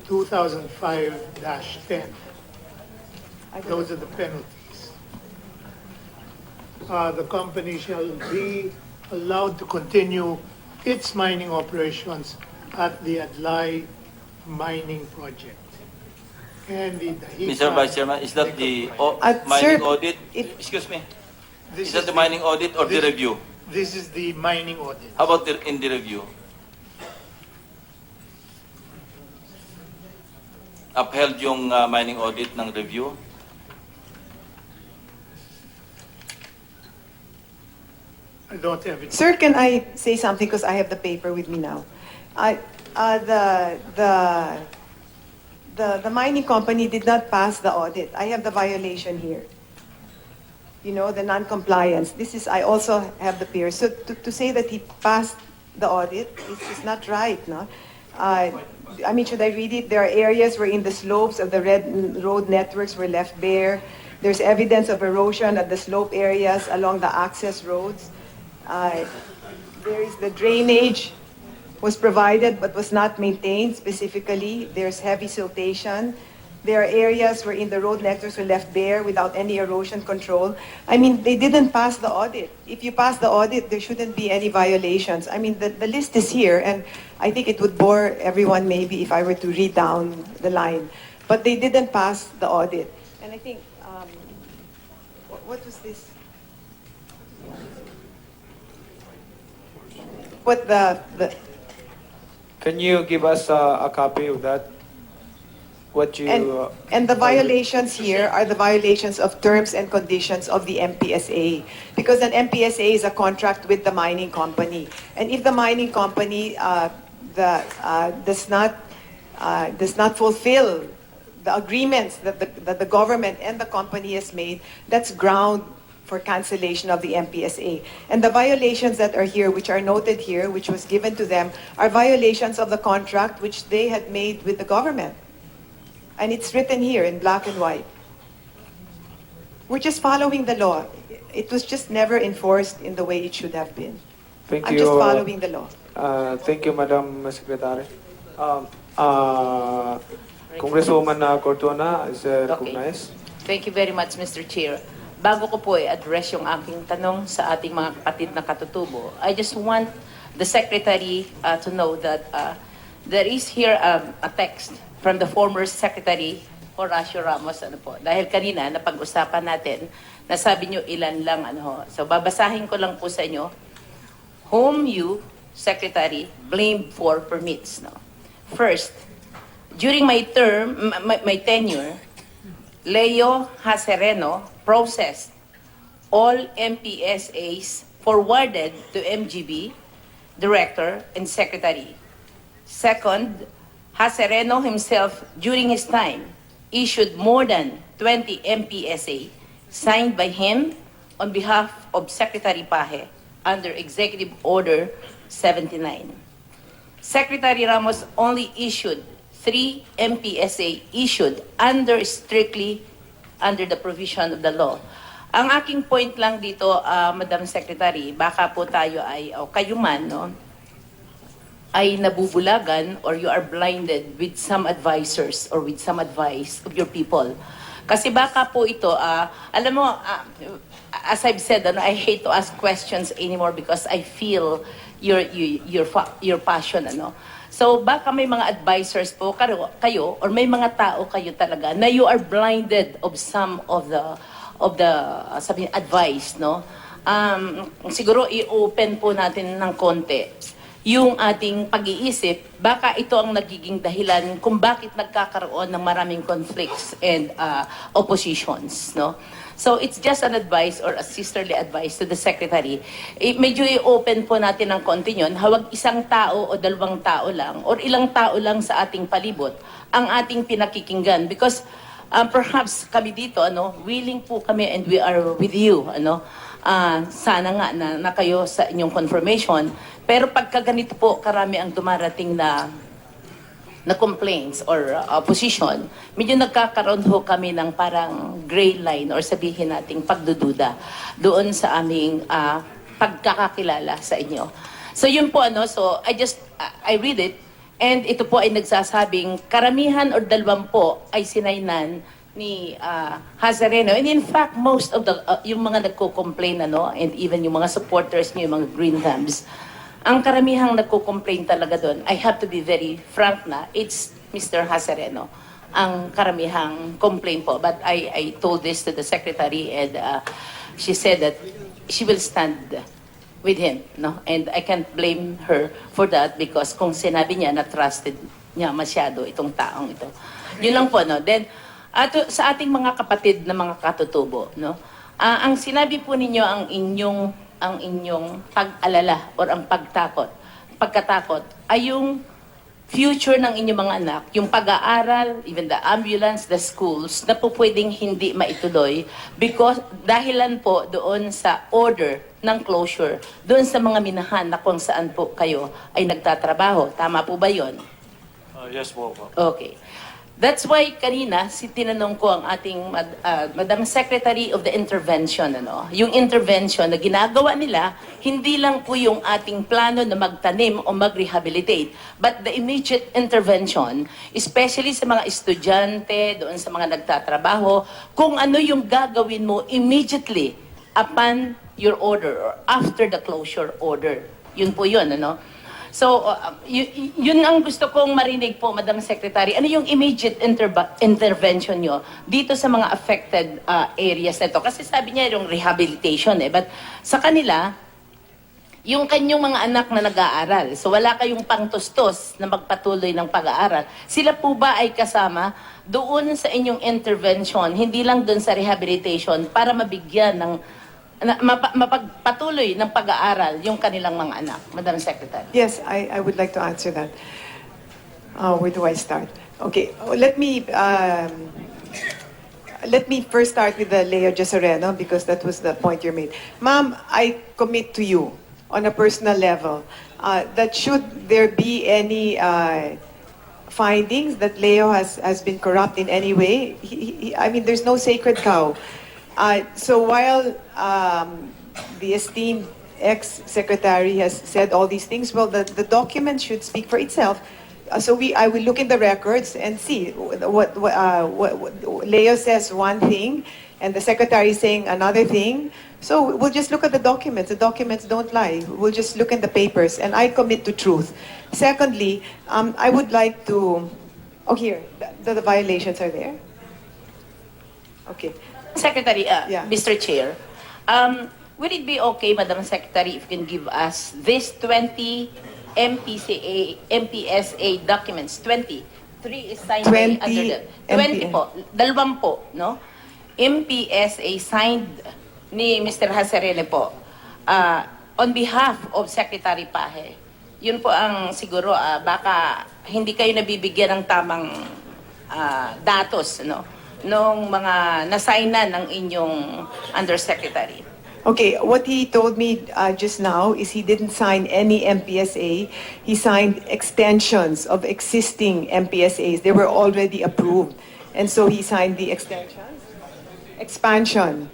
2005-10. Those are the penalties. The company shall be allowed to continue its mining operations at the Adlai mining project. And the Mr. Vice Chairman, is that the Sir, mining audit? Excuse me. Is that the mining audit or the review? This is the mining audit. How about in the review? Upheld yung mining audit ng review? I don't have it. Sir, can I say something because I have the paper with me now? The mining company did not pass the audit. I have the violation here. You know, the non-compliance. I also have the peer. So to say that he passed the audit is not right, no? I mean, should I read it? There are areas wherein the slopes of the road networks were left bare. There's evidence of erosion at the slope areas along the access roads. There is the drainage was provided but was not maintained specifically. There's heavy siltation. There are areas wherein the road networks were left bare without any erosion control. I mean, they didn't pass the audit. If you pass the audit, there shouldn't be any violations. I mean, the list is here, and I think it would bore everyone maybe if I were to read down the line. But they didn't pass the audit. And I think, what was this? What Can you give us a copy of that? What you and the violations here are the violations of terms and conditions of the MPSA, because an MPSA is a contract with the mining company, and if the mining company does not fulfill the agreements that the government and the company has made, that's ground for cancellation of the MPSA. And the violations that are here, which are noted here, which was given to them, are violations of the contract which they had made with the government. And it's written here in black and white. We're just following the law. It was just never enforced in the way it should have been. Thank I'm you. just following the law. Thank you, Madam Secretary. Congresswoman Cortona is recognized. Thank you very much, Mr. Chair. Bago ko po i-address yung aking tanong sa ating mga kapatid na katutubo, I just want the Secretary to know that there is here a text from the former Secretary Horacio Ramos, ano po. Dahil kanina, napag-usapan natin, nasabi nyo ilan lang, ano ho. So, babasahin ko lang po sa inyo, whom you, Secretary, blamed for permits. No? First, during my term, my tenure, Leo Hasereno processed all MPSAs forwarded to MGB, Director, and Secretary. Second, Hasereno himself, during his time, issued more than 20 MPSA signed by him on behalf of Secretary Paje under Executive Order 79. Secretary Ramos only issued 3 MPSA issued strictly under the provision of the law. Ang aking point lang dito, Madam Secretary, baka po tayo ay, o kayo man, no, ay nabubulagan or you are blinded with some advisors or with some advice of your people. Kasi baka po ito, alam mo, as I've said, I hate to ask questions anymore because I feel your passion, ano. So baka may mga advisors po kayo or may mga tao kayo talaga na you are blinded of some of the sabi advice, no. Siguro i-open po natin ng konti yung ating pag-iisip, baka ito ang nagiging dahilan kung bakit nagkakaroon ng maraming conflicts and oppositions, no? So it's just an advice or a sisterly advice to the Secretary. Medyo i-open po natin ng konti yun. Hawag isang tao o dalawang tao lang or ilang tao lang sa ating palibot ang ating pinakikinggan. Because perhaps kami dito, willing po kami and we are with you, sana nga na kayo sa inyong confirmation. Pero pagka ganito po, karami ang dumarating na complaints or opposition, medyo nagkakaroon ho kami ng parang gray line or sabihin nating pagdududa doon sa aming pagkakakilala sa inyo. So yun po, so I read it, and ito po ay nagsasabing karamihan or 20 ay sinaynan ni Hasereno. And in fact, most of the yung mga nagko-complain, and even yung mga supporters niyo, yung mga green thumbs, ang karamihang nagko-complain talaga doon, I have to be very frank na, it's Mr. Hasereno. Ang karamihang complain po. But I told this to the Secretary, and she said that she will stand with him, no? And I can't blame her for that because kung sinabi niya na trusted niya masyado itong taong ito. Yun lang po, no? Then, sa ating mga kapatid na mga katutubo, no? Ang sinabi po ninyo ang inyong pag-alala or ang pagkatakot ay yung future ng inyong mga anak, yung pag-aaral, even the ambulance, the schools, na po pwedeng hindi maituloy because dahilan po doon sa order ng closure, doon sa mga minahan na kung saan po kayo ay nagtatrabaho. Tama po ba yun? Yes po. Okay. That's why kanina tinanong ko ang ating Madam Secretary of the Intervention, yung intervention na ginagawa nila, hindi lang po yung ating plano na magtanim o mag-rehabilitate, but the immediate intervention, especially sa mga estudyante, doon sa mga nagtatrabaho, kung ano yung gagawin mo immediately upon your order or after the closure order. Yun po yun, So, yun ang gusto kong marinig po, Madam Secretary. Ano yung immediate intervention nyo dito sa mga affected areas na ito? Kasi sabi niya yung rehabilitation but sa kanila, yung kanyang mga anak na nag-aaral. So, wala kayong pangtustos na magpatuloy ng pag-aaral. Sila po ba ay kasama doon sa inyong intervention, hindi lang doon sa rehabilitation, para mabigyan ng mapagpatuloy ng pag-aaral yung kanilang mga anak, Madam Secretary? Yes, I would like to answer that. Where do I start? Okay, let me first start with the Leo Jesereno because that was the point you made. Ma'am, I commit to you on a personal level that should there be any findings that Leo has been corrupt in any way, I mean, there's no sacred cow. So while the esteemed ex-secretary has said all these things, well, the document should speak for itself. I will look in the records and see what Leo says one thing and the secretary is saying another thing. So we'll just look at the documents. The documents don't lie. We'll just look in the papers, and I commit to truth. Secondly, I would like to Oh, here, the violations are there? Okay. Secretary, Yeah. Mr. Chair, would it be okay, Madam Secretary, if you can give us this 20 MPSA documents, 20. 3 is signed by 20 under the... 20 po, 2 no? MPSA signed ni Mr. Hasarene po on behalf of Secretary Paje. Yun po ang siguro, baka hindi kayo nabibigyan ng tamang datos, no? Nung mga nasainan ng inyong undersecretary. Okay, what he told me just now is he didn't sign any MPSA. He signed extensions of existing MPSAs. They were already approved. And so he signed the extensions? Expansion.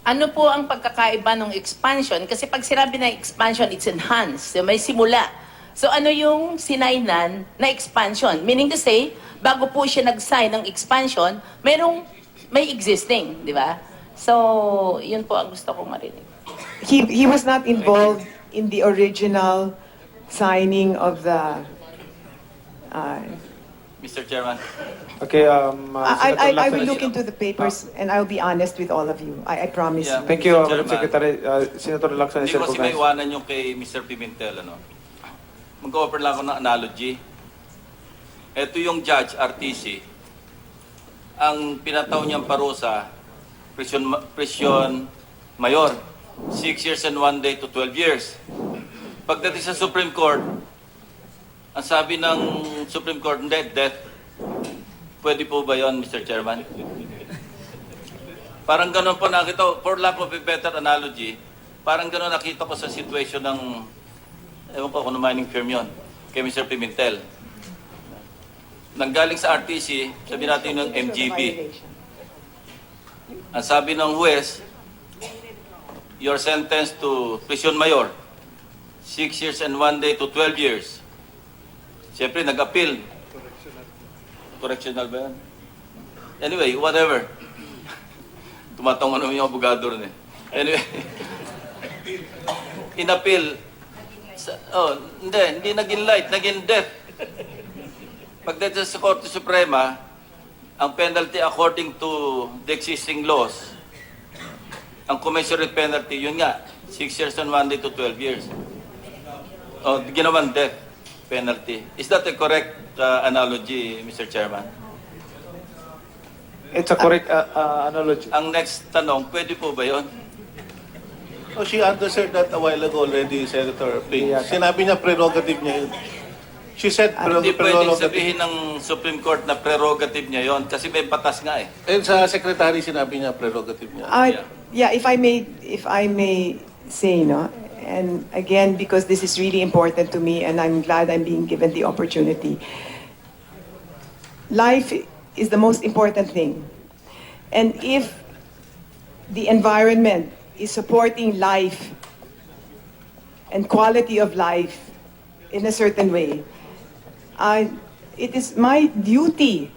Ano po ang pagkakaiba ng expansion? Kasi pag sinabi na expansion, it's enhanced. May simula. So ano yung sinainan na expansion? Meaning to say, bago po siya nag-sign ng expansion, may existing, di ba? So, yun po ang gusto kong marinig. He was not involved in the original signing of the... Mr. Chairman. Okay, I will look into the papers and I'll be honest with all of you. I promise Yeah. you. Thank you, Mr. Madam Chairman. Secretary. Senator Lacson is Hindi ko kasi recognized. maiwanan yung kay Mr. Pimentel, ano? Mag-offer lang ako ng analogy. Ito yung judge, RTC. Ang pinataw niyang parusa, prisyon mayor. 6 years and 1 day to 12 years. Pagdating sa Supreme Court, ang sabi ng Supreme Court, hindi, death. Pwede po ba yon, Mr. Chairman? Parang ganun po nakita ko, for lack of a better analogy, parang ganun nakita ko sa situation ng, ewan ko kung mining firm yon, kay Mr. Pimentel. Nanggaling sa RTC, sabi natin ng MGB. Ang sabi ng huwes, you're sentenced to prison mayor. 6 years and 1 day to 12 years. Siyempre, nag-appeal. Correctional ba yan? Anyway, whatever. Tumatong ano yung abogado rin eh. Anyway, in-appeal. Hindi naging light, naging death. Pagdating sa Korte Suprema, ang penalty according to the existing laws, ang commensurate penalty, yun nga, 6 years and 1 day to 12 years. Ginawan death penalty. Is that a correct analogy, Mr. Chairman? It's a correct analogy. Ang next tanong, pwede po ba yun? Oh, she answered that a while ago already, Senator Ping. Yeah. Sinabi niya prerogative niya yun. She said Hindi pwedeng prerogative. sabihin ng Supreme Court na prerogative niya yon kasi may batas nga eh. And sa secretary, sinabi niya prerogative niya. Yeah, if I may say, no, and again, because this is really important to me and I'm glad I'm being given the opportunity. Life is the most important thing. And if the environment is supporting life and quality of life in a certain way, it is my duty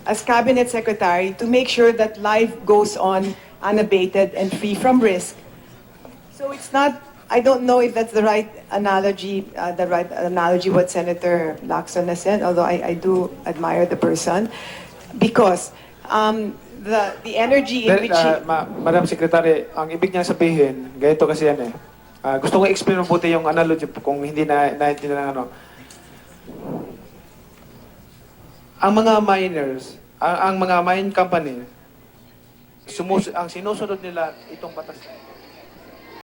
as Cabinet Secretary to make sure that life goes on unabated and free from risk. So it's not, I don't know if that's the right analogy what Senator Lacson has said, although I do admire the person, because the energy in which he... Madam Secretary, ang ibig niya sabihin, ganito kasi yan eh. Gusto ko i-explain mabuti yung analogy kung hindi naintindihan ano. Ang mga miners, ang mga mine company, ang sinusunod nila itong batas.